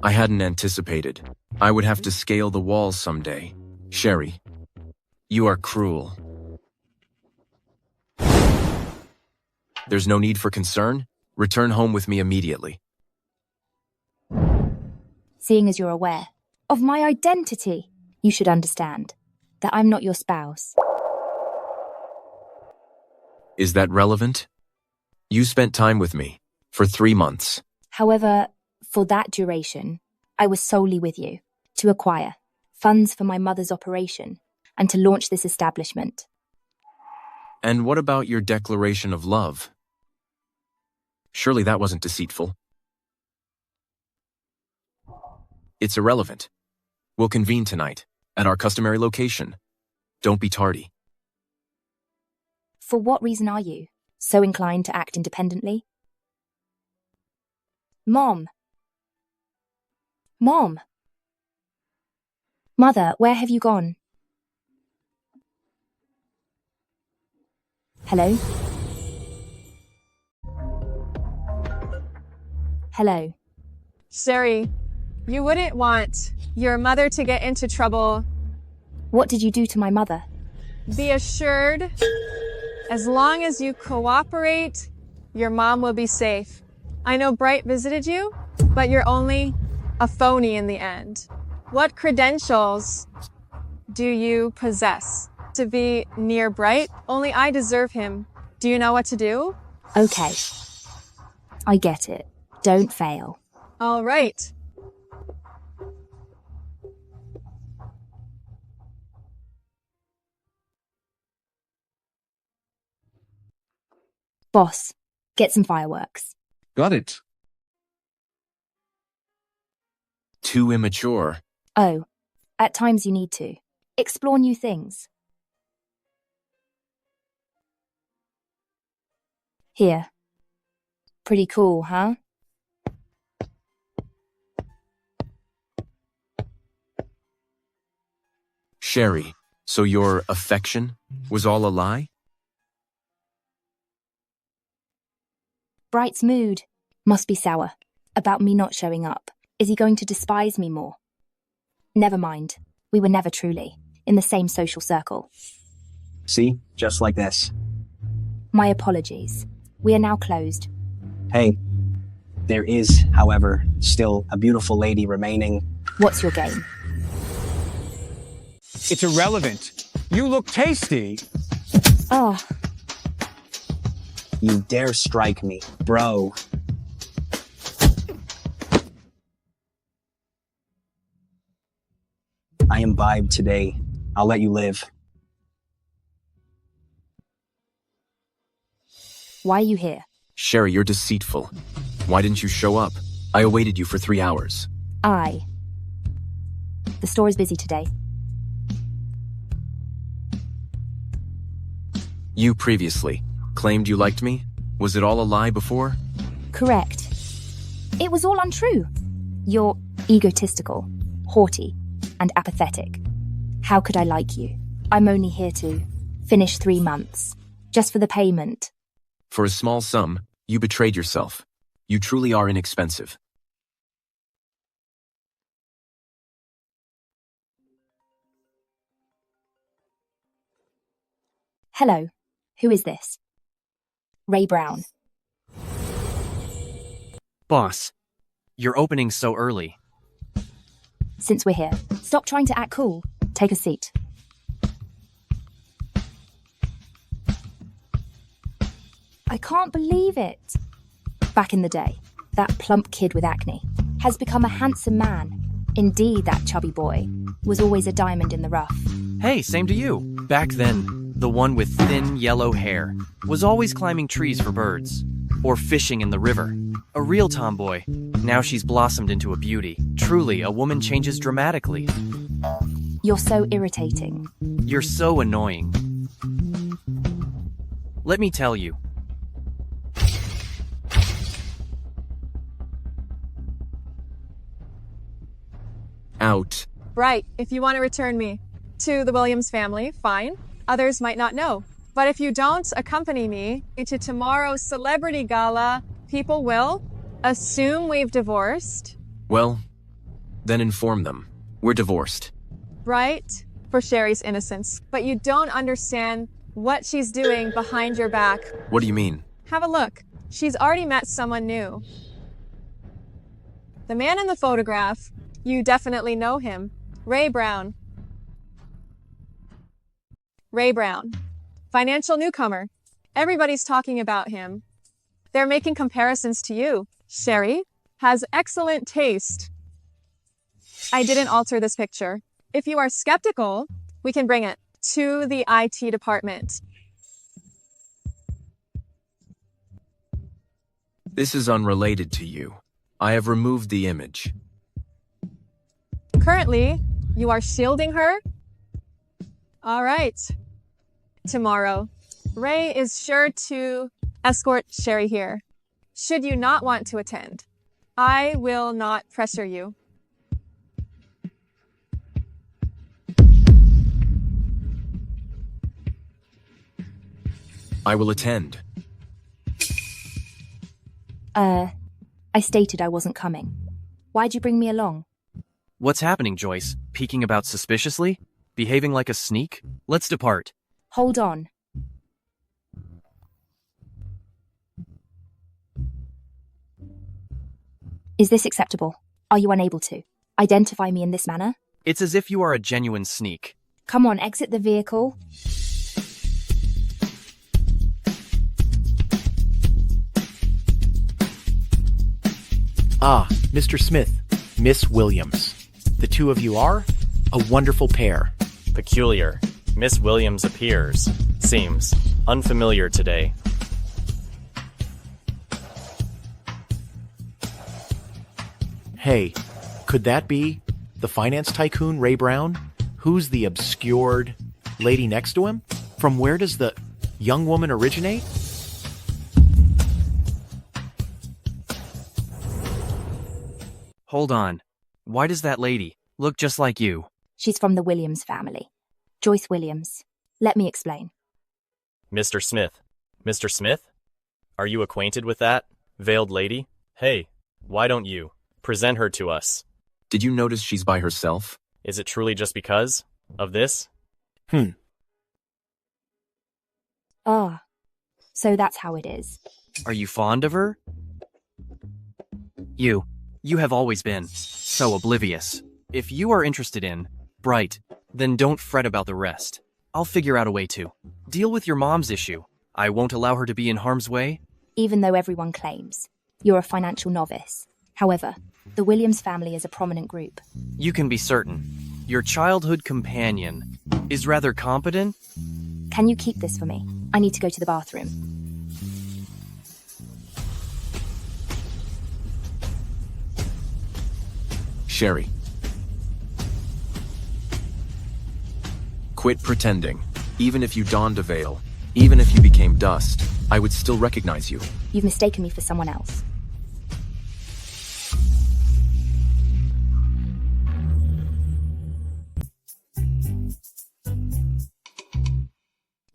I hadn't anticipated I would have to scale the walls someday. Sherry, you are cruel. There's no need for concern. Return home with me immediately. Seeing as you're aware of my identity, you should understand that I'm not your spouse. Is that relevant? You spent time with me for 3 months. However, for that duration, I was solely with you to acquire funds for my mother's operation and to launch this establishment. And what about your declaration of love? Surely that wasn't deceitful. It's irrelevant. We'll convene tonight at our customary location. Don't be tardy. For what reason are you so inclined to act independently? Mom! Mom! Mother, where have you gone? Hello? Hello. Sherry, you wouldn't want your mother to get into trouble. What did you do to my mother? Be assured, as long as you cooperate, your mom will be safe. I know Bright visited you, but you're only a phony in the end. What credentials do you possess to be near Bright? Only I deserve him. Do you know what to do? Okay. I get it. Don't fail. All right. Boss, get some fireworks. Got it. Too immature. Oh, at times you need to. Explore new things. Here. Pretty cool, huh? Sherry, so your affection was all a lie? Bright's mood must be sour about me not showing up. Is he going to despise me more? Never mind. We were never truly in the same social circle. See? Just like this. My apologies. We are now closed. Hey, there is, however, still a beautiful lady remaining. What's your game? It's irrelevant. You look tasty. Oh. You dare strike me, bro. imbibed today. I'll let you live. Why are you here? Sherry, you're deceitful. Why didn't you show up? I awaited you for 3 hours. The store is busy today. You previously claimed you liked me? Was it all a lie before? Correct. It was all untrue. You're egotistical, haughty, and apathetic. How could I like you? I'm only here to finish 3 months, just for the payment. For a small sum, you betrayed yourself. You truly are inexpensive. Hello, who is this? Ray Brown. Boss, you're opening so early. Since we're here, stop trying to act cool. Take a seat. I can't believe it. Back in the day, that plump kid with acne has become a handsome man. Indeed, that chubby boy was always a diamond in the rough. Hey, same to you. Back then, the one with thin yellow hair was always climbing trees for birds or fishing in the river. A real tomboy. Now she's blossomed into a beauty. Truly, a woman changes dramatically. You're so irritating. You're so annoying. Let me tell you. Out. Right, if you want to return me to the Williams family, fine. Others might not know. But if you don't accompany me to tomorrow's celebrity gala, people will assume we've divorced. Well, then inform them. We're divorced. Right? For Sherry's innocence. But you don't understand what she's doing behind your back. What do you mean? Have a look. She's already met someone new. The man in the photograph, you definitely know him. Ray Brown. Ray Brown. Financial newcomer. Everybody's talking about him. They're making comparisons to you. Sherry has excellent taste. I didn't alter this picture. If you are skeptical, we can bring it to the IT department. This is unrelated to you. I have removed the image. Currently, you are shielding her? All right. Tomorrow, Ray is sure to escort Sherry here. Should you not want to attend, I will not pressure you. I will attend. I stated I wasn't coming. Why'd you bring me along? What's happening, Joyce? Peeking about suspiciously? Behaving like a sneak? Let's depart. Hold on. Is this acceptable? Are you unable to identify me in this manner? It's as if you are a genuine sneak. Come on, exit the vehicle. Ah, Mr. Smith, Miss Williams. The two of you are a wonderful pair. Peculiar. Miss Williams seems unfamiliar today. Hey, could that be the finance tycoon Ray Brown? Who's the obscured lady next to him? From where does the young woman originate? Hold on. Why does that lady look just like you? She's from the Williams family. Joyce Williams. Let me explain. Mr. Smith. Mr. Smith? Are you acquainted with that veiled lady? Hey, why don't you present her to us? Did you notice she's by herself? Is it truly just because of this? Ah, so that's how it is. Are you fond of her? You have always been so oblivious. If you are interested in Bright, then don't fret about the rest. I'll figure out a way to deal with your mom's issue. I won't allow her to be in harm's way. Even though everyone claims you're a financial novice. However, the Williams family is a prominent group. You can be certain Your childhood companion is rather competent. Can you keep this for me? I need to go to the bathroom. Sherry. Quit pretending. Even if you donned a veil, even if you became dust, I would still recognize you. You've mistaken me for someone else.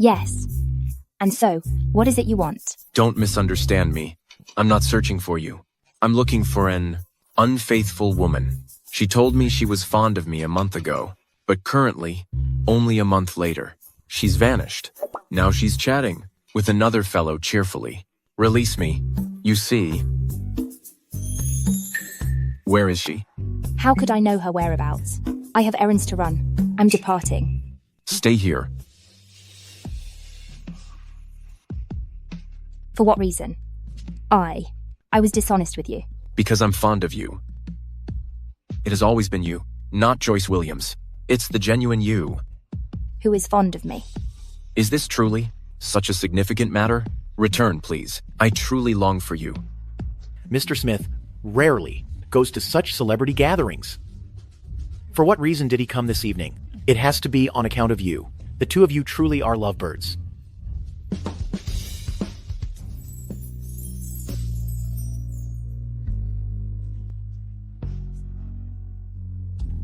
Yes. And so, what is it you want? Don't misunderstand me. I'm not searching for you. I'm looking for an unfaithful woman. She told me she was fond of me a month ago, but currently, only a month later, she's vanished. Now she's chatting with another fellow cheerfully. Release me. You see. Where is she? How could I know her whereabouts? I have errands to run. I'm departing. Stay here. For what reason? I was dishonest with you. Because I'm fond of you. It has always been you, not Joyce Williams. It's the genuine you. Who is fond of me? Is this truly such a significant matter? Return, please. I truly long for you. Mr. Smith rarely goes to such celebrity gatherings. For what reason did he come this evening? It has to be on account of you. The two of you truly are lovebirds.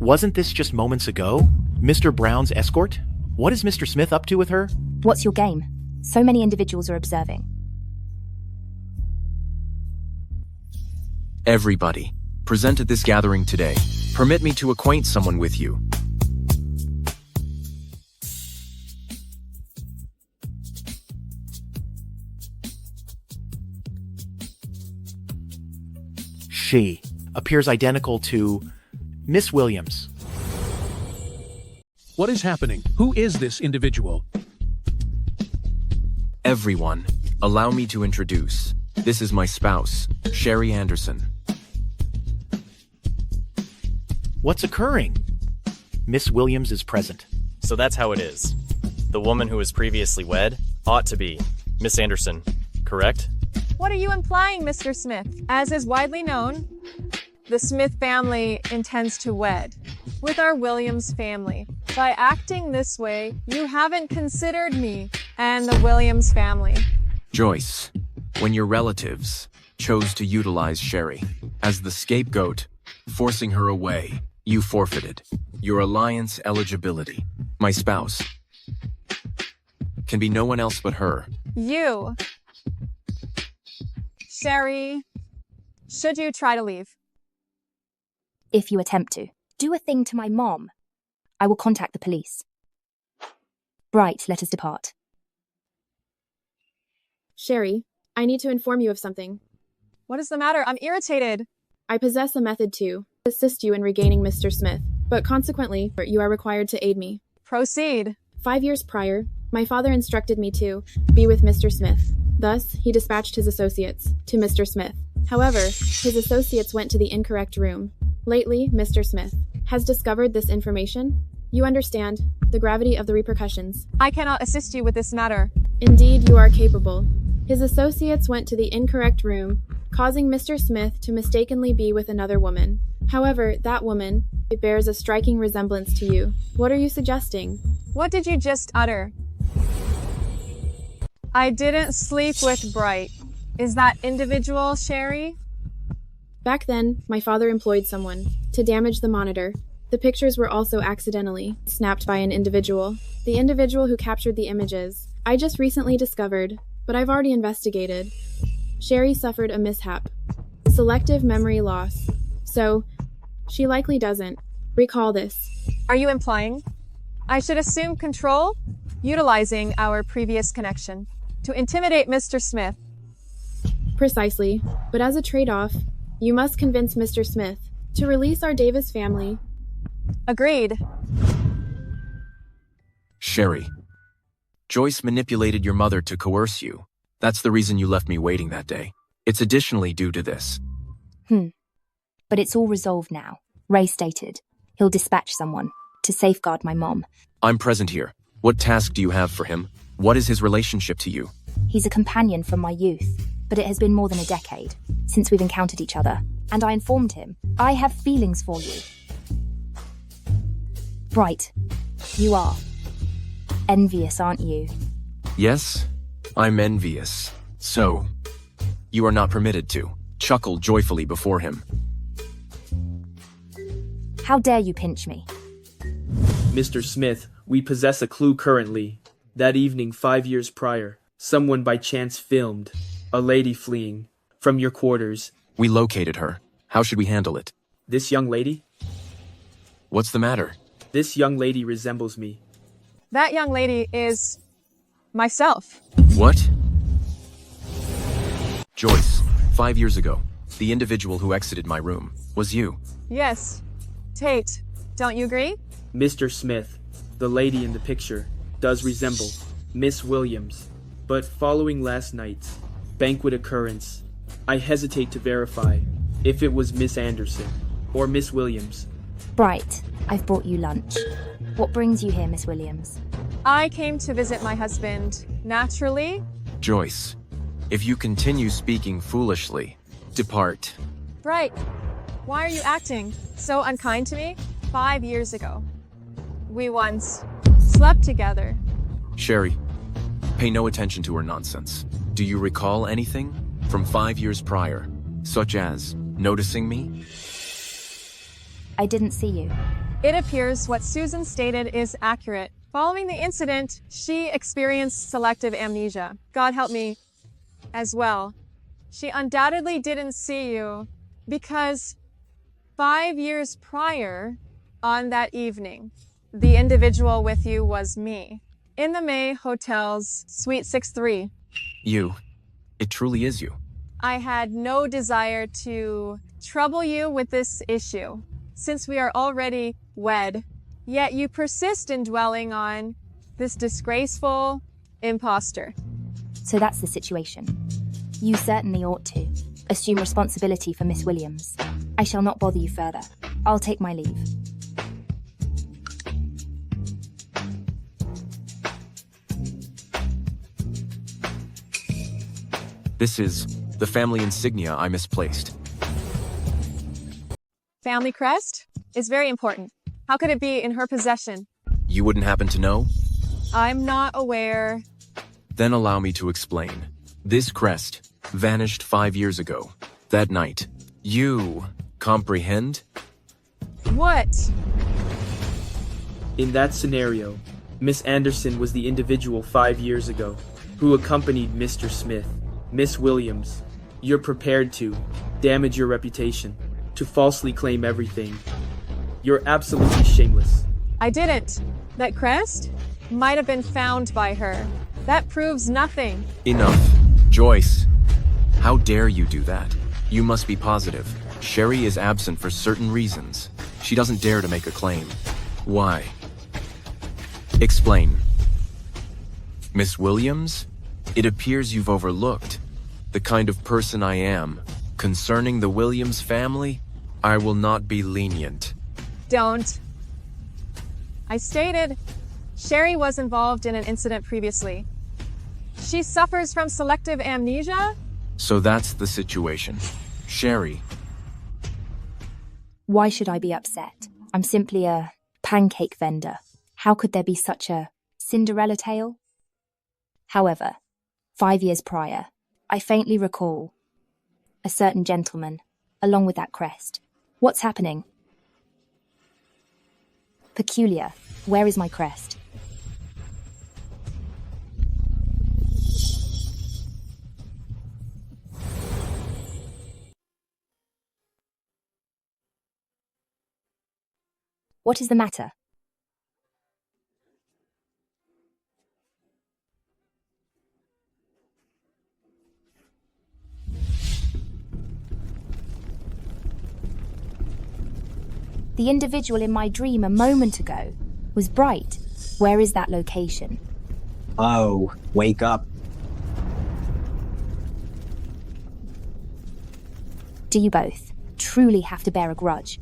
Wasn't this just moments ago? Mr. Brown's escort? What is Mr. Smith up to with her? What's your game? So many individuals are observing. Everybody, present at this gathering today. Permit me to acquaint someone with you. She appears identical to Miss Williams. What is happening? Who is this individual? Everyone, allow me to introduce. This is my spouse, Sherry Anderson. What's occurring? Miss Williams is present. So that's how it is. The woman who was previously wed ought to be Miss Anderson, correct? What are you implying, Mr. Smith? As is widely known, the Smith family intends to wed with our Williams family. By acting this way, you haven't considered me and the Williams family. Joyce, when your relatives chose to utilize Sherry as the scapegoat, forcing her away, you forfeited your alliance eligibility. My spouse can be no one else but her. You, Sherry, should you try to leave? If you attempt to, do a thing to my mom. I will contact the police. Bright, let us depart. Sherry, I need to inform you of something. What is the matter? I'm irritated. I possess a method to assist you in regaining Mr. Smith, but consequently, you are required to aid me. Proceed. 5 years prior, my father instructed me to be with Mr. Smith. Thus, he dispatched his associates to Mr. Smith. However, his associates went to the incorrect room. Lately, Mr. Smith has discovered this information. You understand the gravity of the repercussions. I cannot assist you with this matter. Indeed, you are capable. His associates went to the incorrect room, causing Mr. Smith to mistakenly be with another woman. However, that woman bears a striking resemblance to you. What are you suggesting? What did you just utter? I didn't sleep with Bright. Is that individual Sherry? Back then, my father employed someone to damage the monitor. The pictures were also accidentally snapped by an individual. The individual who captured the images, I just recently discovered, but I've already investigated. Sherry suffered a mishap, selective memory loss. So, she likely doesn't recall this. Are you implying I should assume control, utilizing our previous connection, to intimidate Mr. Smith? Precisely, but as a trade-off, you must convince Mr. Smith to release our Davis family. Agreed. Sherry, Joyce manipulated your mother to coerce you. That's the reason you left me waiting that day. It's additionally due to this. But it's all resolved now. Ray stated he'll dispatch someone to safeguard my mom. I'm present here. What task do you have for him? What is his relationship to you? He's a companion from my youth, but it has been more than a decade since we've encountered each other, and I informed him, I have feelings for you. Bright, you are envious, aren't you? Yes, I'm envious. So, you are not permitted to chuckle joyfully before him. How dare you pinch me? Mr. Smith, we possess a clue currently. That evening 5 years prior, someone by chance filmed a lady fleeing from your quarters. We located her. How should we handle it? This young lady? What's the matter? This young lady resembles me. That young lady is myself. What? Joyce, 5 years ago, the individual who exited my room was you. Yes. Tate, don't you agree? Mr. Smith, the lady in the picture, does resemble Miss Williams. But following last night's banquet occurrence, I hesitate to verify if it was Miss Anderson or Miss Williams. Bright, I've brought you lunch. What brings you here, Miss Williams? I came to visit my husband. Naturally. Joyce, if you continue speaking foolishly, depart. Bright, why are you acting so unkind to me? 5 years ago, we once slept together. Sherry, pay no attention to her nonsense. Do you recall anything from 5 years prior, such as noticing me? I didn't see you. It appears what Susan stated is accurate. Following the incident, she experienced selective amnesia. God help me as well. She undoubtedly didn't see you because 5 years prior, on that evening, the individual with you was me. In the May Hotel's Suite 6-3. You. It truly is you. I had no desire to trouble you with this issue, since we are already wed. Yet you persist in dwelling on this disgraceful imposter. So that's the situation. You certainly ought to assume responsibility for Miss Williams. I shall not bother you further. I'll take my leave. This is the family insignia I misplaced. Family crest is very important. How could it be in her possession? You wouldn't happen to know? I'm not aware. Then allow me to explain. This crest vanished 5 years ago. That night. You comprehend? What? In that scenario, Miss Anderson was the individual 5 years ago who accompanied Mr. Smith. Miss Williams, you're prepared to damage your reputation, to falsely claim everything. You're absolutely shameless. I didn't. That crest might have been found by her. That proves nothing. Enough. Joyce, how dare you do that? You must be positive. Sherry is absent for certain reasons. She doesn't dare to make a claim. Why? Explain. Miss Williams, it appears you've overlooked the kind of person I am. Concerning the Williams family, I will not be lenient. Don't. I stated Sherry was involved in an incident previously. She suffers from selective amnesia? So that's the situation. Sherry. Why should I be upset? I'm simply a pancake vendor. How could there be such a Cinderella tale? However, 5 years prior, I faintly recall a certain gentleman, along with that crest. What's happening? Peculiar. Where is my crest? What is the matter? The individual in my dream a moment ago was Bright. Where is that location? Oh, wake up. Do you both truly have to bear a grudge?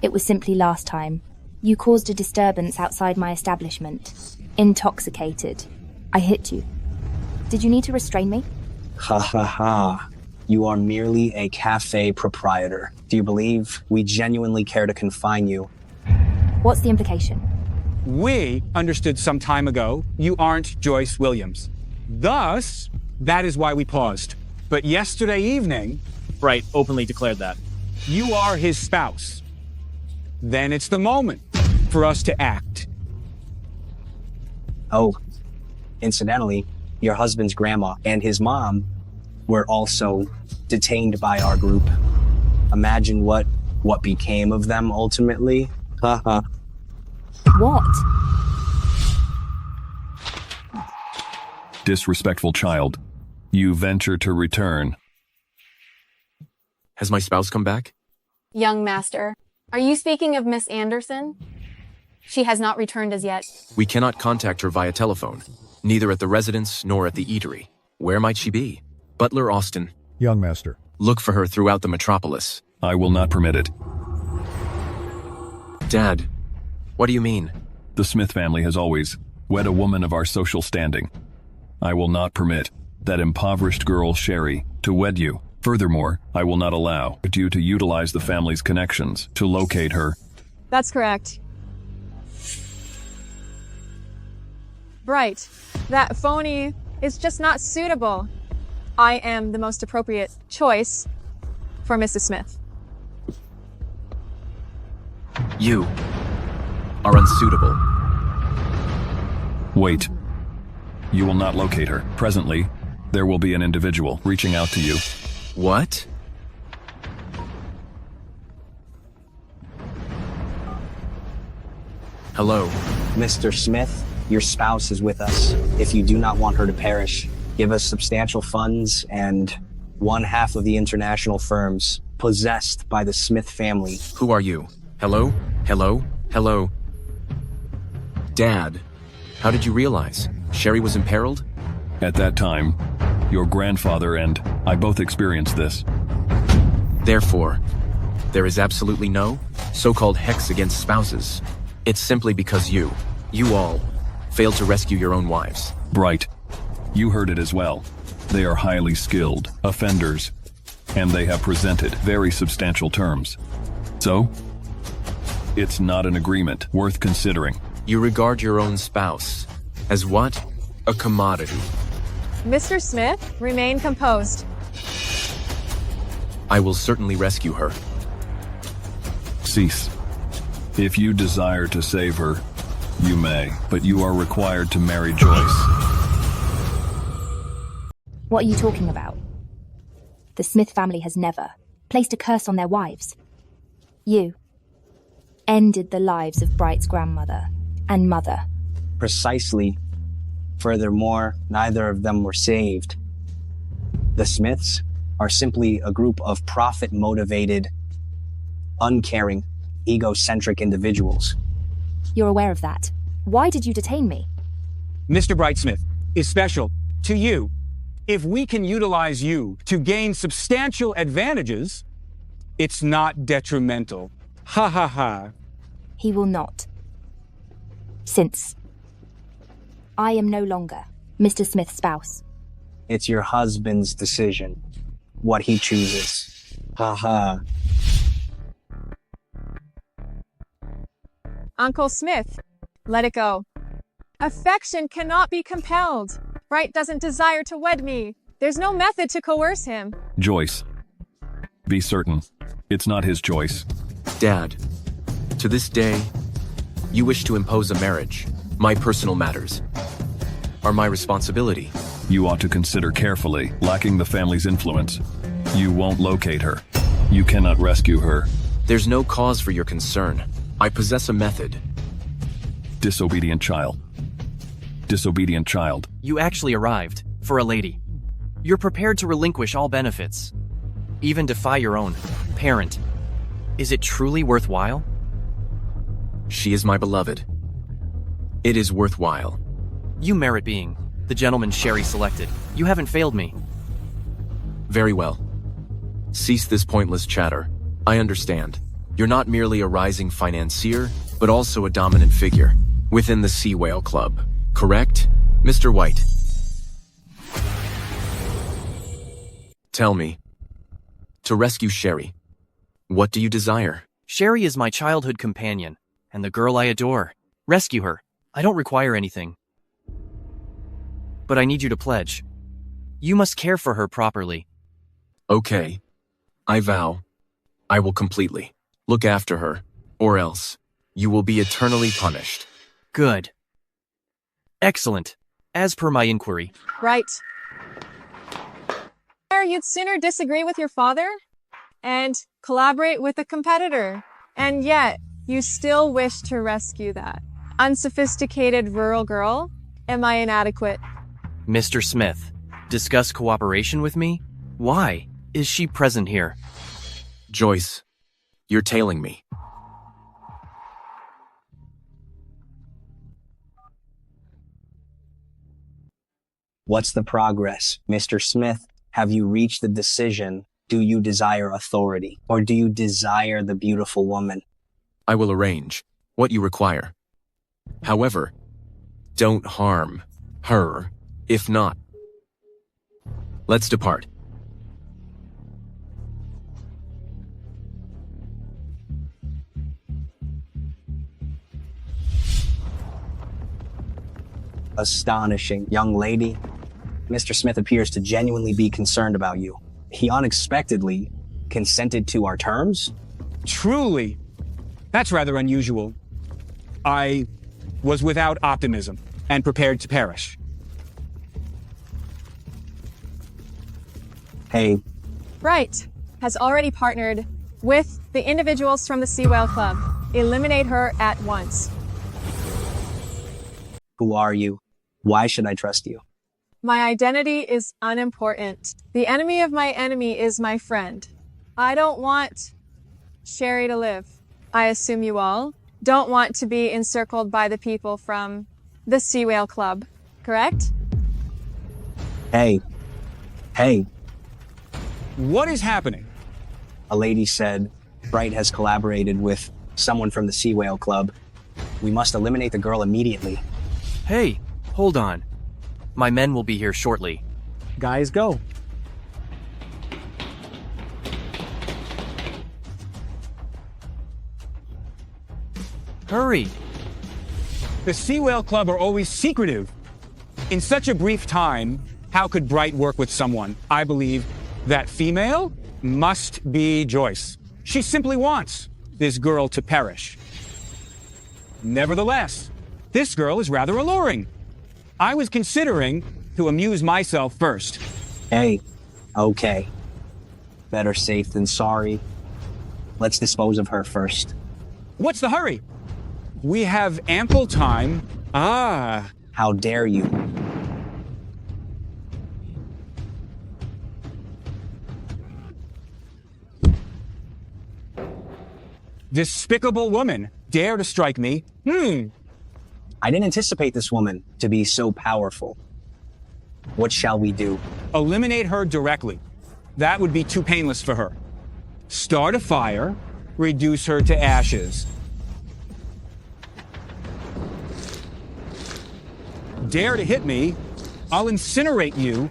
It was simply last time You caused a disturbance outside my establishment. Intoxicated. I hit you. Did you need to restrain me? Ha ha ha. You are merely a cafe proprietor. Do you believe we genuinely care to confine you? What's the implication? We understood some time ago you aren't Joyce Williams. Thus, that is why we paused. But yesterday evening... Bright openly declared that. You are his spouse. Then it's the moment for us to act. Oh, incidentally, your husband's grandma and his mom were also detained by our group. Imagine what became of them ultimately. Haha. What? Disrespectful child. You venture to return. Has my spouse come back? Young master, are you speaking of Miss Anderson? She has not returned as yet. We cannot contact her via telephone, neither at the residence nor at the eatery. Where might she be? Butler Austin. Young master. Look for her throughout the metropolis. I will not permit it. Dad, what do you mean? The Smith family has always wed a woman of our social standing. I will not permit that impoverished girl, Sherry, to wed you. Furthermore, I will not allow you to utilize the family's connections to locate her. That's correct. Bright, that phony is just not suitable. I am the most appropriate choice for Mrs. Smith. You are unsuitable. Wait. You will not locate her. Presently, there will be an individual reaching out to you. What? Hello. Mr. Smith, your spouse is with us. If you do not want her to perish, give us substantial funds and 1/2 of the international firms possessed by the Smith family. Who are you? Hello? Hello? Hello? Dad, how did you realize? Sherry was imperiled? At that time, your grandfather and I both experienced this. Therefore, there is absolutely no so-called hex against spouses. It's simply because you all, failed to rescue your own wives. Bright, you heard it as well. They are highly skilled offenders, and they have presented very substantial terms. So, it's not an agreement worth considering. You regard your own spouse as what? A commodity. Mr. Smith, remain composed. I will certainly rescue her. Cease. If you desire to save her, you may, but you are required to marry Joyce. What are you talking about? The Smith family has never placed a curse on their wives. You ended the lives of Bright's grandmother and mother. Precisely. Furthermore, neither of them were saved. The Smiths are simply a group of profit-motivated, uncaring, egocentric individuals. You're aware of that. Why did you detain me? Mr. Brightsmith is special to you. If we can utilize you to gain substantial advantages, it's not detrimental. Ha ha ha. He will not. Since I am no longer Mr. Smith's spouse. It's your husband's decision, what he chooses. Ha ha. Uncle Smith, let it go. Affection cannot be compelled. Bright doesn't desire to wed me. There's no method to coerce him. Joyce, be certain, it's not his choice. Dad, to this day, you wish to impose a marriage. My personal matters are my responsibility. You ought to consider carefully. Lacking the family's influence, you won't locate her. You cannot rescue her. There's no cause for your concern. I possess a method. Disobedient child. Disobedient child. You actually arrived, for a lady. You're prepared to relinquish all benefits. Even defy your own parent. Is it truly worthwhile? She is my beloved. It is worthwhile. You merit being the gentleman Sherry selected. You haven't failed me. Very well. Cease this pointless chatter. I understand. You're not merely a rising financier, but also a dominant figure within the Sea Whale Club. Correct, Mr. White? Tell me, to rescue Sherry, what do you desire? Sherry is my childhood companion, and the girl I adore. Rescue her. I don't require anything. But I need you to pledge. You must care for her properly. Okay, I vow I will completely look after her, or else you will be eternally punished. Good. Excellent. As per my inquiry. Right. You'd sooner disagree with your father and collaborate with a competitor. And yet, you still wish to rescue that unsophisticated rural girl? Am I inadequate? Mr. Smith, discuss cooperation with me? Why is she present here? Joyce, you're tailing me. What's the progress, Mr. Smith? Have you reached the decision? Do you desire authority, or do you desire the beautiful woman? I will arrange what you require. However, don't harm her. If not, let's depart. Astonishing, young lady. Mr. Smith appears to genuinely be concerned about you. He unexpectedly consented to our terms? Truly, that's rather unusual. I was without optimism and prepared to perish. Hey. Right. Has already partnered with the individuals from the Sea Whale Club. Eliminate her at once. Who are you? Why should I trust you? My identity is unimportant. The enemy of my enemy is my friend. I don't want Sherry to live. I assume you all don't want to be encircled by the people from the Sea Whale Club, correct? Hey. Hey. What is happening? A lady said Bright has collaborated with someone from the Sea Whale Club. We must eliminate the girl immediately. Hey, hold on. My men will be here shortly. Guys, go. Hurry. The Sea Whale Club are always secretive. In such a brief time, how could Bright work with someone? I believe that female must be Joyce. She simply wants this girl to perish. Nevertheless, this girl is rather alluring. I was considering to amuse myself first. Hey, okay. Better safe than sorry. Let's dispose of her first. What's the hurry? We have ample time. Ah. How dare you? Despicable woman. Dare to strike me? I didn't anticipate this woman to be so powerful. What shall we do? Eliminate her directly. That would be too painless for her. Start a fire, reduce her to ashes. Dare to hit me, I'll incinerate you.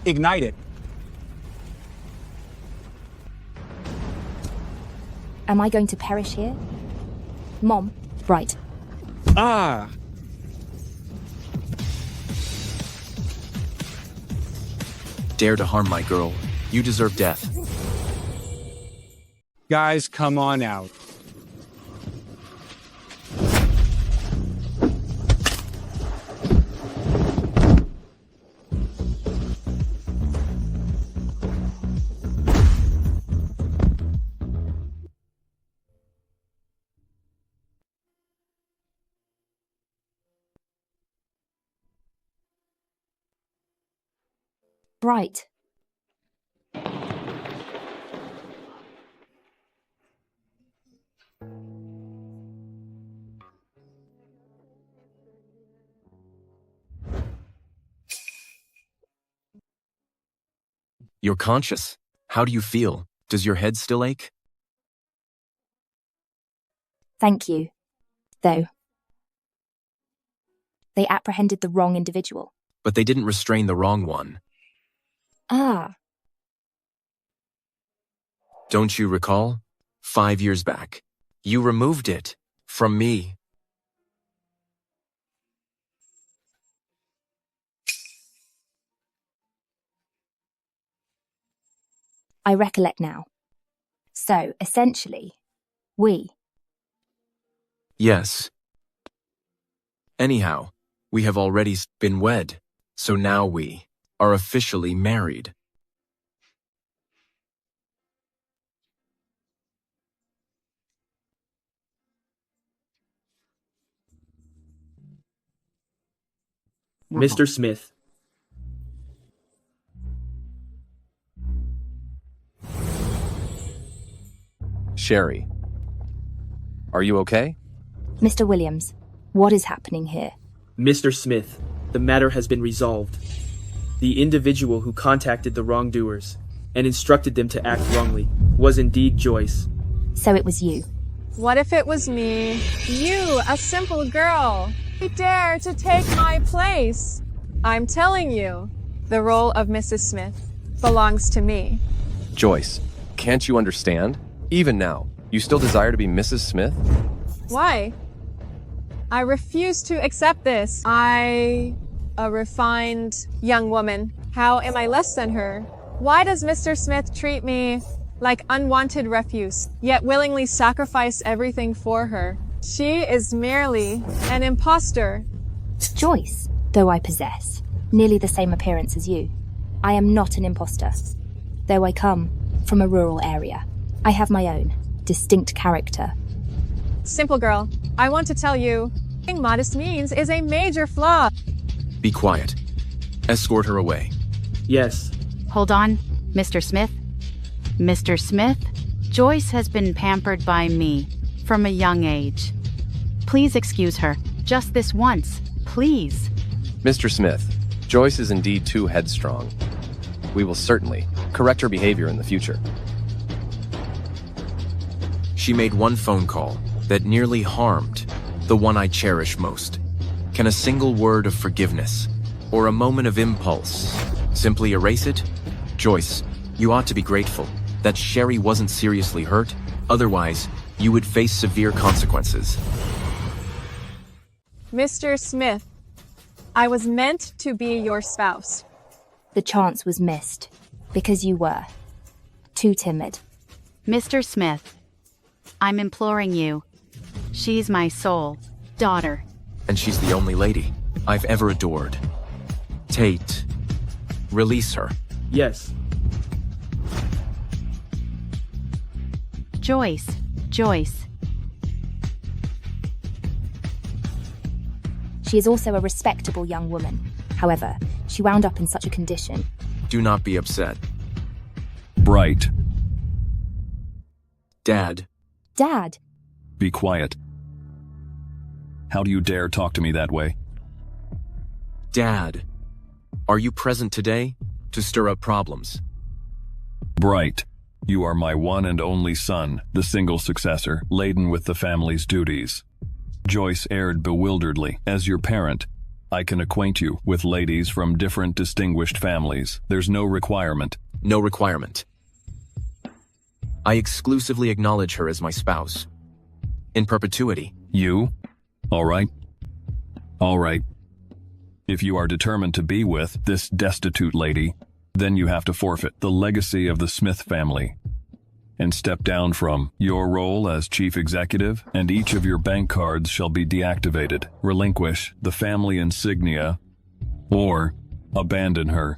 Ignite it. Am I going to perish here? Mom, Bright. Ah. Dare to harm my girl. You deserve death. Guys, come on out. Bright. You're conscious. How do you feel? Does your head still ache? Thank you. Though, they apprehended the wrong individual. But they didn't restrain the wrong one. Ah. Don't you recall? 5 years back. You removed it from me. I recollect now. So, essentially, we. Yes. Anyhow, we have already been wed, so now we are officially married. Mr. Smith. Sherry, are you okay? Mr. Williams, what is happening here? Mr. Smith, the matter has been resolved. The individual who contacted the wrongdoers and instructed them to act wrongly was indeed Joyce. So it was you. What if it was me? You, a simple girl. You dare to take my place. I'm telling you, the role of Mrs. Smith belongs to me. Joyce, can't you understand? Even now, you still desire to be Mrs. Smith? Why? I refuse to accept this. A refined young woman. How am I less than her? Why does Mr. Smith treat me like unwanted refuse, yet willingly sacrifice everything for her? She is merely an imposter. Joyce, though I possess nearly the same appearance as you, I am not an imposter. Though I come from a rural area, I have my own distinct character. Simple girl, I want to tell you, being modest means is a major flaw. Be quiet. Escort her away. Yes. Hold on, Mr. Smith. Mr. Smith, Joyce has been pampered by me from a young age. Please excuse her, just this once, please. Mr. Smith, Joyce is indeed too headstrong. We will certainly correct her behavior in the future. She made one phone call that nearly harmed the one I cherish most. Can a single word of forgiveness or a moment of impulse simply erase it? Joyce, you ought to be grateful that Sherry wasn't seriously hurt. Otherwise, you would face severe consequences. Mr. Smith, I was meant to be your spouse. The chance was missed because you were too timid. Mr. Smith, I'm imploring you. She's my sole daughter. And she's the only lady I've ever adored. Tate, release her. Yes. Joyce. She is also a respectable young woman. However, she wound up in such a condition. Do not be upset. Bright. Dad. Dad! Be quiet. How do you dare talk to me that way? Dad, are you present today to stir up problems? Bright, you are my one and only son, the single successor, laden with the family's duties. Joyce erred bewilderedly. As your parent, I can acquaint you with ladies from different distinguished families. There's no requirement. No requirement. I exclusively acknowledge her as my spouse. In perpetuity. You? All right. All right. If you are determined to be with this destitute lady, then you have to forfeit the legacy of the Smith family and step down from your role as chief executive, and each of your bank cards shall be deactivated. Relinquish the family insignia or abandon her.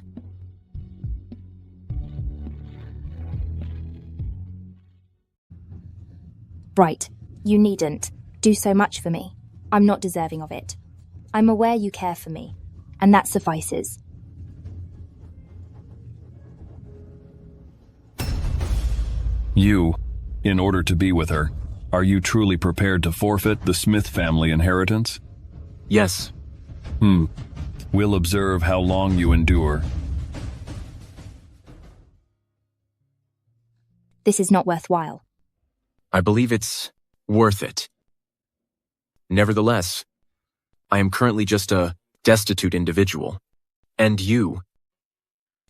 Bright, you needn't do so much for me. I'm not deserving of it. I'm aware you care for me, and that suffices. You, in order to be with her, are you truly prepared to forfeit the Smith family inheritance? Yes. We'll observe how long you endure. This is not worthwhile. I believe it's worth it. Nevertheless, I am currently just a destitute individual. And you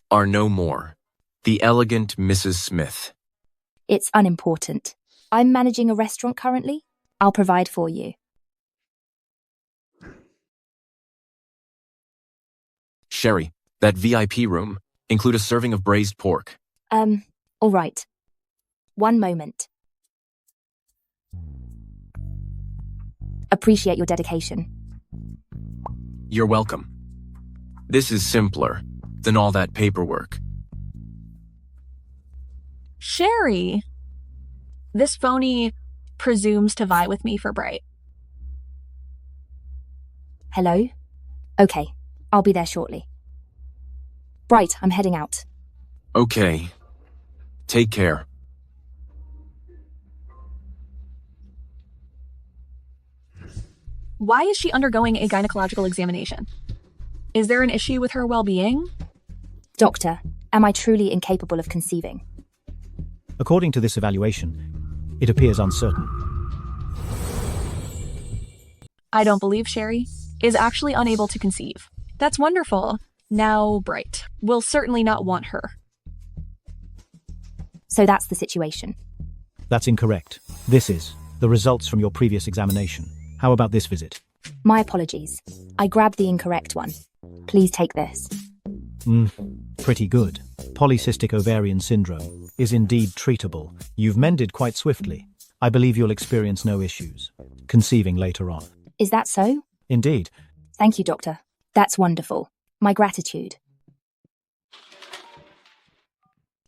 are no more the elegant Mrs. Smith. It's unimportant. I'm managing a restaurant currently. I'll provide for you. Sherry, that VIP room, include a serving of braised pork. All right. One moment. Appreciate your dedication. You're welcome. This is simpler than all that paperwork. Sherry! This phony presumes to vie with me for Bright. Hello? Okay, I'll be there shortly. Bright, I'm heading out. Okay. Take care. Why is she undergoing a gynecological examination? Is there an issue with her well-being? Doctor, am I truly incapable of conceiving? According to this evaluation, it appears uncertain. I don't believe Sherry is actually unable to conceive. That's wonderful. Now, Bright will certainly not want her. So that's the situation. That's incorrect. This is the results from your previous examination. How about this visit? My apologies. I grabbed the incorrect one. Please take this. Pretty good. Polycystic ovarian syndrome is indeed treatable. You've mended quite swiftly. I believe you'll experience no issues conceiving later on. Is that so? Indeed. Thank you, Doctor. That's wonderful. My gratitude.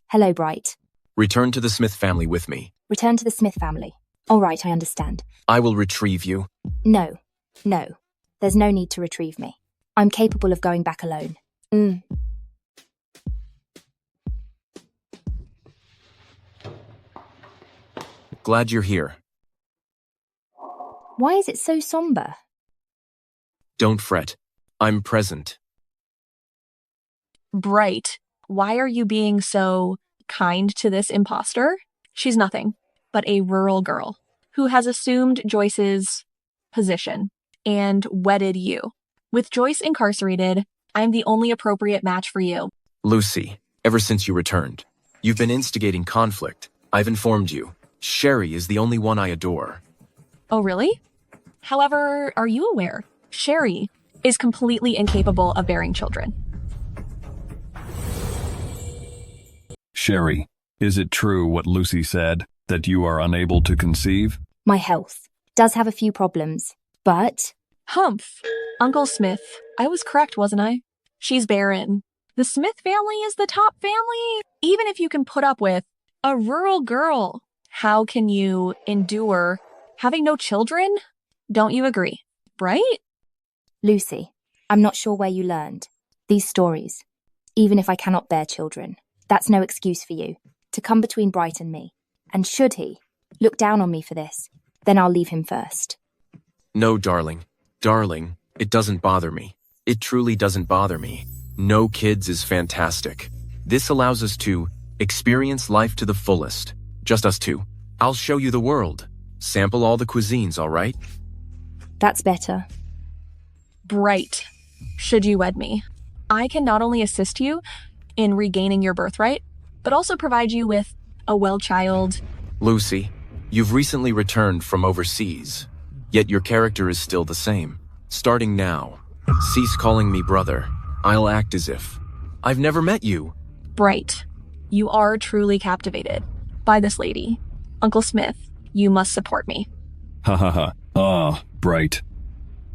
Hello, Bright. Return to the Smith family with me. Return to the Smith family. All right, I understand. I will retrieve you. No. There's no need to retrieve me. I'm capable of going back alone. Glad you're here. Why is it so somber? Don't fret. I'm present. Bright, why are you being so kind to this imposter? She's nothing but a rural girl who has assumed Joyce's position and wedded you. With Joyce incarcerated, I'm the only appropriate match for you. Lucy, ever since you returned, you've been instigating conflict. I've informed you. Sherry is the only one I adore. Oh, really? However, are you aware? Sherry is completely incapable of bearing children. Sherry, is it true what Lucy said, that you are unable to conceive? My health does have a few problems, but... Humph. Uncle Smith, I was correct, wasn't I? She's barren. The Smith family is the top family. Even if you can put up with a rural girl, how can you endure having no children? Don't you agree? Right? Lucy, I'm not sure where you learned these stories. Even if I cannot bear children, that's no excuse for you to come between Bright and me. And should he look down on me for this, then I'll leave him first. No, darling. Darling, it doesn't bother me. It truly doesn't bother me. No kids is fantastic. This allows us to experience life to the fullest. Just us two. I'll show you the world. Sample all the cuisines, all right? That's better. Bright, should you wed me, I can not only assist you in regaining your birthright, but also provide you with a well-child. Lucy, you've recently returned from overseas, yet your character is still the same. Starting now, cease calling me brother. I'll act as if I've never met you. Bright, you are truly captivated by this lady. Uncle Smith, you must support me. Ha ha ha. Ah, Bright.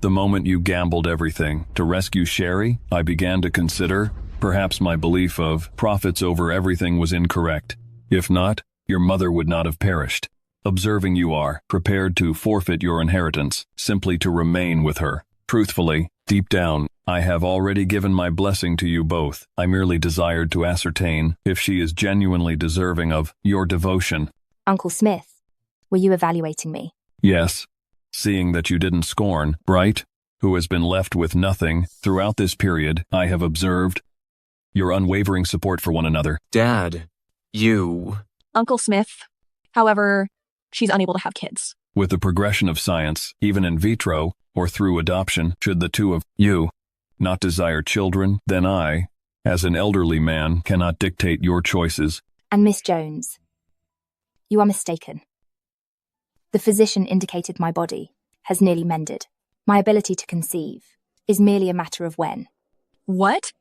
The moment you gambled everything to rescue Sherry, I began to consider perhaps my belief of profits over everything was incorrect. If not, your mother would not have perished. Observing you are prepared to forfeit your inheritance simply to remain with her. Truthfully, deep down, I have already given my blessing to you both. I merely desired to ascertain if she is genuinely deserving of your devotion. Uncle Smith, were you evaluating me? Yes. Seeing that you didn't scorn Bright, who has been left with nothing throughout this period, I have observed your unwavering support for one another. Dad, you... Uncle Smith, however, she's unable to have kids. With the progression of science, even in vitro or through adoption, should the two of you not desire children, then I, as an elderly man, cannot dictate your choices. And Miss Jones, you are mistaken. The physician indicated my body has nearly mended. My ability to conceive is merely a matter of when. What?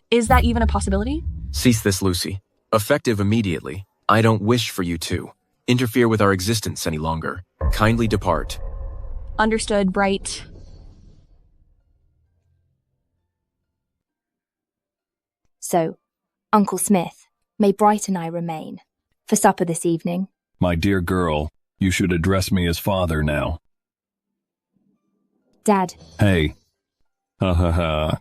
Is that even a possibility? Cease this, Lucy. Effective immediately. I don't wish for you to interfere with our existence any longer. Kindly depart. Understood, Bright. So, Uncle Smith, may Bright and I remain for supper this evening? My dear girl, you should address me as father now. Dad. Hey. Ha ha ha.